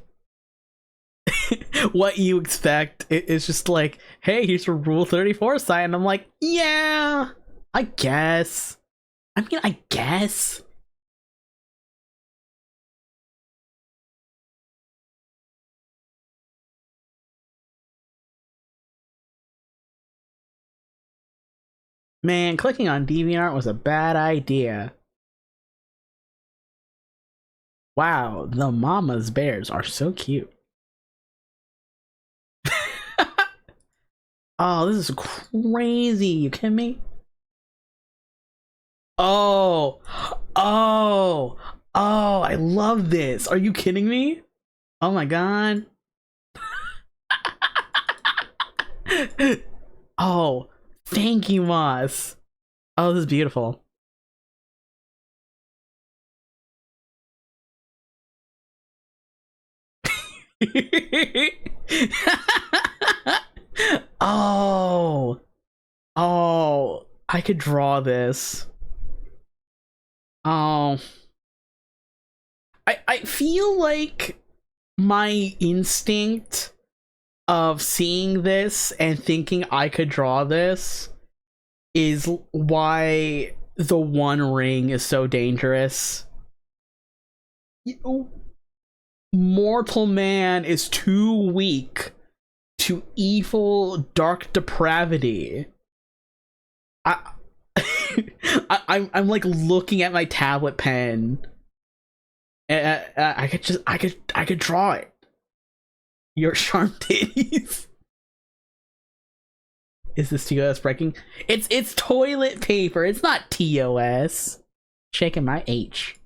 what you expect. It's just like, hey, here's a Rule 34 site, and I'm like, yeah, I guess. I mean, I guess. Man, clicking on DeviantArt was a bad idea. Wow, the mama's bears are so cute. Oh, this is crazy. You kidding me? Oh, oh, oh, I love this. Are you kidding me? Oh my god. Oh, thank you, Moss. Oh, this is beautiful. Oh, oh, I could draw this. Oh, I feel like my instinct of seeing this and thinking I could draw this is why the One Ring is so dangerous. Mortal man is too weak to evil dark depravity. I'm like looking at my tablet pen. I could draw it. Your sharp titties. Is this TOS breaking? It's toilet paper. It's not TOS. Shaking my H.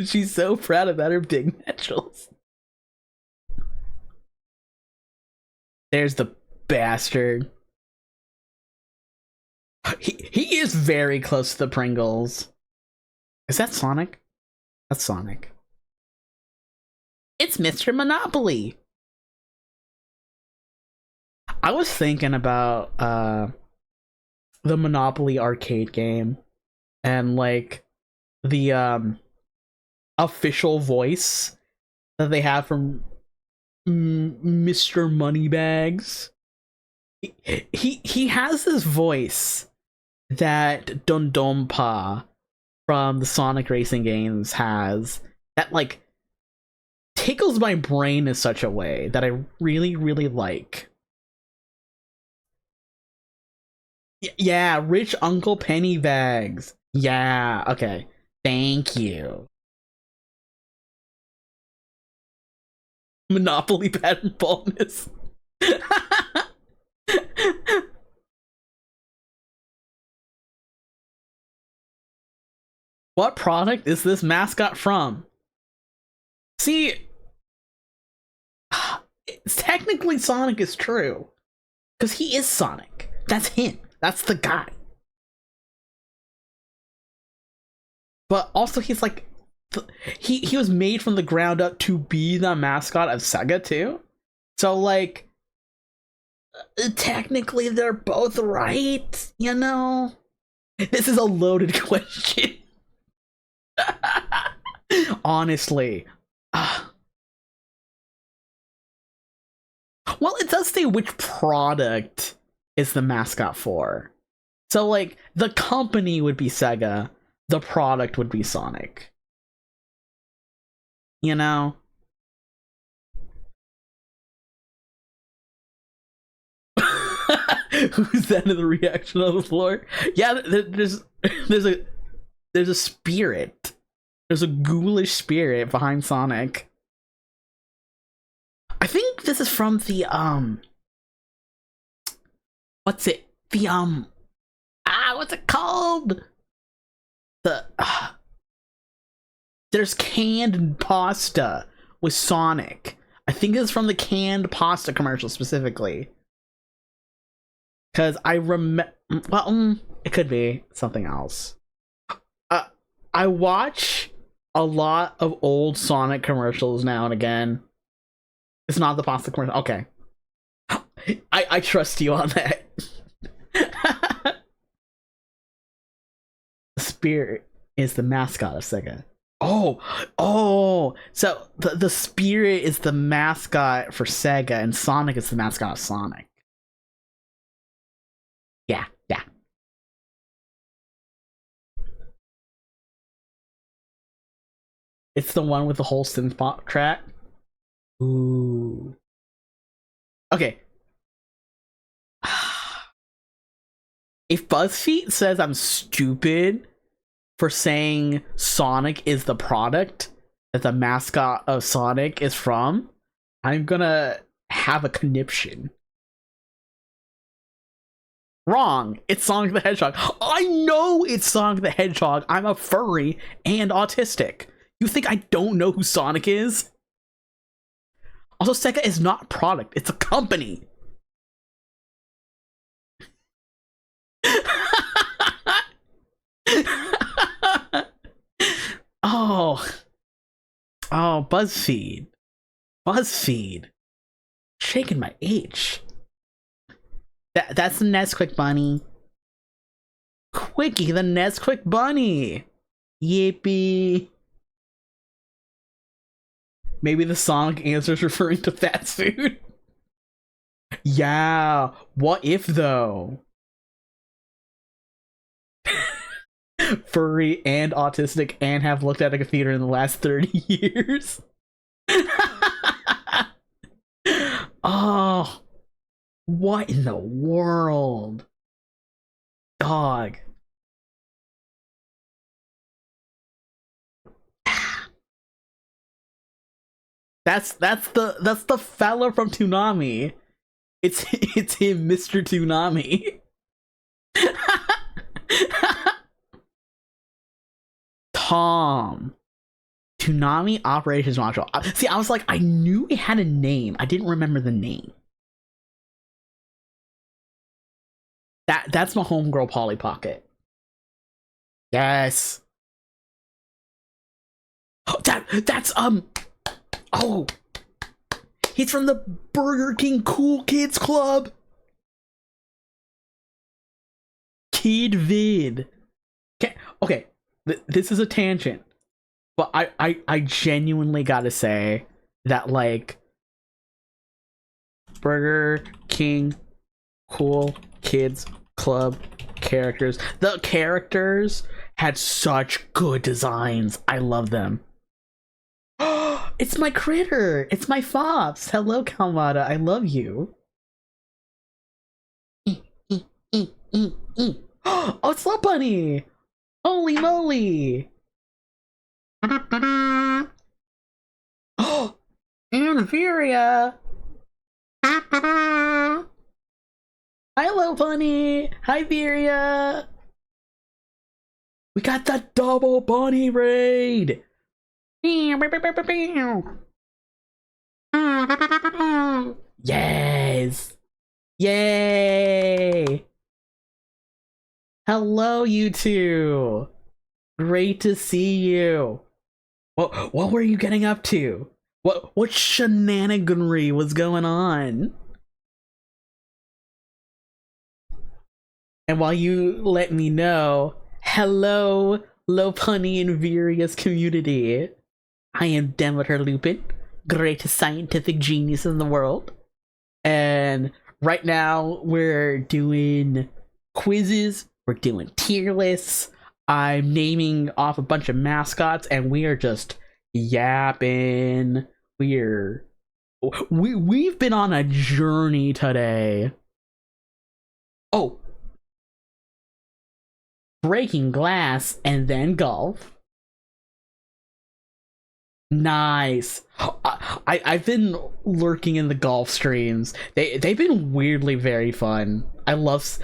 She's so proud about her big naturals. There's the bastard. He is very close to the Pringles. Is that Sonic? That's Sonic. It's Mr. Monopoly. I was thinking about the Monopoly arcade game and like the official voice that they have from Mr. Moneybags. He has this voice that Dum Dum Pa from the Sonic racing games has that like tickles my brain in such a way that I really like. Yeah, rich Uncle Pennybags. Yeah, okay. Thank you. Monopoly pattern baldness. What product is this mascot from? See, it's technically Sonic is true. Because he is Sonic. That's him. That's the guy. But also he's like, he was made from the ground up to be the mascot of Sega too. So like, technically they're both right, you know? This is a loaded question. Honestly. Well, it does say which product is the mascot for. So like, the company would be Sega, the product would be Sonic. You know? Who's that in the reaction on the floor? Yeah, there's a spirit. There's a ghoulish spirit behind Sonic. I think this is from the what's it? The what's it called? The there's canned pasta with Sonic. I think it's from the canned pasta commercial specifically. Cause I remember, well, it could be something else. I watch a lot of old Sonic commercials now and again. It's not the pasta commercial. Okay, I trust you on that. The spirit is the mascot of Sega. So the spirit is the mascot for Sega, and Sonic is the mascot of Sonic. Yeah. It's the one with the whole synth pop track. Ooh. Okay. If BuzzFeed says I'm stupid for saying Sonic is the product that the mascot of Sonic is from, I'm gonna have a conniption. Wrong. It's Sonic the Hedgehog. I know it's Sonic the Hedgehog. I'm a furry and autistic. You think I don't know who Sonic is? Also, Sega is not a product. It's a company. Oh, BuzzFeed. Shaking my H. That's the Nesquik bunny. Quickie, the Nesquik bunny. Yippee. Maybe the Sonic answer is referring to fast food. Yeah, what if though? Furry and autistic and have looked at a theater in the last 30 years. Oh, what in the world? Dog. That's the fella from Toonami. It's him, Mr. Toonami. Tom. Toonami Operations Module. See, I was like, I knew it had a name. I didn't remember the name. That's my homegirl Polly Pocket. Yes. That's oh, he's from the Burger King Cool Kids Club. Kid Vid. Okay, this is a tangent, but I genuinely gotta say that, like, Burger King Cool Kids Club characters, the characters had such good designs. I love them. It's my critter. It's my Fops. Hello, Kalmata. I love you. Oh, it's Love Bunny. Holy moly. Oh, Infuria. Hi, Love Bunny. Hi, Viria. We got the double bunny raid. Yes. Yay. Hello, you two. Great to see you. What were you getting up to? What shenaniganry was going on? And while you let me know, hello, Lopunny and Virius community. I am Demeter Lupin, greatest scientific genius in the world. And right now we're doing quizzes, we're doing tier lists. I'm naming off a bunch of mascots and we are just yapping. We've been on a journey today. Oh, breaking glass and then golf. Nice. I've been lurking in the golf streams. They've been weirdly very fun. I love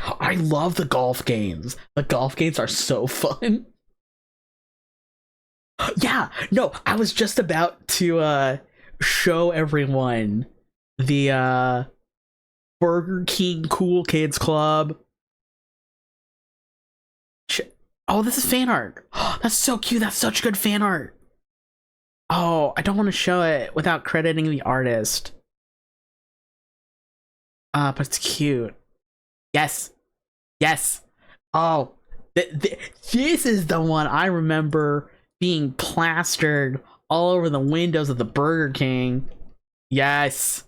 the golf games. The golf games are so fun. Yeah, no, I was just about to show everyone the Burger King Cool Kids Club. Oh, this is fan art. That's so cute. That's such good fan art. Oh, I don't want to show it without crediting the artist. But it's cute. Yes. Yes. Oh, this is the one I remember being plastered all over the windows of the Burger King. Yes.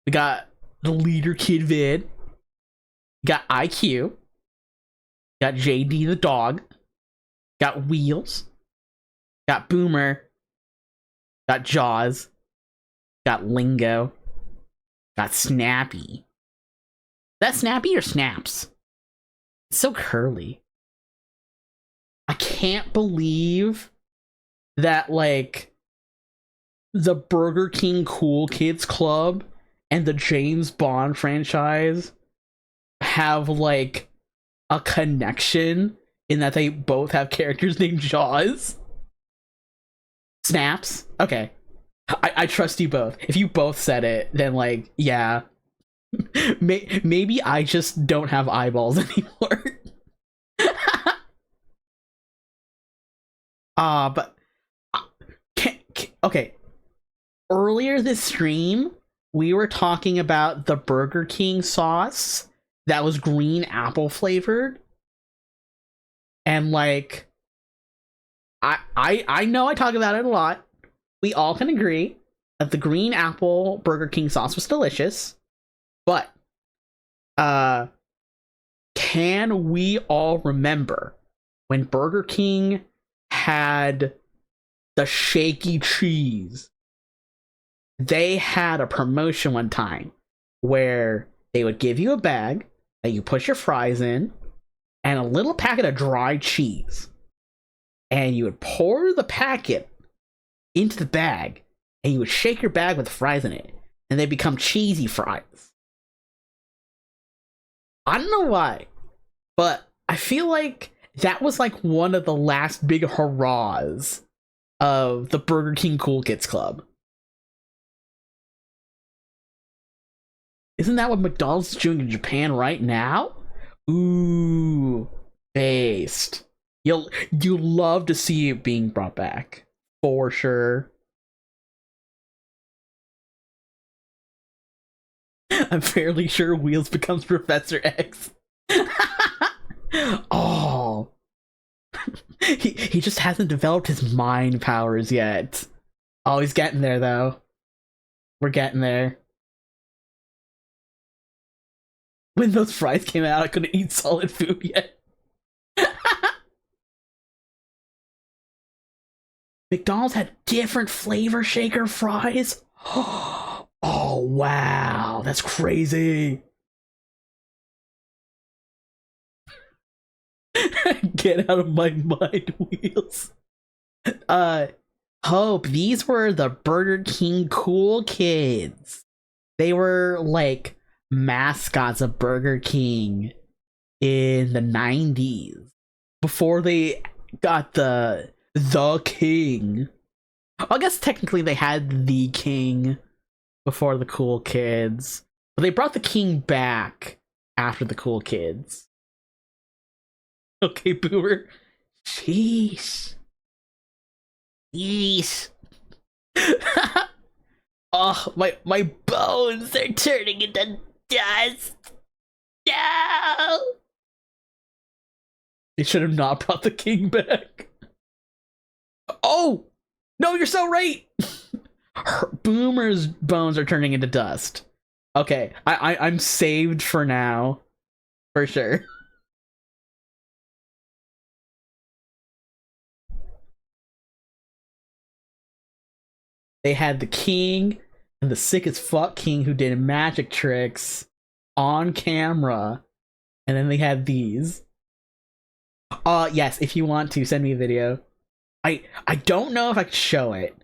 We got the leader Kid Vid. We got IQ. Got JD the dog. Got Wheels. Got Boomer. Got Jaws. Got Lingo. Got Snappy. Is that Snappy or Snaps? It's so curly. I can't believe that, like, the Burger King Cool Kids Club and the James Bond franchise have, like, a connection in that they both have characters named Jaws. Snaps? Okay. I trust you both. If you both said it, then, like, yeah. Maybe I just don't have eyeballs anymore. But okay. Earlier this stream, we were talking about the Burger King sauce that was green apple flavored, and like, I know I talk about it a lot. We all can agree that the green apple Burger King sauce was delicious, but can we all remember when Burger King had the shaky cheese? They had a promotion one time where they would give you a bag that you put your fries in and a little packet of dry cheese, and you would pour the packet into the bag and you would shake your bag with fries in it, and they become cheesy fries. I don't know why, but I feel like that was like one of the last big hurrahs of the Burger King Cool Kids Club. Isn't that what McDonald's is doing in Japan right now? Ooh, based. You'll love to see it being brought back for sure. I'm fairly sure Wheels becomes Professor X. Oh, he just hasn't developed his mind powers yet. Oh, he's getting there though. We're getting there. When those fries came out, I couldn't eat solid food yet. McDonald's had different flavor shaker fries. Oh, wow. That's crazy. Get out of my mind, Wheels. Hope, these were the Burger King Cool Kids. They were like mascots of Burger King in the 90s before they got the king. I guess technically they had the king before the Cool Kids, but they brought the king back after the Cool Kids. Okay, Boomer. Jeez. Oh, my bones are turning into dust. No! They should have not brought the king back. Oh! No, you're so right! Boomer's bones are turning into dust. Okay, I'm saved for now. For sure. They had the king and the sick as fuck king who did magic tricks on camera. And then they had these. Yes, if you want to, send me a video. I don't know if I could show it.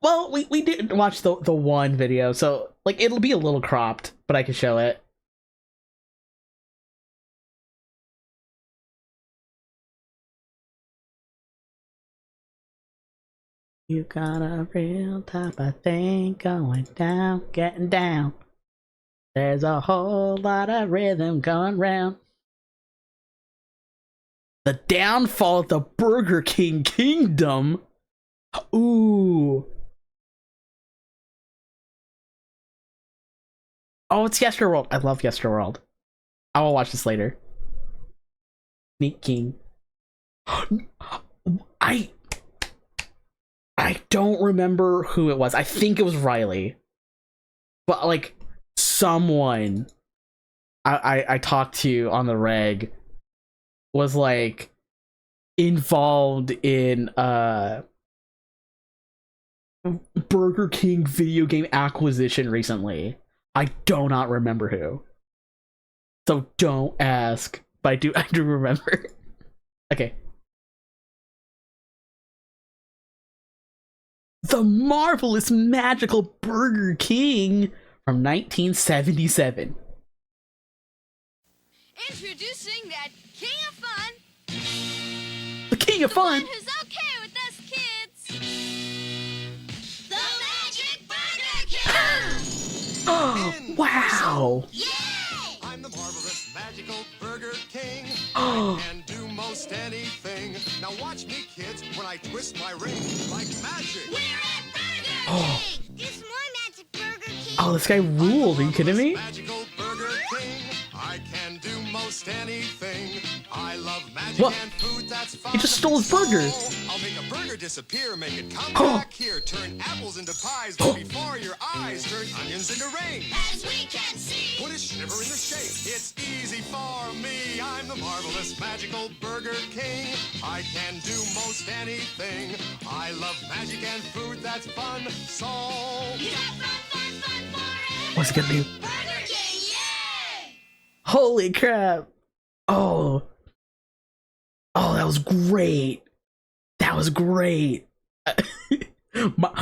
Well, we did watch the one video, so like it'll be a little cropped, but I can show it. You got a real type of thing going down, getting down. There's a whole lot of rhythm going round. The downfall of the Burger King kingdom. Ooh. Oh, it's Yesterworld. I love Yesterworld. I will watch this later. Sneak King. I don't remember who it was. I think it was Riley. But like someone I talked to on the reg was like involved in Burger King video game acquisition recently. I do not remember who. So don't ask. But I do remember. Okay. The Marvelous Magical Burger King from 1977. Introducing that King of Fun. The King of Fun? The one who's okay with us kids. The Magic Burger King! Oh, wow! Yay! I'm the marvelous magical Burger King. Oh. I can do most anything. Now watch me, kids, when I twist my ring like magic. We're at Burger Oh. King! It's more Magic Burger King! Oh, this guy ruled. Are you kidding me? Magical Burger King. I can do most anything. I love magic What? and food that's fun. He just stole his burger. I'll make a burger disappear, make it come Oh. back here. Turn apples into pies, but before your eyes, turn onions into rain. As we can see! Put a shiver in the shake. It's easy for me. I'm the marvelous magical Burger King. I can do most anything. I love magic and food that's fun. So You got fun for What's it gonna do? Burger King! Yay! Holy crap! Oh, that was great. That was great.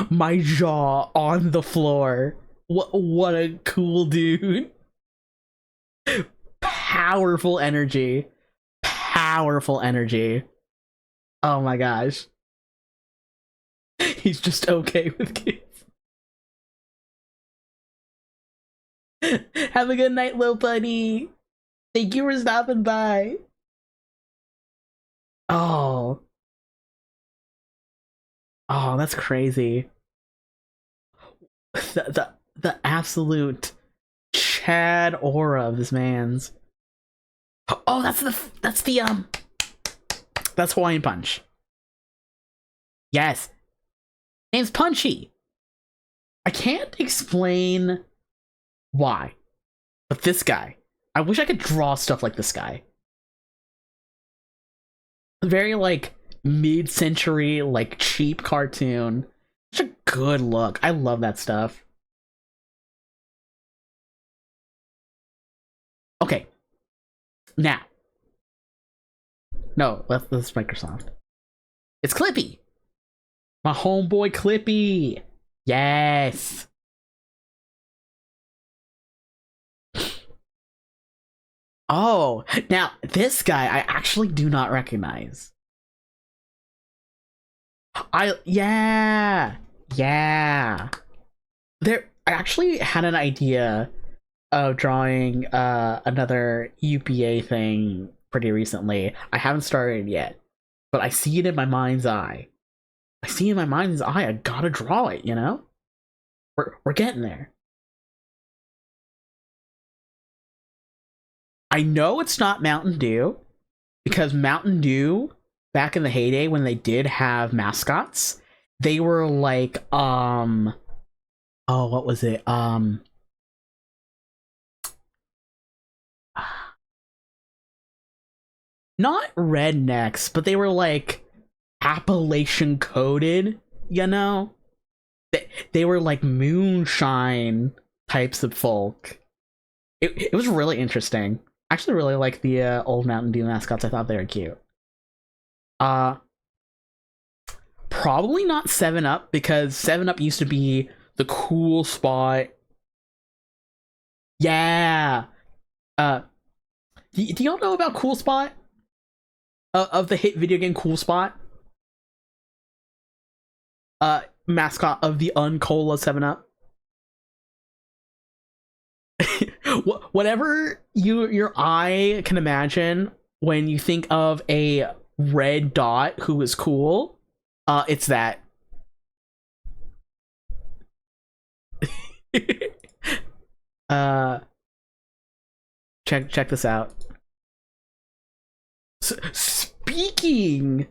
my jaw on the floor. What a cool dude. Powerful energy. Powerful energy. Oh my gosh. He's just okay with kids. Have a good night, little buddy. Thank you for stopping by. Oh, that's crazy. The absolute Chad aura of this man's. Oh, that's Hawaiian Punch. Yes, name's Punchy. I can't explain why, but this guy. I wish I could draw stuff like this guy. Very like mid-century, like cheap cartoon. Such a good look. I love that stuff. Okay. Now. No, that's Microsoft. It's Clippy. My homeboy Clippy. Yes. Oh, now this guy I actually do not recognize. Yeah. I actually had an idea of drawing another UPA thing pretty recently. I haven't started yet, but I see it in my mind's eye. I gotta draw it, you know? We're getting there. I know it's not Mountain Dew, because Mountain Dew, back in the heyday when they did have mascots, they were like, oh, what was it? Not rednecks, but they were like Appalachian coded, you know? They were like moonshine types of folk. It was really interesting. I actually really like the old Mountain Dew mascots. I thought they were cute. Probably not 7-Up, because 7-Up used to be the cool spot. Yeah. Do y'all know about Cool Spot? Of the hit video game Cool Spot? Mascot of the Uncola 7-Up. Whatever your eye can imagine when you think of a red dot who is cool, it's that. Check this out. Speaking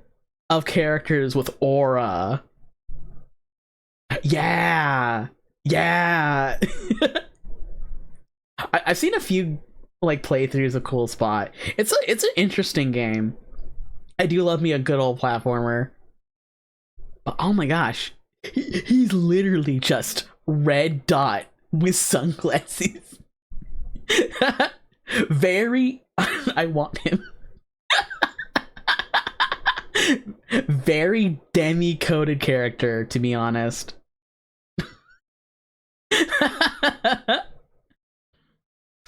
of characters with aura, yeah, yeah. I've seen a few like playthroughs of Cool Spot. It's an interesting game. I do love me a good old platformer. But oh my gosh, he's literally just red dot with sunglasses. Very, I want him. Very demi-coded character, to be honest.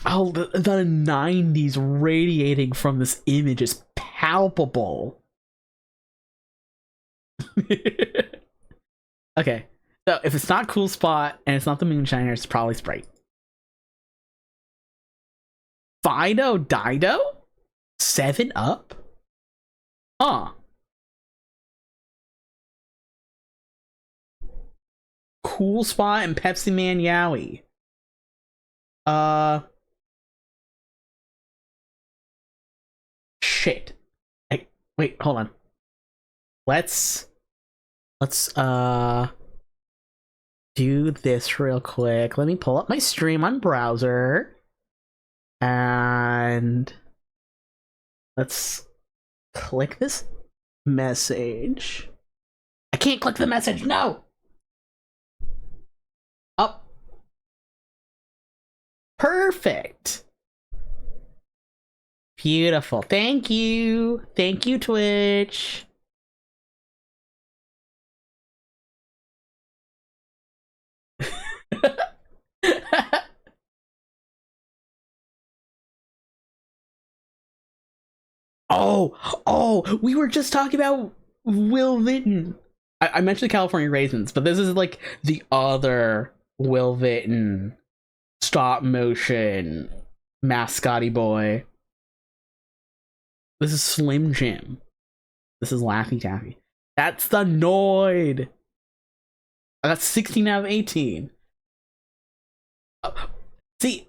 Oh, the 90s radiating from this image is palpable. Okay, so if it's not Cool Spot and it's not the Moonshiner, it's probably Sprite. Fido Dido? 7 Up? Huh. Cool Spot and Pepsi Man Yowie. Shit. Wait, hold on. Let's do this real quick. Let me pull up my stream on browser. And let's click this message. I can't click the message, no! Up. Perfect. Beautiful. Thank you. Thank you, Twitch. Oh, we were just talking about Will Vinton. I mentioned the California Raisins, but this is like the other Will Vinton stop motion mascotty boy. This is Slim Jim. This is Laffy Taffy. That's the Noid. I got 16 out of 18. See,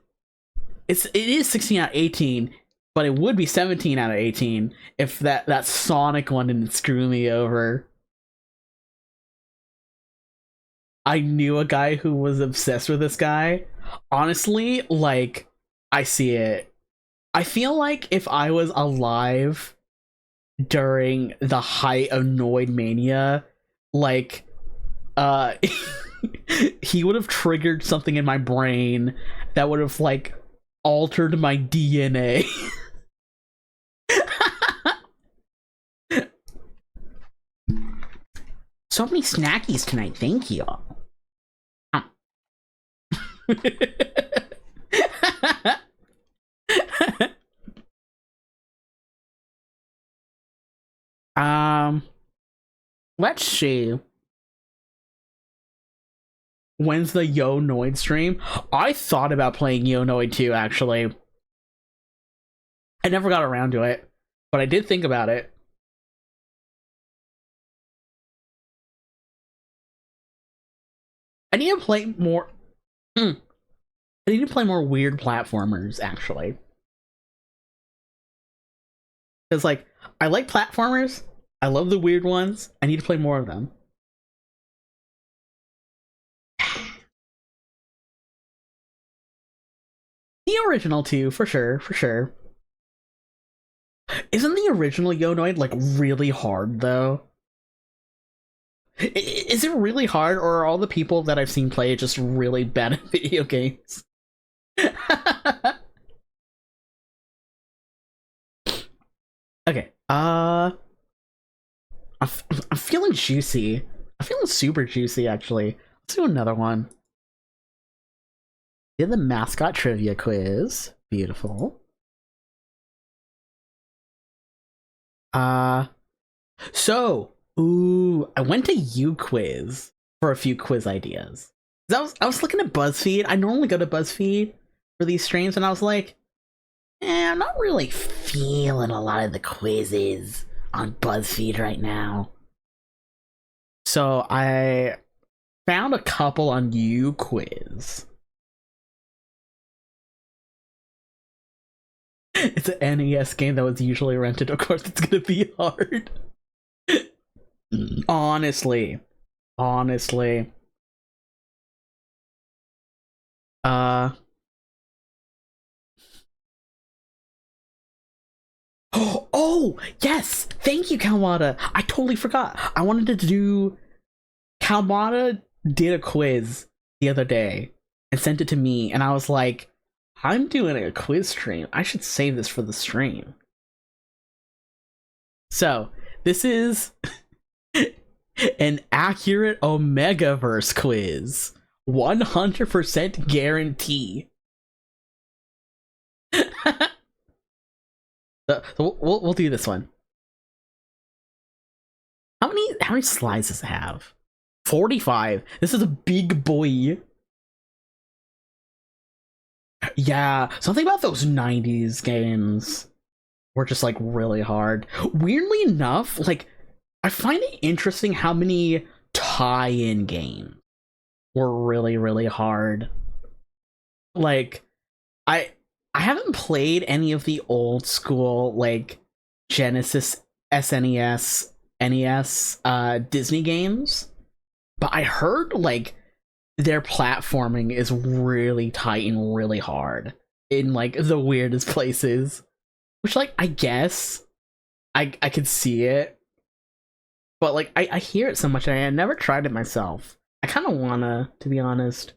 it is 16 out of 18, but it would be 17 out of 18 if that Sonic one didn't screw me over. I knew a guy who was obsessed with this guy. Honestly, like, I see it. I feel like if I was alive during the height of Noid Mania, like, he would have triggered something in my brain that would have, like, altered my DNA. So many snackies tonight, thank you. Let's see. When's the Yo Noid stream? I thought about playing Yo Noid 2, actually. I never got around to it, but I did think about it. I need to play more. I need to play more weird platformers, actually. Because, like, I like platformers. I love the weird ones. I need to play more of them. The original too, for sure, for sure. Isn't the original Yonoid, like, really hard, though? Is it really hard, or are all the people that I've seen play it just really bad at video games? Okay, I'm feeling juicy. I'm feeling super juicy, actually. Let's do another one. Did the mascot trivia quiz. Beautiful. I went to UQuiz for a few quiz ideas. I was looking at BuzzFeed. I normally go to BuzzFeed for these streams, and I was like, I'm not really feeling a lot of the quizzes on BuzzFeed right now. So I found a couple on UQuiz. It's an NES game that was usually rented. Of course, it's gonna be hard. Honestly. Oh, yes! Thank you, Kalmata! I totally forgot. I wanted to do... Kalmata did a quiz the other day and sent it to me, and I was like, I'm doing a quiz stream. I should save this for the stream. So, this is an accurate Omegaverse quiz. 100% guarantee. So we'll do this one. How many slides does it have? 45. This is a big boy. Yeah, something about those 90s games were just like really hard. Weirdly enough, like I find it interesting how many tie-in games were really, really hard. Like I haven't played any of the old school like Genesis, SNES, NES Disney games, but I heard like their platforming is really tight and really hard in like the weirdest places, which like I guess I could see it, but like I hear it so much and I never tried it myself. I kind of wanna, to be honest.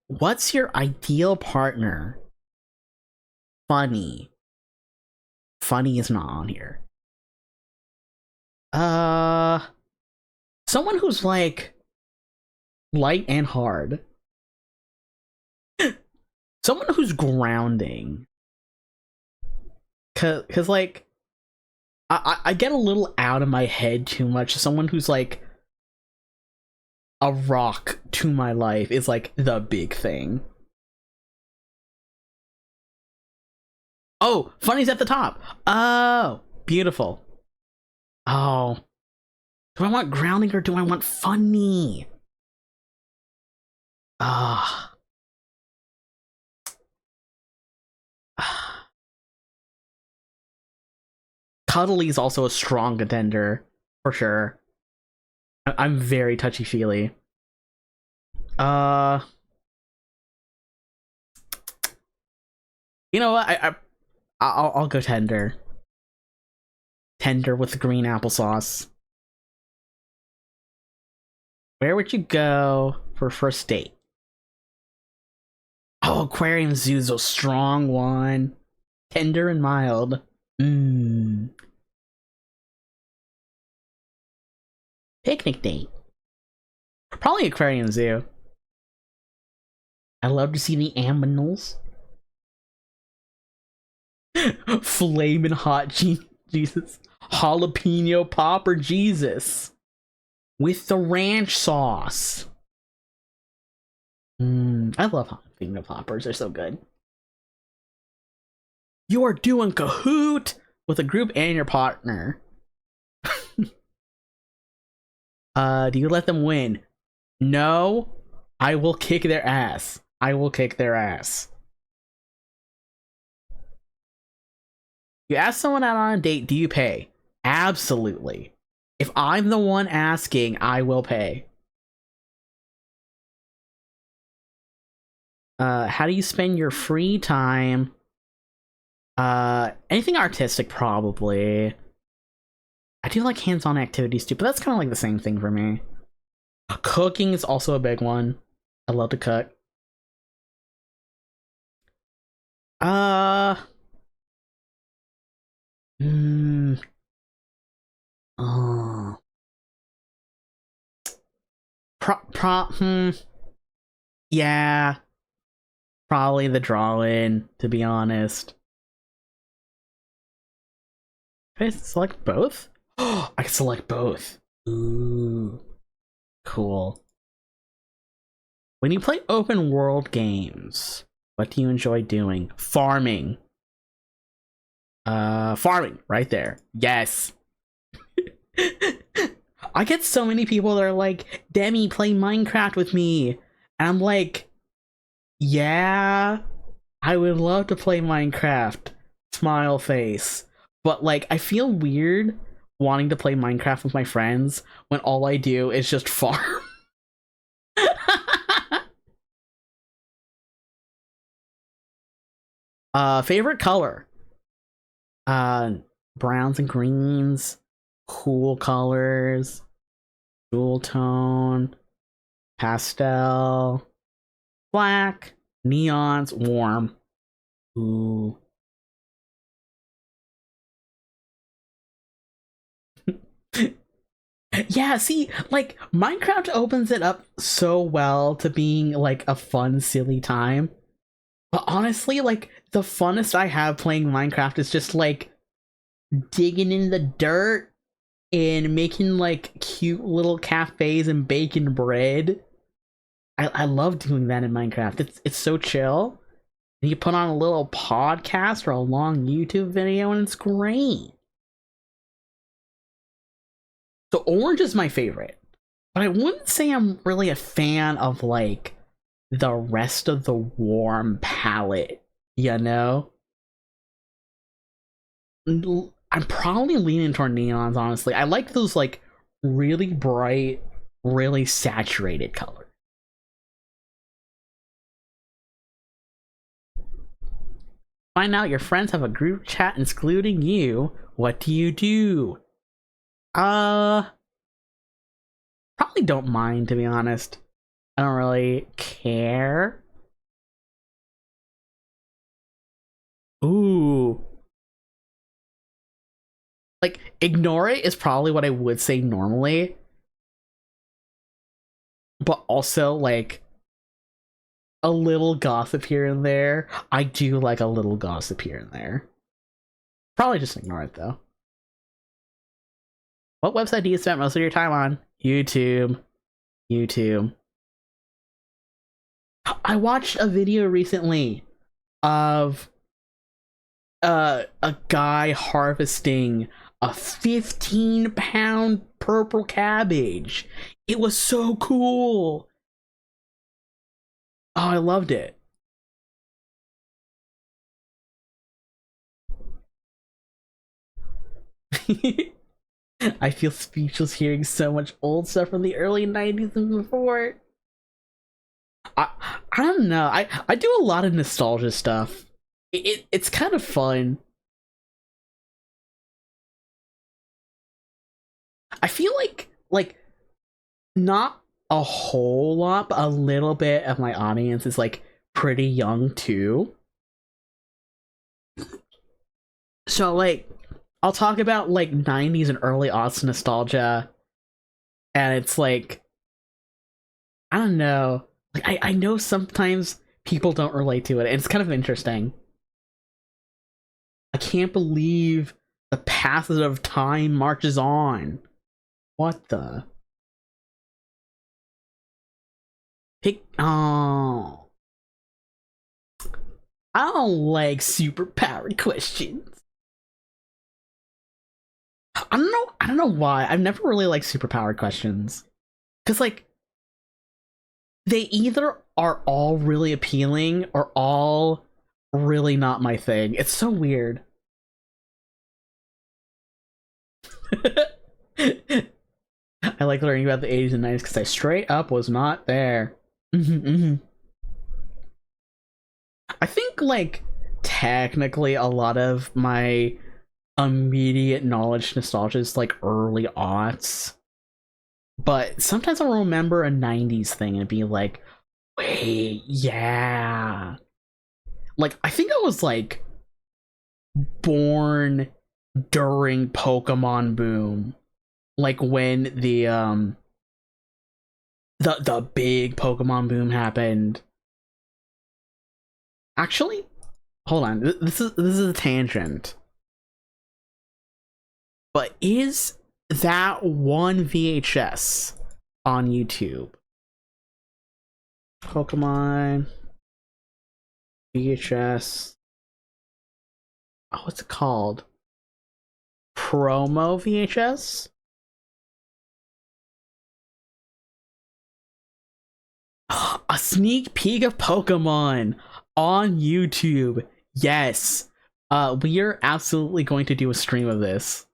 What's your ideal partner? Funny is not on here. Someone who's like light and hard. Someone who's grounding. Cause like I get a little out of my head too much. Someone who's like a rock to my life is like the big thing. Oh, Funny's at the top. Oh, beautiful. Oh, do I want grounding or do I want funny? Ah. Cuddly is also a strong contender, for sure. I'm very touchy-feely. You know what? I'll go tender. Tender with the green applesauce. Where would you go for first date? Oh, Aquarium Zoo's a strong one. Tender and mild. Picnic date. Probably Aquarium Zoo. I love to see the aminals. Flamin' hot Jesus. Jalapeno popper Jesus. With the ranch sauce. I love jalapeno poppers. They're so good. You are doing Kahoot with a group and your partner. Do you let them win? No. I will kick their ass. I will kick their ass. You ask someone out on a date, do you pay? Absolutely. If I'm the one asking, I will pay. How do you spend your free time? Anything artistic, probably. I do like hands-on activities too, but that's kind of like the same thing for me. Cooking is also a big one. I love to cook. Oh. Yeah. Probably the drawing, to be honest. Can I select both? Oh, I can select both. Ooh. Cool. When you play open world games, what do you enjoy doing? Farming. Farming, right there. Yes. I get so many people that are like, Demi, play Minecraft with me. And I'm like, Yeah, I would love to play Minecraft. Smile face. But like, I feel weird wanting to play Minecraft with my friends when all I do is just farm. Favorite color? Uh, Browns and greens, cool colors, dual tone, pastel, black, neons, warm. Ooh. Yeah, see, like, Minecraft opens it up so well to being like a fun, silly time. But honestly, like, the funnest I have playing Minecraft is just like digging in the dirt and making like cute little cafes and baking bread. I love doing that in Minecraft. It's so chill. And you put on a little podcast or a long YouTube video and it's great. So orange is my favorite. But I wouldn't say I'm really a fan of like the rest of the warm palette, you know? I'm probably leaning toward neons, honestly. I like those like really bright, really saturated colors. Find out your friends have a group chat excluding you. What do you do? Probably don't mind, to be honest. I don't really care. Ooh. Like, ignore it is probably what I would say normally. But also, like, a little gossip here and there. I do like a little gossip here and there. Probably just ignore it, though. What website do you spend most of your time on? YouTube. YouTube. I watched a video recently of a guy harvesting a 15-pound purple cabbage. It was so cool. Oh, I loved it. I feel speechless hearing so much old stuff from the early 90s and before. I, I don't know. I do a lot of nostalgia stuff. It's kind of fun. I feel like not a whole lot, but a little bit of my audience is like pretty young too. So like I'll talk about like 90s and early aughts nostalgia, and it's like I don't know. Like I know sometimes people don't relate to it, and it's kind of interesting. I can't believe the passage of time marches on. What the? Pick. Oh. I don't like super powered questions. I don't know why. I've never really liked super powered questions. Cause like they either are all really appealing or all really not my thing. It's so weird. I like learning about the 80s and 90s because I straight up was not there. I think, like, technically a lot of my immediate knowledge nostalgia is, like, early aughts. But sometimes I'll remember a 90s thing and be like, wait, yeah. Like, I think I was, like, born during Pokemon boom. Like, when the big Pokemon boom happened. Actually, hold on. This is a tangent. But is that one VHS on YouTube? Pokemon VHS. Oh, what's it called? Promo VHS? A sneak peek of Pokemon on YouTube. Yes. We are absolutely going to do a stream of this.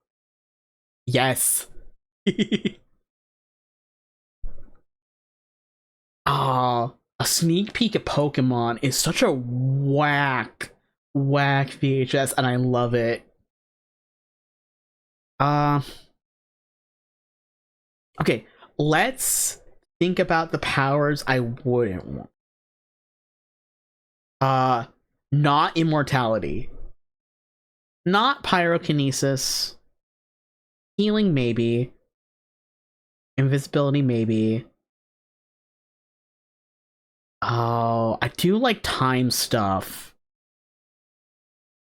Yes. A sneak peek of Pokemon is such a whack VHS, and I love it. Okay, let's think about the powers I wouldn't want. Not immortality. Not pyrokinesis. Healing, maybe. Invisibility, maybe. Oh, I do like time stuff.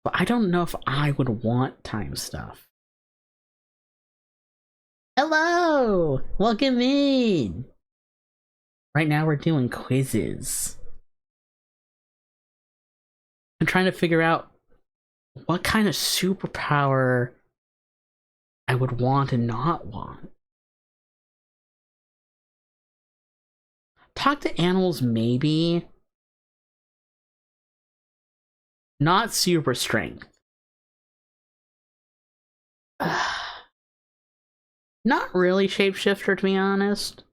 But I don't know if I would want time stuff. Hello! Welcome in! Right now we're doing quizzes. I'm trying to figure out what kind of superpower I would want and not want. Talk to animals, maybe. Not super strength. Not really shapeshifter, to be honest.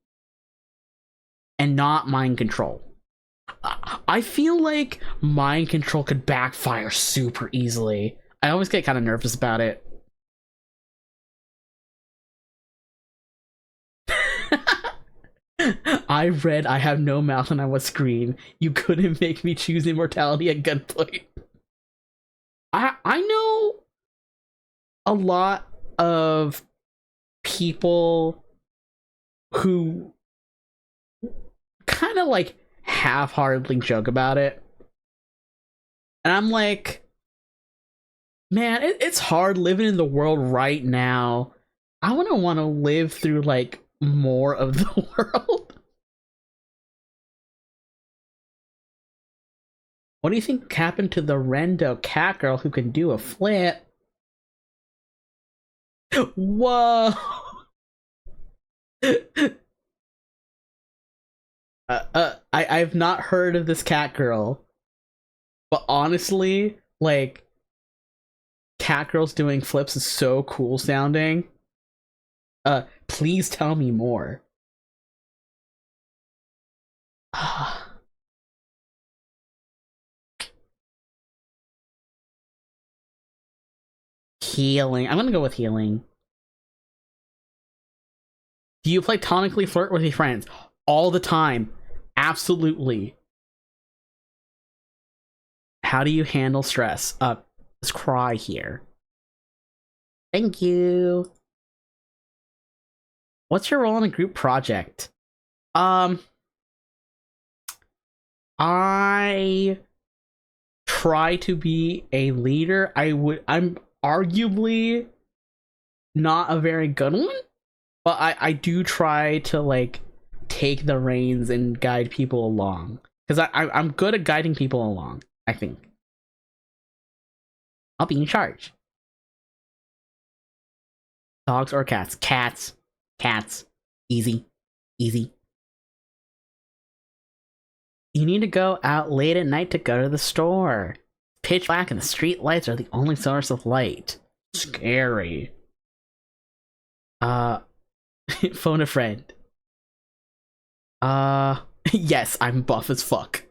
And not mind control. I feel like mind control could backfire super easily. I always get kind of nervous about it. I read I have no mouth and I was scream. You couldn't make me choose immortality at gunpoint. I know a lot of people who kind of like half-heartedly joke about it. And I'm like, man, it's hard living in the world right now. I wouldn't want to live through like more of the world. What do you think happened to the Rendo cat girl who can do a flip? Whoa! I've not heard of this cat girl, but honestly, like, cat girls doing flips is so cool sounding. Please tell me more. Healing. I'm gonna go with healing. Do you platonically flirt with your friends? All the time. Absolutely. How do you handle stress? Let's cry here. Thank you. What's your role in a group project? I try to be a leader. I'm arguably not a very good one, but I do try to like take the reins and guide people along, because I'm good at guiding people along. I think I'll be in charge. Dogs or cats? Cats. Easy. You need to go out late at night to go to the store. Pitch black and the street lights are the only source of light. Scary. Phone a friend. Yes, I'm buff as fuck.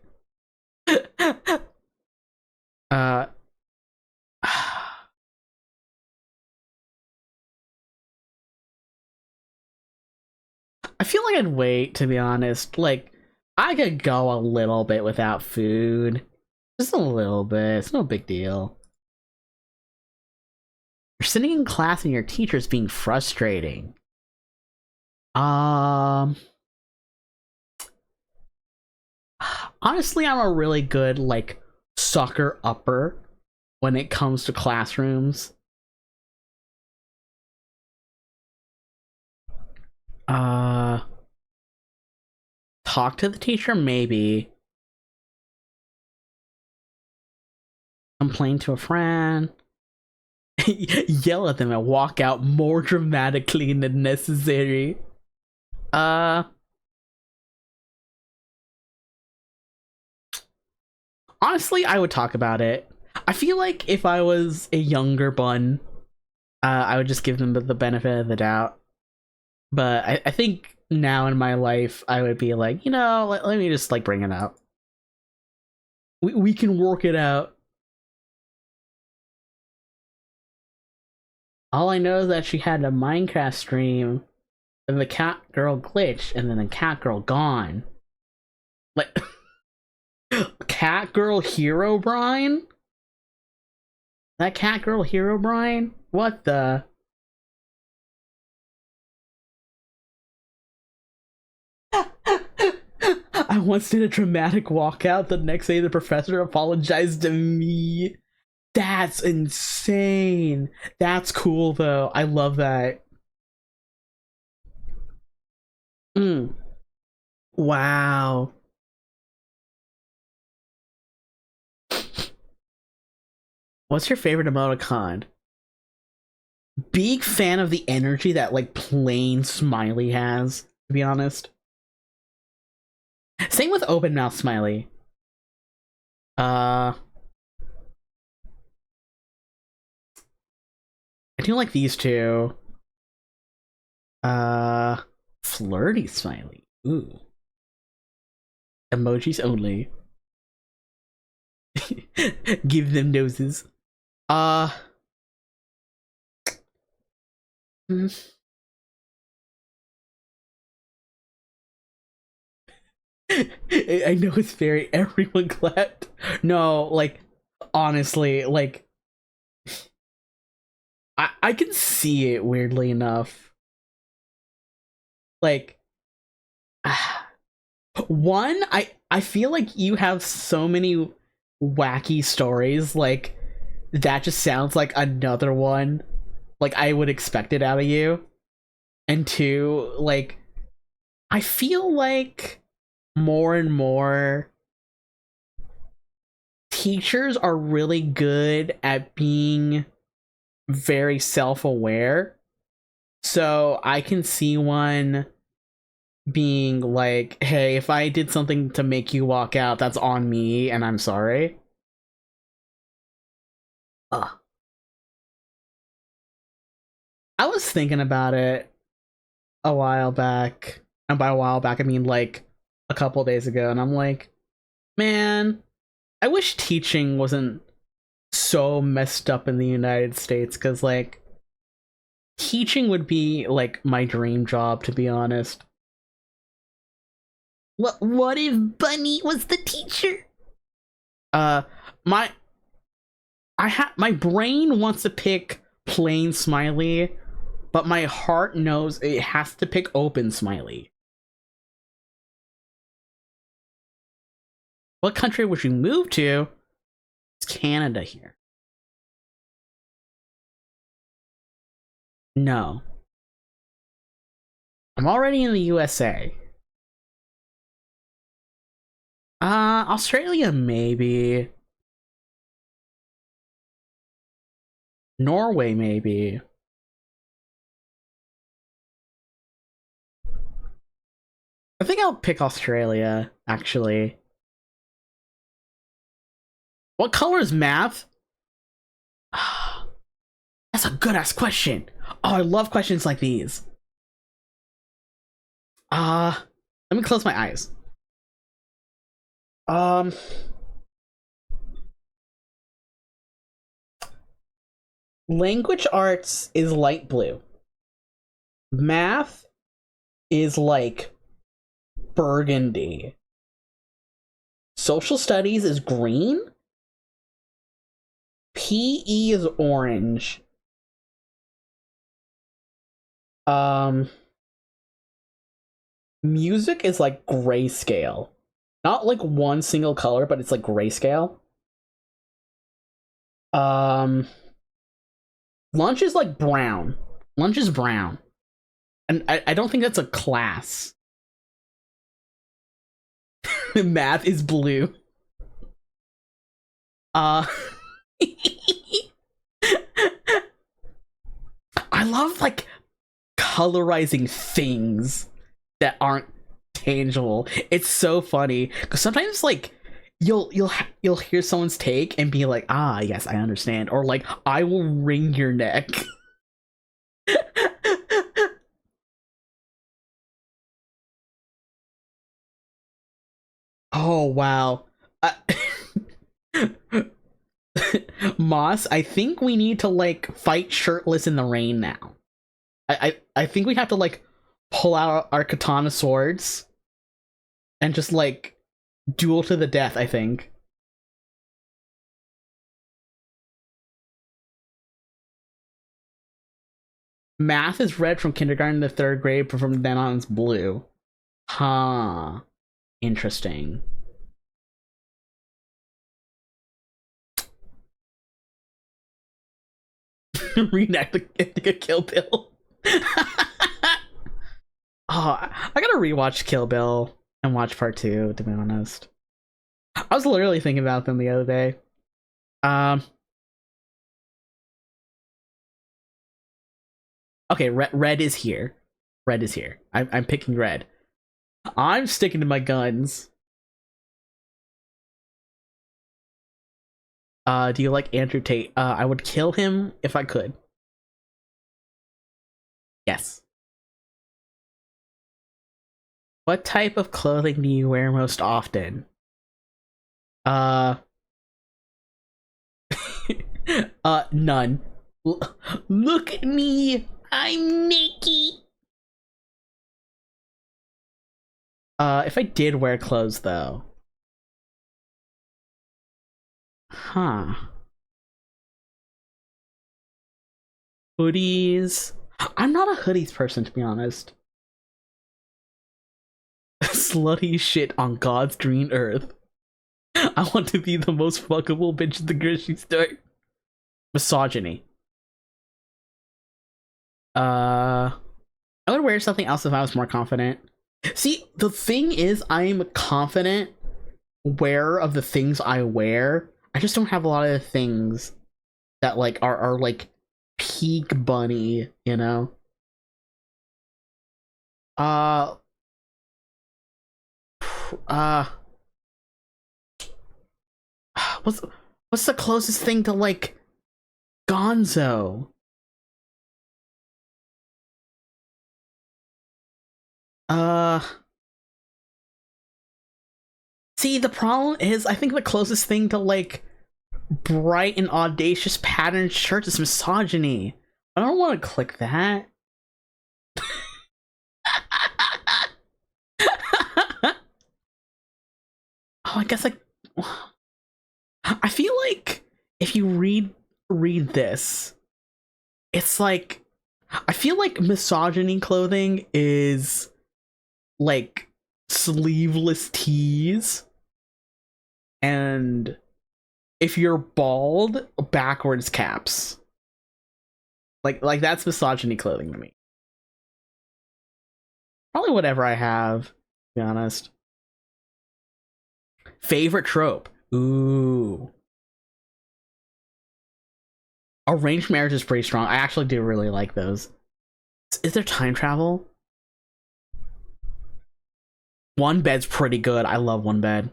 I feel like I'd wait, to be honest. Like, I could go a little bit without food. Just a little bit. It's no big deal. You're sitting in class and your teacher's being frustrating. Honestly, I'm a really good, like, sucker upper when it comes to classrooms. Talk to the teacher, maybe. Complain to a friend. Yell at them and walk out more dramatically than necessary. Honestly, I would talk about it. I feel like if I was a younger bun, I would just give them the benefit of the doubt. But I think now in my life, I would be like, let me just like bring it up. We can work it out. All I know is that she had a Minecraft stream, and the cat girl glitched, and then the cat girl gone. Like, cat girl hero Brian? That cat girl hero Brian? What the? I once did a dramatic walkout. The next day, the professor apologized to me. That's insane. That's cool, though. I love that. Wow. What's your favorite emoticon? Big fan of the energy that, like, plain Smiley has, to be honest. Same with open mouth Smiley. I do like these two. Flirty Smiley. Ooh. Emojis only. Give them noses. I know it's very everyone clapped. No, like, honestly, like, I can see it, weirdly enough. Like, one, I feel like you have so many wacky stories, like, that just sounds like another one, like, I would expect it out of you. And two, like, I feel like more and more teachers are really good at being very self-aware. So I can see one being like, hey, if I did something to make you walk out, that's on me and I'm sorry. I was thinking about it a while back. And by a while back, I mean like a couple days ago. And I'm like, man, I wish teaching wasn't so messed up in the United States. Because, like, teaching would be, like, my dream job, to be honest. What if Bunny was the teacher? My brain wants to pick plain Smiley, but my heart knows it has to pick open Smiley. What country would you move to? It's Canada here. No. I'm already in the USA. Australia, maybe. Norway, maybe. I think I'll pick Australia, actually. What color is math? That's a good-ass question. Oh, I love questions like these. Let me close my eyes. Language arts is light blue. Math is like burgundy. Social studies is green. PE is orange. Music is like grayscale. Not like one single color, but it's like grayscale. Lunch is like brown. Lunch is brown. And I don't think that's a class. Math is blue. I love, like, colorizing things that aren't tangible. It's so funny because sometimes, like, you'll hear someone's take and be like, ah, yes, I understand, or like, I will wring your neck. Oh wow. Uh, Moss, I think we need to like fight shirtless in the rain now. I think we have to like pull out our katana swords and just like duel to the death, I think. Math is red from kindergarten to third grade, but from then on it's blue. Huh. Interesting. Reenact the Kill Bill. Oh, I gotta rewatch Kill Bill and watch part 2, to be honest. I was literally thinking about them the other day. Okay, red is here. Red is here. I'm picking red. I'm sticking to my guns. Do you like Andrew Tate? I would kill him if I could. Yes. What type of clothing do you wear most often? None. Look at me. I'm Mickey. If I did wear clothes though. Huh. Hoodies. I'm not a hoodies person, to be honest. Slutty shit on God's green earth. I want to be the most fuckable bitch at the grocery store. Misogyny. I would wear something else if I was more confident. See, the thing is, I'm confident wearer of the things I wear. I just don't have a lot of the things that like are like peak bunny, you know? Uh uh what's what's the closest thing to like Gonzo? Uh See, the problem is I think the closest thing to like bright and audacious patterned shirts is misogyny. I don't want to click that. Oh, I guess I feel like if you read this, it's like I feel like misogyny clothing is like sleeveless tees, and if you're bald, backwards caps. Like that's misogyny clothing to me. Probably whatever I have, to be honest. Favorite trope. Ooh. Arranged marriage is pretty strong. I actually do really like those. Is there time travel? One bed's pretty good. I love one bed.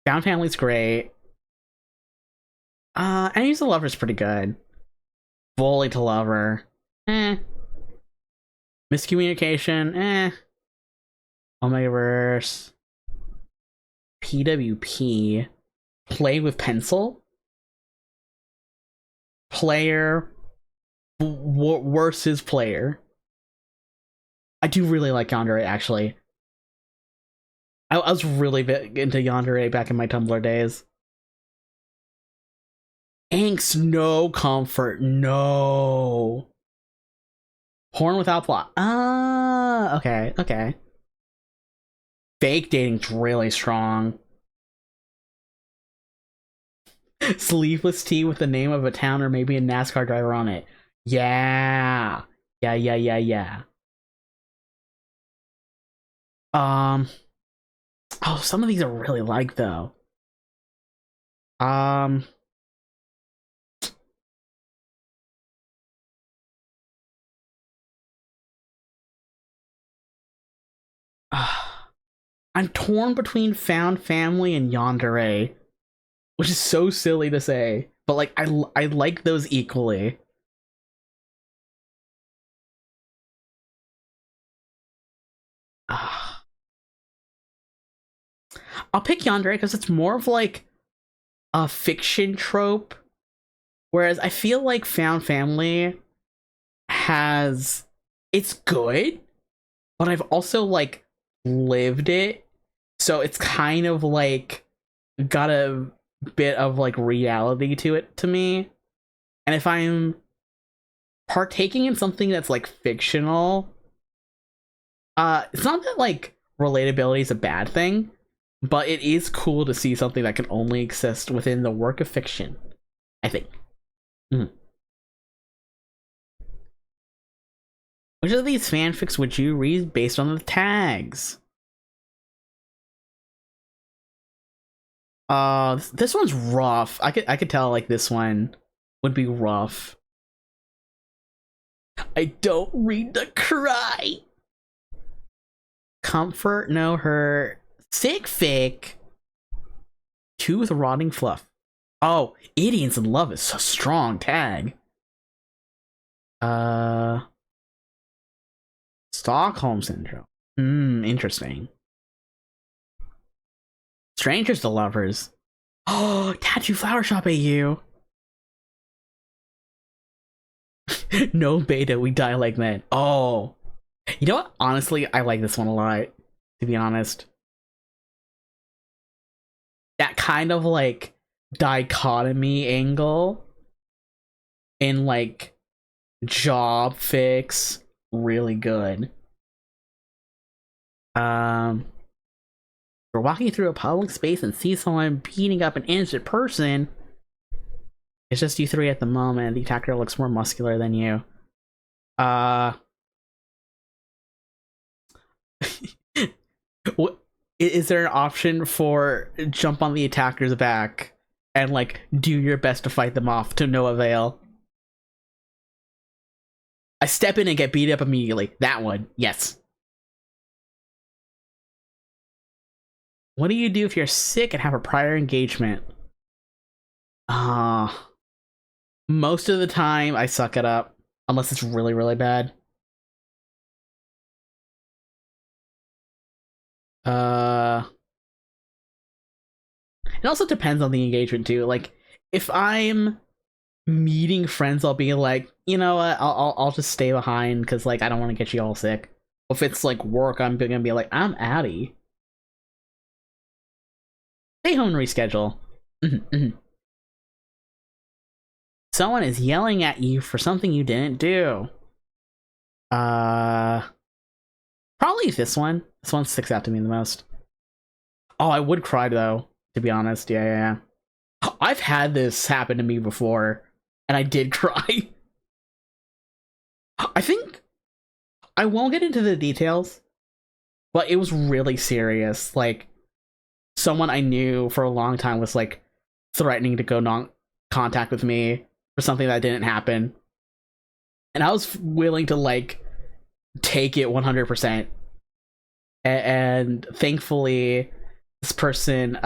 Found family's great. Enemies to lover's pretty good. Bully to lover. Miscommunication. Omegaverse. PWP. Play with pencil. Player versus player. I do really like Yandere, actually. I was really big into Yandere back in my Tumblr days. Angst, no comfort, no. Porn without plot. Ah, okay, okay. Fake dating's really strong. Sleeveless tee with the name of a town or maybe a NASCAR driver on it. Yeah. Yeah. Oh, some of these are really like though. Um I'm torn between Found Family and Yandere, which is so silly to say, but like I like those equally. I'll pick Yandere because it's more of like a fiction trope, whereas I feel like Found Family has, it's good, but I've also like lived it, so it's kind of like got a bit of like reality to it to me. And if I'm partaking in something that's like fictional, it's not that like relatability is a bad thing, but it is cool to see something that can only exist within the work of fiction, I think. Which of these fanfics would you read based on the tags? This one's rough. I could tell like this one would be rough. I don't read the cry. Comfort, no hurt. Sick fic. Tooth rotting fluff. Oh, Idiots in Love is a strong tag. Stockholm Syndrome. Interesting. Strangers to Lovers. Oh, Tattoo Flower Shop AU. No beta, we die like men. Oh. You know what? Honestly, I like this one a lot, to be honest. That kind of like dichotomy angle in like job fix, really good. We're walking through a public space and see someone beating up an innocent person. It's just you three at the moment. The attacker looks more muscular than you. What is there an option for jump on the attacker's back and like do your best to fight them off to no avail? I step in and get beat up immediately. That one, yes. What do you do if you're sick and have a prior engagement? Most of the time I suck it up, unless it's really, really bad. It also depends on the engagement too. Like, if I'm meeting friends, I'll be like, you know what, I'll just stay behind because like I don't want to get you all sick. If it's like work, I'm gonna be like, I'm outie. Stay home and reschedule. Someone is yelling at you for something you didn't do. Probably this one. This one sticks out to me the most. Oh, I would cry though, to be honest. Yeah. I've had this happen to me before, and I did cry. I think I won't get into the details, but it was really serious. Like, someone I knew for a long time was like threatening to go non-contact with me for something that didn't happen, and I was willing to like take it 100%. And thankfully, this person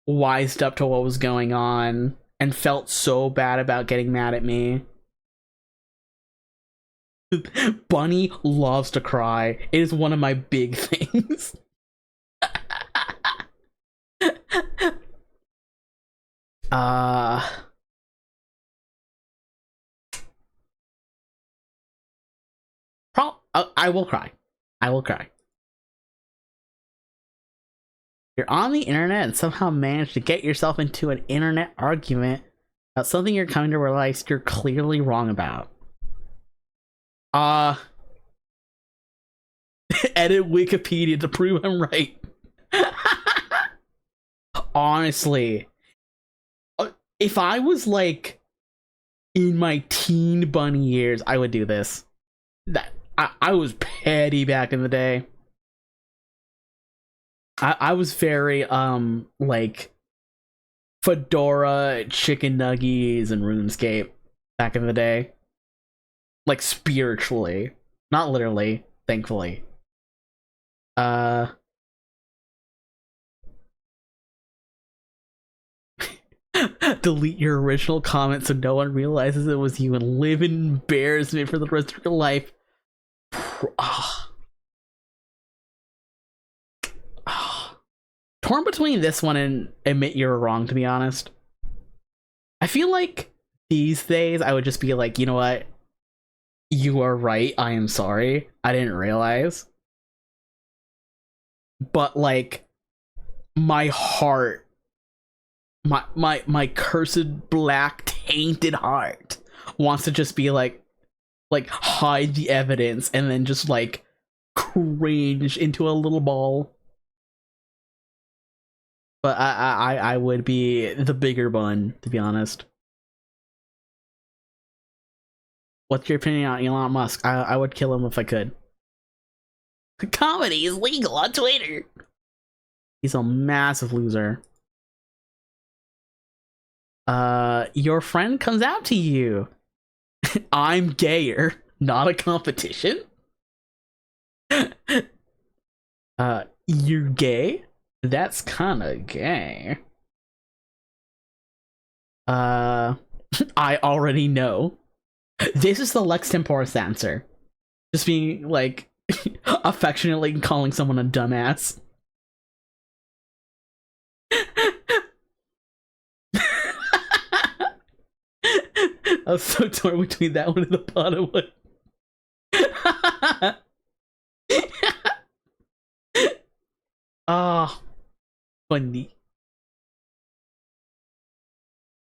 wised up to what was going on and felt so bad about getting mad at me. Bunny loves to cry. It is one of my big things. I will cry. I will cry. You're on the internet and somehow manage to get yourself into an internet argument about something you're coming to realize you're clearly wrong about. Edit Wikipedia to prove I'm right. Honestly, if I was like in my teen bunny years, I would do this. I was petty back in the day. I was very like Fedora, Chicken Nuggies, and RuneScape back in the day. Like spiritually, not literally, thankfully. Delete your original comment so no one realizes it was you and live in embarrassment for the rest of your life. Torn between this one and admit you're wrong, to be honest. I feel like these days I would just be like, you know what? You are right. I am sorry. I didn't realize. But like, my heart, my cursed black tainted heart wants to just be like hide the evidence and then just like cringe into a little ball. But I would be the bigger bun, to be honest. What's your opinion on Elon Musk? I would kill him if I could. Comedy is legal on Twitter. He's a massive loser. Your friend comes out to you. I'm gayer, not a competition. You're gay? That's kinda gay. I already know. This is the Lex Temporis answer. Just being like affectionately calling someone a dumbass. I was so torn between that one and the bottom one. Ah, funny.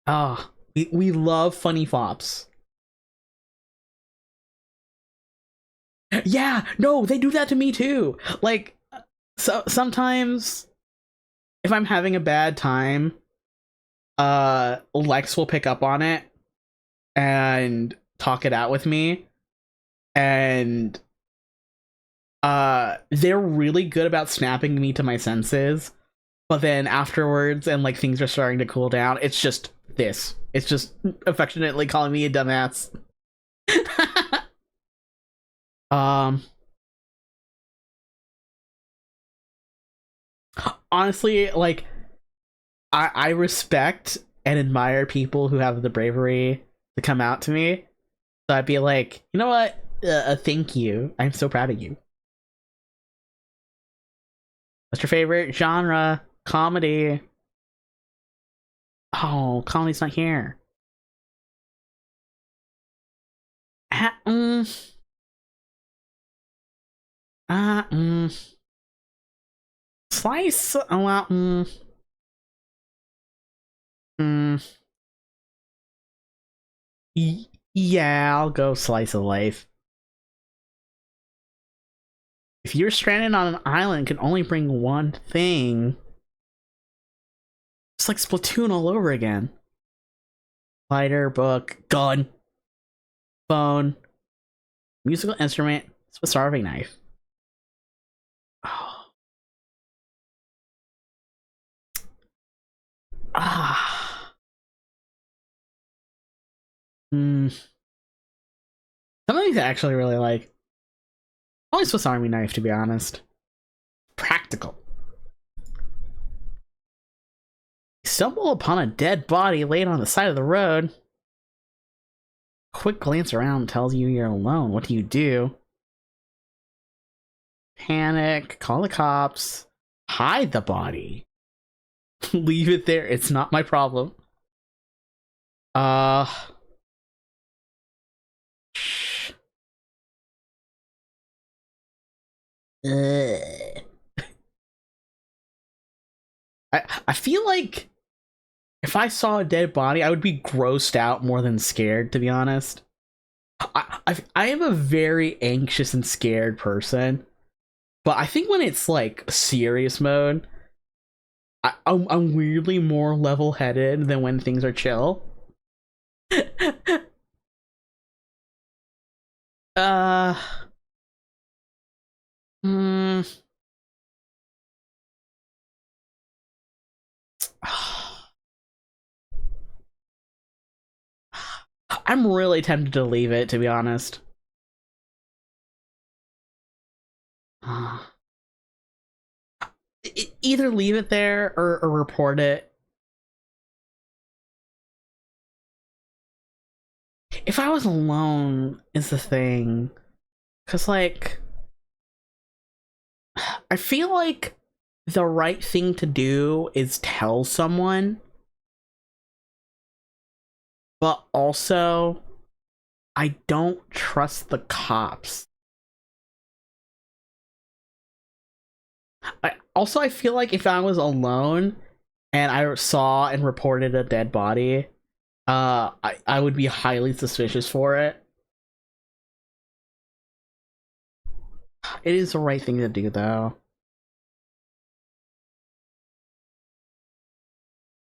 Ah, we love funny fops. Yeah, no, they do that to me too. Like, so sometimes if I'm having a bad time, Lex will pick up on it and talk it out with me, and they're really good about snapping me to my senses, but then afterwards and like things are starting to cool down, it's just this. It's just affectionately calling me a dumbass. Honestly, like, I respect and admire people who have the bravery to come out to me. So I'd be like, you know what? Thank you. I'm so proud of you. What's your favorite genre? Comedy. Oh, comedy's not here. Slice. Well, yeah, I'll go slice of life. If you're stranded on an island and can only bring one thing, it's like Splatoon all over again. Lighter, book, gun, phone, musical instrument, Swiss Army knife. Oh. Ah. Some of these I actually really like. Probably Swiss Army knife, to be honest. Practical. Stumble upon a dead body laid on the side of the road. Quick glance around tells you you're alone. What do you do? Panic, call the cops, hide the body. Leave it there. It's not my problem. I feel like if I saw a dead body, I would be grossed out more than scared, to be honest. I am a very anxious and scared person, but I think when it's like serious mode, I'm weirdly more level-headed than when things are chill. Hmm. I'm really tempted to leave it, to be honest. either leave it there or report it. If I was alone is the thing. Because, like, I feel like the right thing to do is tell someone. But also, I don't trust the cops. I feel like if I was alone and I saw and reported a dead body, I would be highly suspicious for it. It is the right thing to do, though.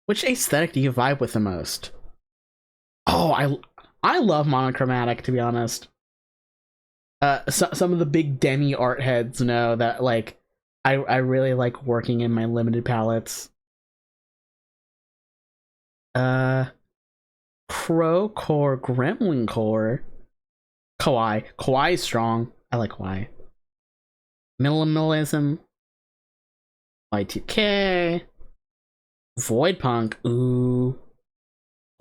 Which aesthetic do you vibe with the most? Oh, I love monochromatic, to be honest. Some of the big demi art heads know that, like, I really like working in my limited palettes. Crow Core, Gremlin Core, Kawaii. Kawaii is strong. I like Kawaii. Minimalism, Y2K, Void Punk. Ooh,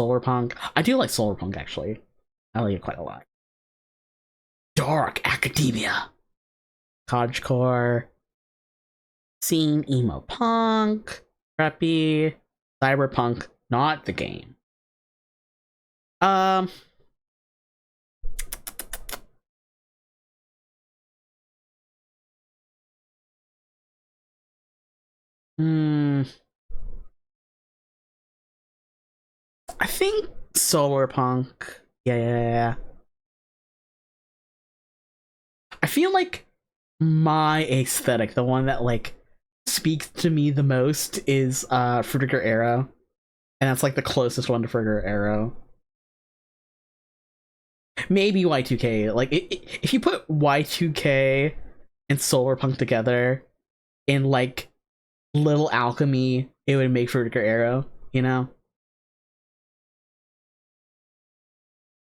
Solar Punk. I do like Solar Punk, actually. I like it quite a lot. Dark Academia, Cottagecore, Scene Emo Punk, Preppy, Cyberpunk, not the game. I think Solar Punk. Yeah. I feel like my aesthetic, the one that, like, speaks to me the most, is Frigger Arrow. And that's, like, the closest one to Frigger Arrow. Maybe Y2K. Like, if you put Y2K and Solar Punk together in, like, Little Alchemy, it would make Frigger Arrow, you know?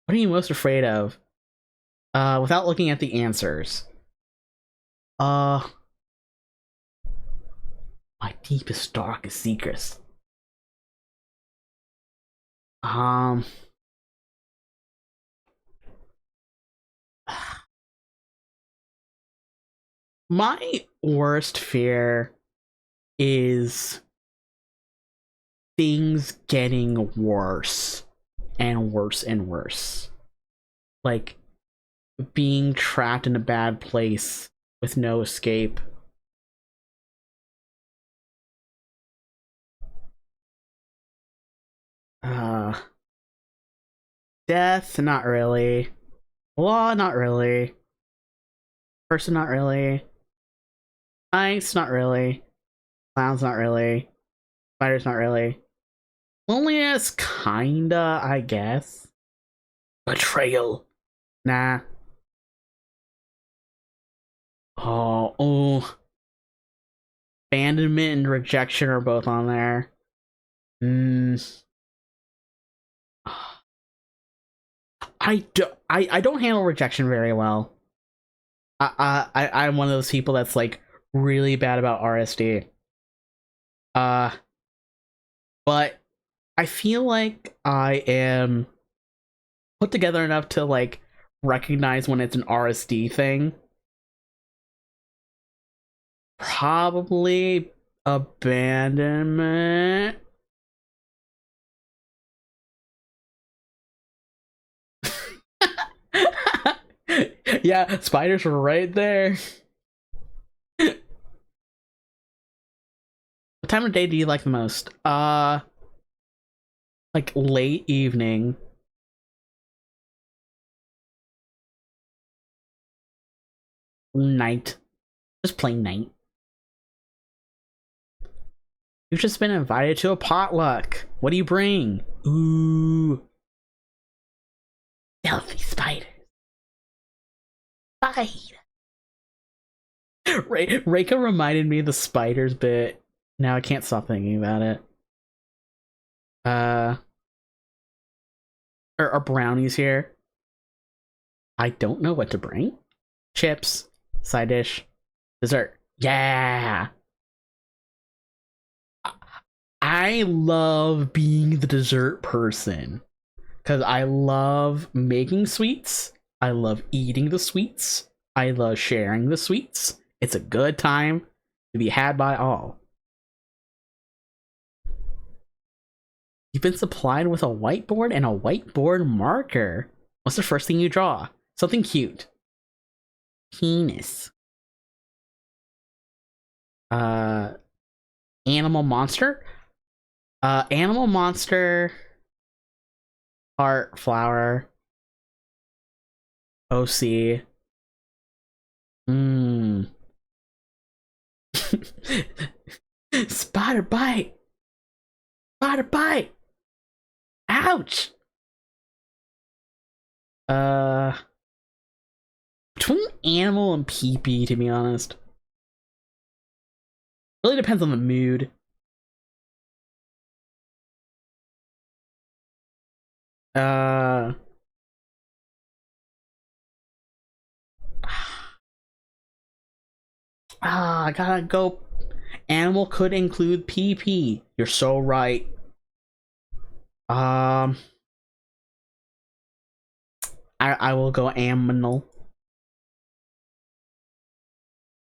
What are you most afraid of? Without looking at the answers. My deepest, darkest secrets. My worst fear is things getting worse and worse and worse. Like, being trapped in a bad place with no escape. Death, not really. Law, not really. Person, not really. Ice, not really. Clowns, not really. Spiders, not really. Loneliness, kinda, I guess. Betrayal. Nah. Oh. Abandonment and rejection are both on there. I don't handle rejection very well. I'm one of those people that's, like, really bad about RSD. But I feel like I am put together enough to, like, recognize when it's an RSD thing. Probably abandonment. Yeah, spiders were right there. What time of day do you like the most? Like late evening. Night. Just plain night. You've just been invited to a potluck. What do you bring? Ooh. Stealthy spiders. Spide. Reika reminded me of the spiders bit. Now I can't stop thinking about it. Are brownies here? I don't know what to bring. Chips. Side dish. Dessert. Yeah! I love being the dessert person because I love making sweets. I love eating the sweets. I love sharing the sweets. It's a good time to be had by all. You've been supplied with a whiteboard and a whiteboard marker. What's the first thing you draw? Something cute. Penis. Animal monster? Animal monster. Heart, flower. OC. Spider bite. Spider bite. Ouch. Between animal and pee-pee, to be honest. Really depends on the mood. I gotta go. Animal could include PP. You're so right. I will go aminal.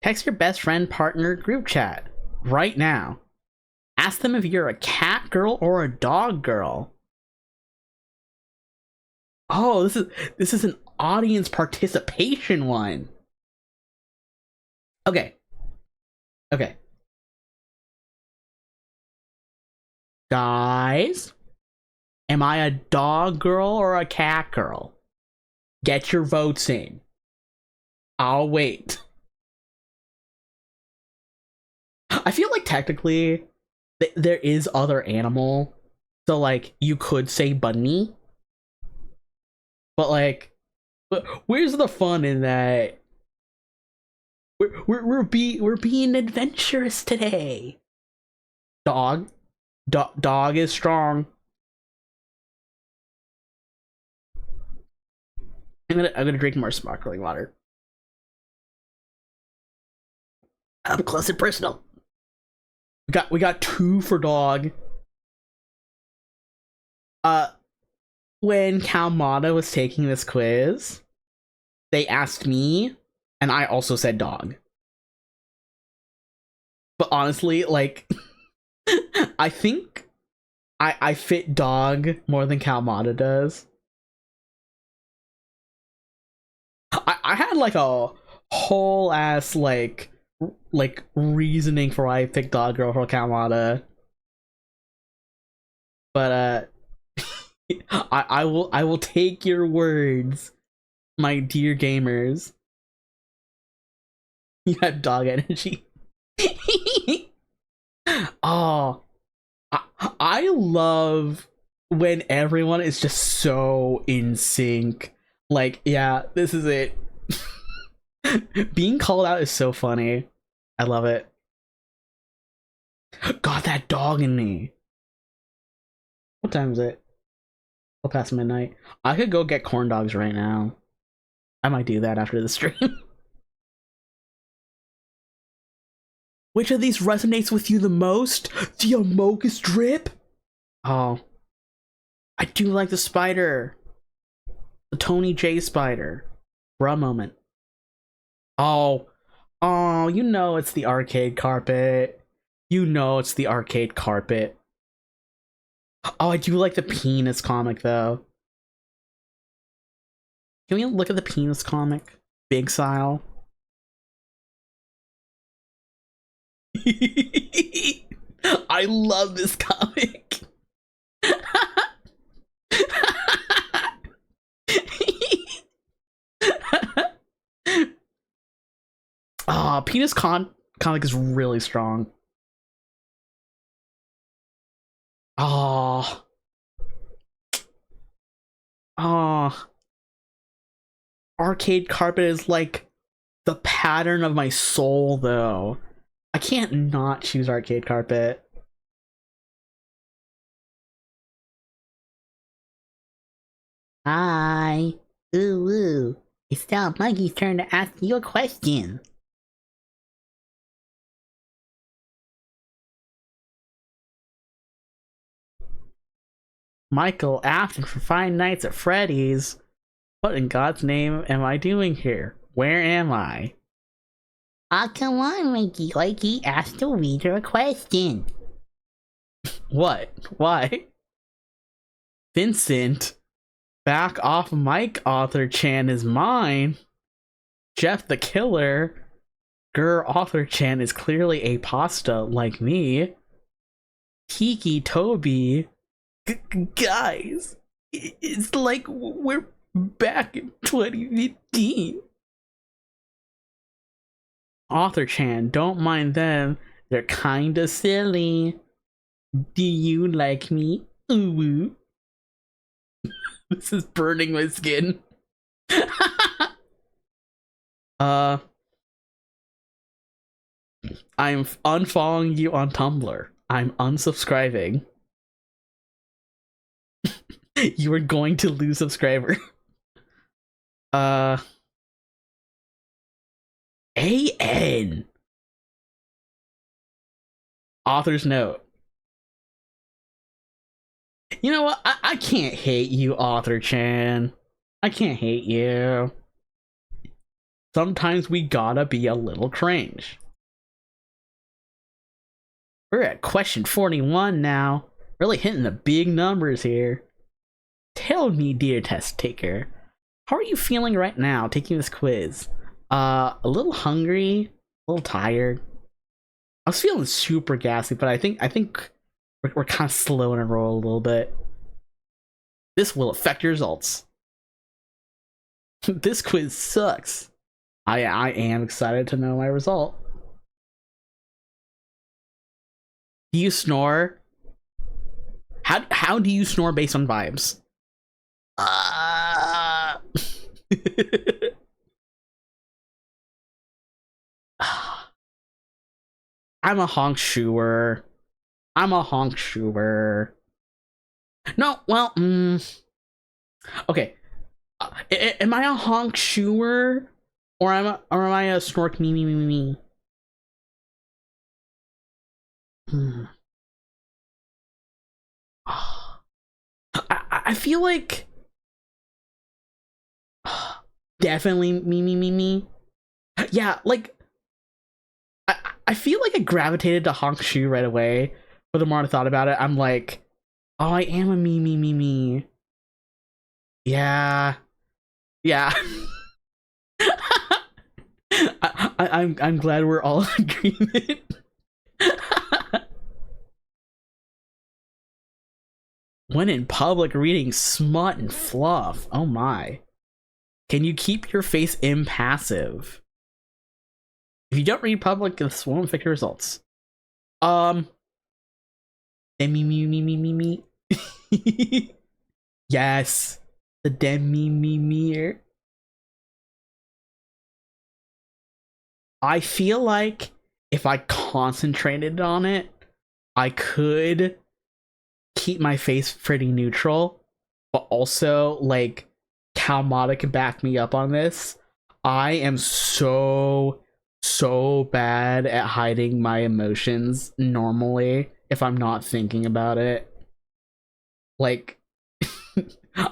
Text your best friend partner group chat right now. Ask them if you're a cat girl or a dog girl. Oh, this is an audience participation one. Okay. Okay. Guys, am I a dog girl or a cat girl? Get your votes in. I'll wait. I feel like technically there is other animal. So like you could say bunny. But like where's the fun in that? We're being adventurous today. Dog. Dog is strong. I'm gonna drink more sparkling water. Up close and personal. We got 2 for dog. When Calmata was taking this quiz, they asked me, and I also said dog. But honestly, like, I think I fit dog more than Calmata does. I had like a whole ass like reasoning for why I picked dog girl for Calmata. But I will take your words, my dear gamers. You had dog energy. Oh, I love when everyone is just so in sync. Like, yeah, this is it. Being called out is so funny. I love it. Got that dog in me. What time is it? Well, past midnight. I could go get corn dogs right now. I might do that after the stream. Which of these resonates with you the most? The Amogus drip? Oh. I do like the spider. The Tony J spider. For a moment. Oh. Oh, you know it's the arcade carpet. You know it's the arcade carpet. Oh, I do like the penis comic though. Can we look at the penis comic? Big style. I love this comic. Penis comic is really strong. Oh. Arcade carpet is like the pattern of my soul though. I can't not choose arcade carpet. Hi. Ooh. It's now Monkey's turn to ask you a question. Michael Afton for Five Nights at Freddy's. What in God's name am I doing here? Where am I? Oh, come on, Mikey. Like he asked the reader a question. What? Why? Vincent, back off Mike, Author Chan is mine. Jeff the Killer. Author Chan is clearly a pasta like me. Kiki Toby. Guys, it's like we're back in 2015. Author Chan, don't mind them. They're kinda silly. Do you like me? Ooh. This is burning my skin. I'm unfollowing you on Tumblr. I'm unsubscribing. You are going to lose subscriber. AN. Author's note. You know what? I can't hate you, Author Chan. I can't hate you. Sometimes we gotta be a little cringe. We're at question 41 now. Really hitting the big numbers here. Tell me, dear test taker, how are you feeling right now taking this quiz? A little hungry, a little tired. I was feeling super gassy, but I think we're kind of slow in a roll a little bit. This will affect your results. This quiz sucks. I am excited to know my result. Do you snore? How do you snore based on vibes? I'm a honk shoer. No, well, okay. Am I a honk shoer, or am I a snork me? I feel like definitely me. Yeah, like I feel like I gravitated to honk shoe right away, but the more I thought about it, I'm like, oh, I am a me. Yeah. I'm glad we're all in agreement. When in public reading smut and fluff. Oh my. Can you keep your face impassive? If you don't read public, this won't affect your results. Me. Yes. The demi. I feel like if I concentrated on it, I could keep my face pretty neutral, but also, like, Calmata can back me up on this. I am so bad at hiding my emotions normally if I'm not thinking about it. Like,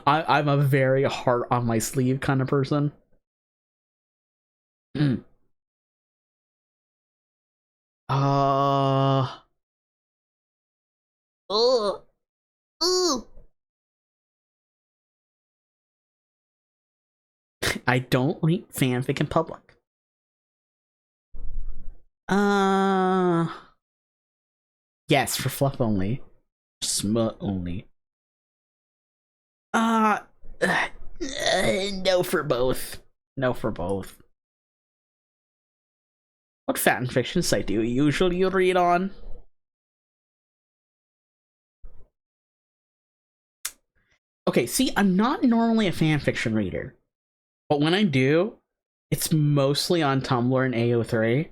I'm a very heart on my sleeve kind of person. I don't read fanfic in public. Yes, for fluff only. Smut only. No for both. What fanfiction site do you usually read on? Okay, see, I'm not normally a fanfiction reader, but when I do, it's mostly on Tumblr and AO3.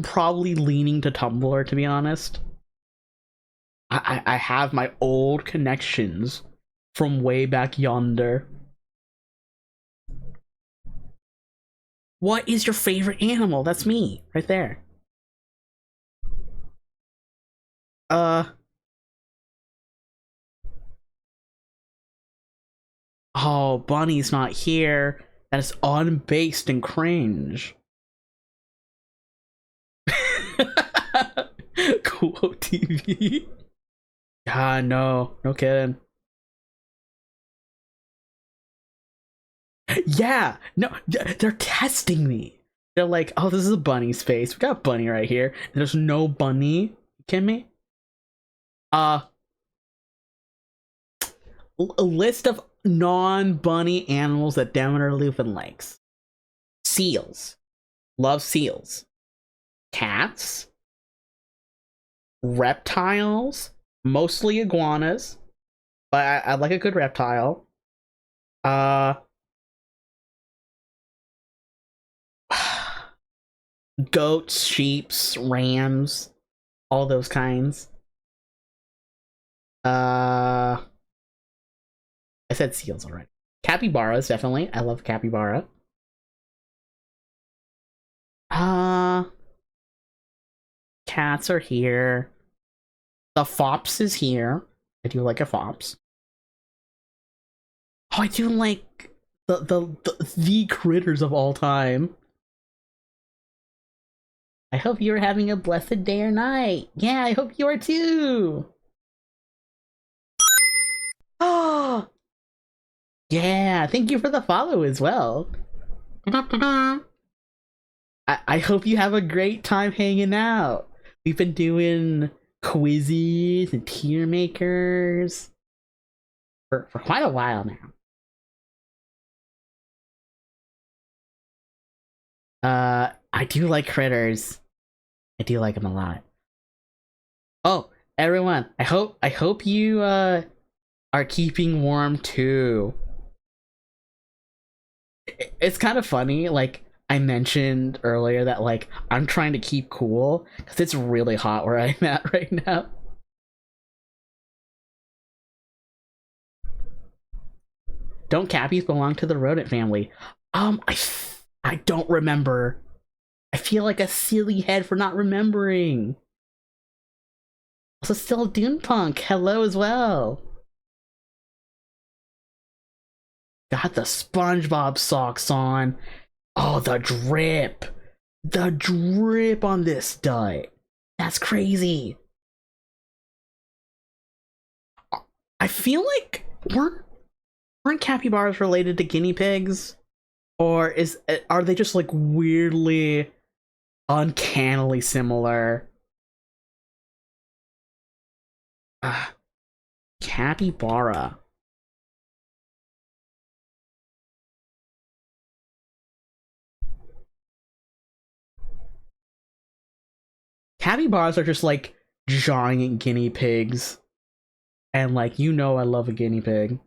Probably leaning to Tumblr, to be honest. I have my old connections from way back yonder. What is your favorite animal? That's me, right there. Oh, Bunny's not here. That is unbased and cringe. Cool TV. Ah, no kidding. Yeah, no, they're testing me. They're like, oh, this is a bunny space. We got bunny right here. There's no bunny. You kidding me? A list of non-bunny animals that Demeter Lupin likes. Seals. Love seals. Cats. Reptiles. Mostly iguanas. But I like a good reptile. Goats, sheeps, rams, all those kinds. I said seals already. Capybaras, definitely. I love capybara. Cats are here. The fops is here. I do like a fops. Oh, I do like the critters of all time. I hope you're having a blessed day or night. Yeah, I hope you are too. Oh, yeah, thank you for the follow as well. I hope you have a great time hanging out. We've been doing quizzes and tier makers for quite a while now. I do like critters. I do like them a lot. Oh, everyone, I hope you are keeping warm too. It's kind of funny, like I mentioned earlier that like I'm trying to keep cool because it's really hot where I'm at right now. Don't cappies belong to the rodent family? I don't remember. I feel like a silly head for not remembering. Also, still Dunepunk, hello as well. Got the SpongeBob socks on. Oh, the drip. The drip on this stud. That's crazy. I feel like weren't capybaras related to guinea pigs? Or are they just like weirdly, uncannily similar? Capybara. Capybaras are just like giant guinea pigs. And like, you know I love a guinea pig.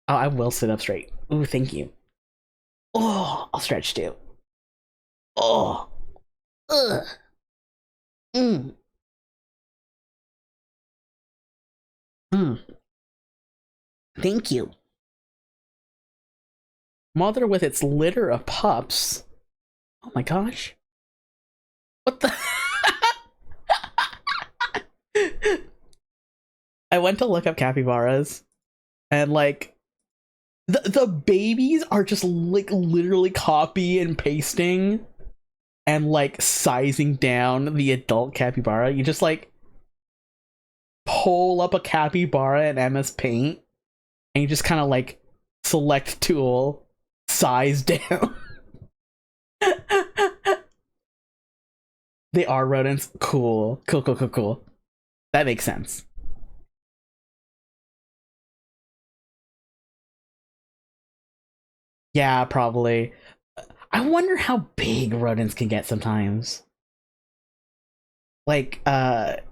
Oh, I will sit up straight. Ooh, thank you. Oh, I'll stretch too. Oh. Ugh. Mm. Mm. Thank you. Mother with its litter of pups. Oh my gosh. What the? I went to look up capybaras and like the babies are just like literally copy and pasting and like sizing down the adult capybara. You just like pull up a capybara in MS Paint and you just kind of like select tool, size down. They are rodents. Cool. Cool. That makes sense. Yeah, probably. I wonder how big rodents can get sometimes. Like, like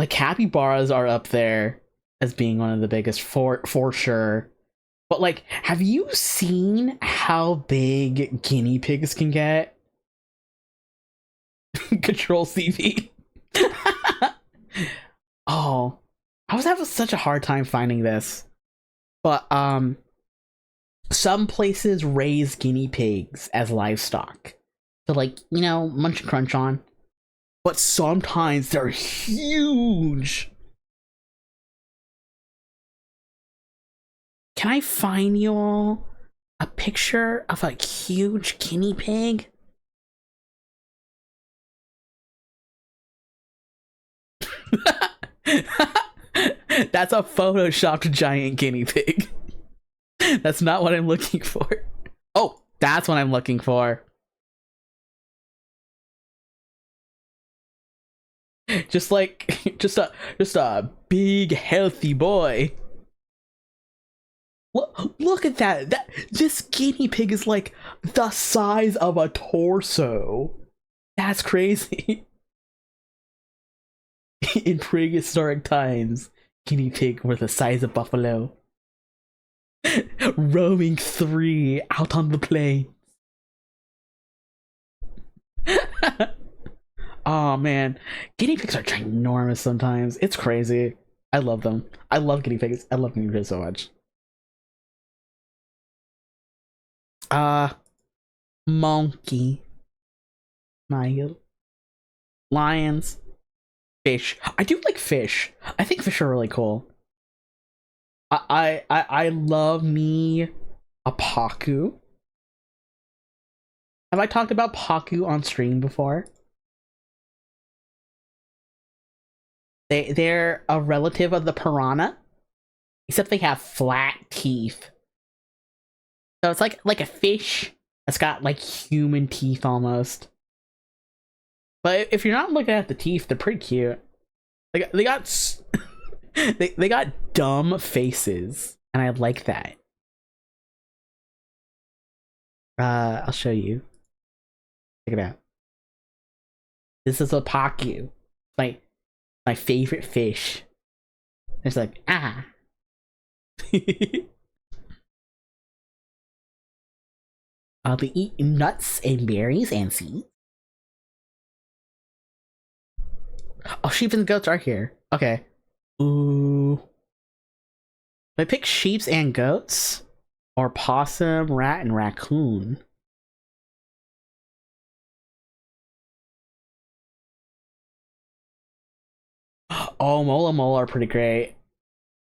capybaras are up there as being one of the biggest for sure. But like, have you seen how big guinea pigs can get? Control CV. Oh, I was having such a hard time finding this. But some places raise guinea pigs as livestock to like, you know, munch and crunch on. But sometimes they're huge. Can I find you all a picture of a huge guinea pig? That's a photoshopped giant guinea pig. That's not what I'm looking for. Oh, that's what I'm looking for. Just like just a big healthy boy. Look at that. This guinea pig is like the size of a torso. That's crazy. In prehistoric times, guinea pig were the size of buffalo. Roaming free out on the plains. Oh man, guinea pigs are ginormous sometimes. It's crazy. I love them. I love guinea pigs. I love guinea pigs so much. Monkey. Smile. Lions. Fish. I do like fish. I think fish are really cool. I love me a Paku. Have I talked about Paku on stream before? They're a relative of the piranha, except they have flat teeth. So it's like a fish that's got like human teeth almost. But if you're not looking at the teeth, they're pretty cute. They got they got dumb faces, and I like that. I'll show you. Check it out. This is a Paku. My favorite fish. It's like, ah. They eat nuts and berries and seeds. Oh, sheep and goats are here. Okay. Ooh. I pick sheeps and goats, or possum, rat, and raccoon. Oh, Mola Mola are pretty great.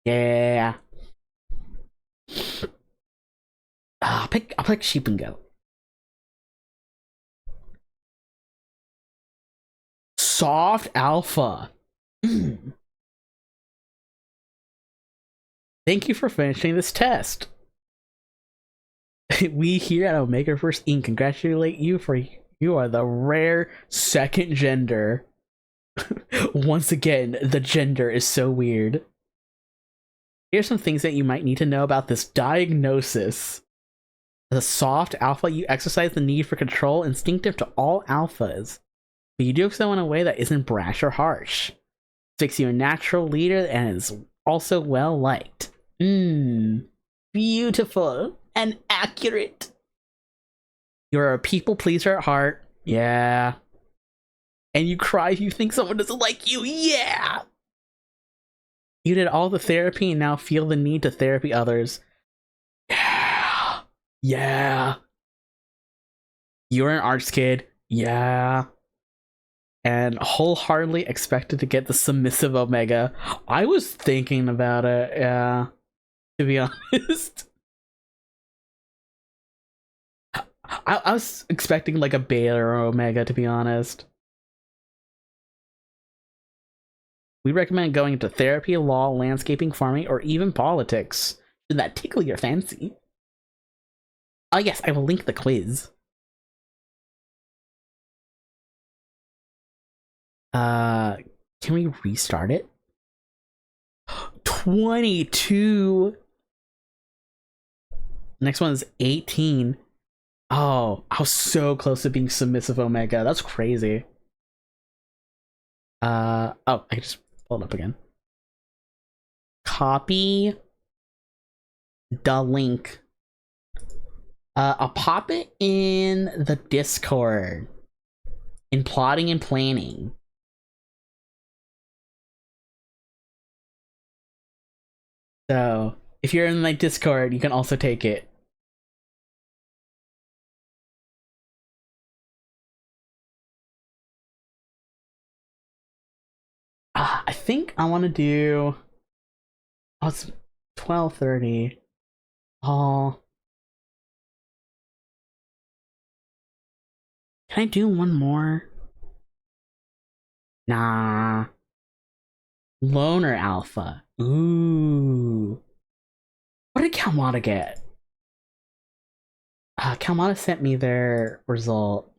Yeah. I'll pick sheep and goat. Soft alpha. Thank you for finishing this test. We here at Omegaverse Inc. congratulate you for you are the rare second gender. Once again, the gender is so weird. Here's some things that you might need to know about this diagnosis. As a soft alpha, you exercise the need for control instinctive to all alphas, but you do so in a way that isn't brash or harsh. It makes you a natural leader and is also well liked. Beautiful and accurate. You're a people pleaser at heart. Yeah. And you cry if you think someone doesn't like you. Yeah. You did all the therapy and now feel the need to therapy others. Yeah. Yeah. You're an arts kid. Yeah. And wholeheartedly expected to get the submissive Omega. I was thinking about it, yeah. To be honest. I was expecting like a beta or Omega, to be honest. We recommend going into therapy, law, landscaping, farming, or even politics. Should that tickle your fancy? Oh yes, I will link the quiz. Can we restart it? 22! Next one is 18. Oh, I was so close to being submissive Omega. That's crazy. Oh, I just pulled it up again. Copy the link. I'll pop it in the Discord. In plotting and planning. So, if you're in my Discord, you can also take it. I think I want to do... Oh, it's 12:30. Oh. Can I do one more? Nah. Loner Alpha. Ooh. What did Kalmata get? Kalmata sent me their result.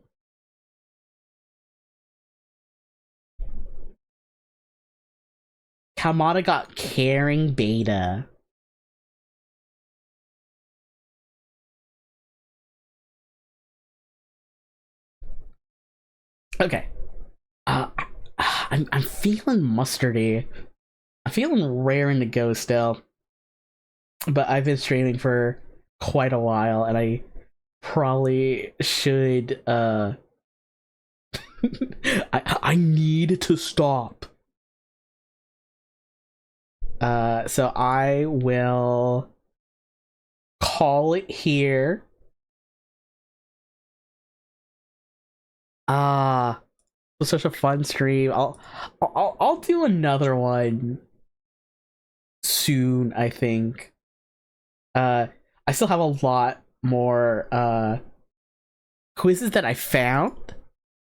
Kalmata got Caring Beta. Okay. I'm feeling mustardy. I'm feeling raring to go still. But I've been streaming for quite a while, and I probably should, I need to stop. So I will call it here. It was such a fun stream. I'll do another one soon, I think. I still have a lot more quizzes that I found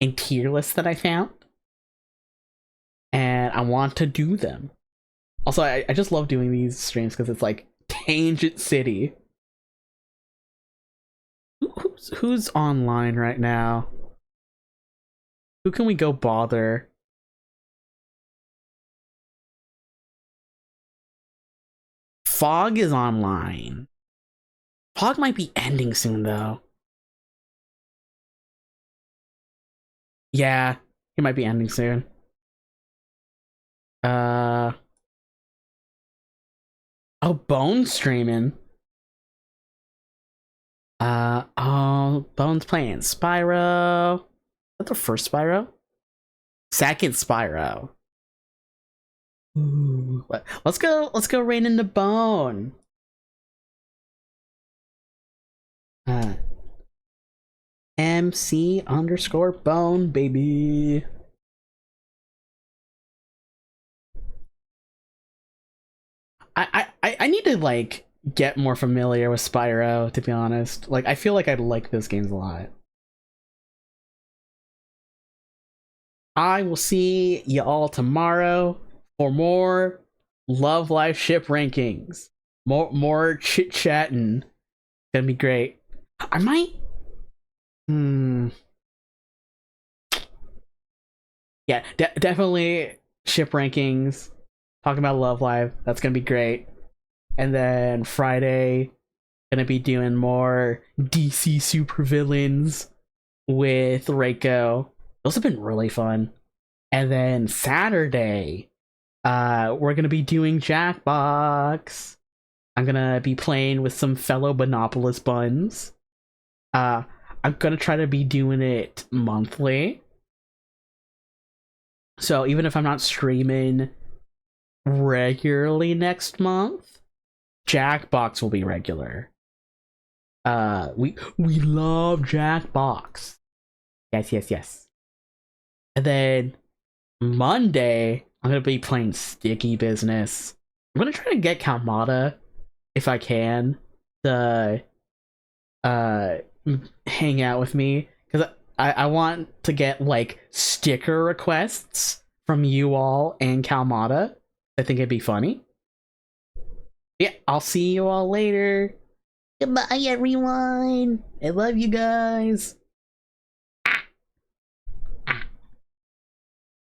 and tier lists that I found, and I want to do them. Also, I just love doing these streams because it's like Tangent City. Who's online right now? Who can we go bother? Fog is online. Fog might be ending soon, though. Yeah, he might be ending soon. Oh, Bone's streaming. Oh, Bone's playing Spyro. Is that the first Spyro? Second Spyro. Ooh, let's go rain into Bone. MC_Bone, baby. I need to like get more familiar with Spyro, to be honest. Like I feel like I'd like those games a lot. I will see you all tomorrow for more Love Live ship rankings. More chit chatting. Gonna be great. I might. Yeah, definitely ship rankings. Talking about Love Live. That's gonna be great. And then Friday, gonna be doing more DC supervillains with Reiko. Those have been really fun. And then Saturday, we're gonna be doing Jackbox. I'm gonna be playing with some fellow Monopolis buns. I'm gonna try to be doing it monthly. So even if I'm not streaming regularly next month, Jackbox will be regular. We love Jackbox. Yes. And then Monday, I'm gonna be playing Sticky Business. I'm gonna try to get Kalmata, if I can, to hang out with me, because I want to get like sticker requests from you all and Kalmata. I think it'd be funny. Yeah, I'll see you all later. Goodbye, everyone. I love you guys.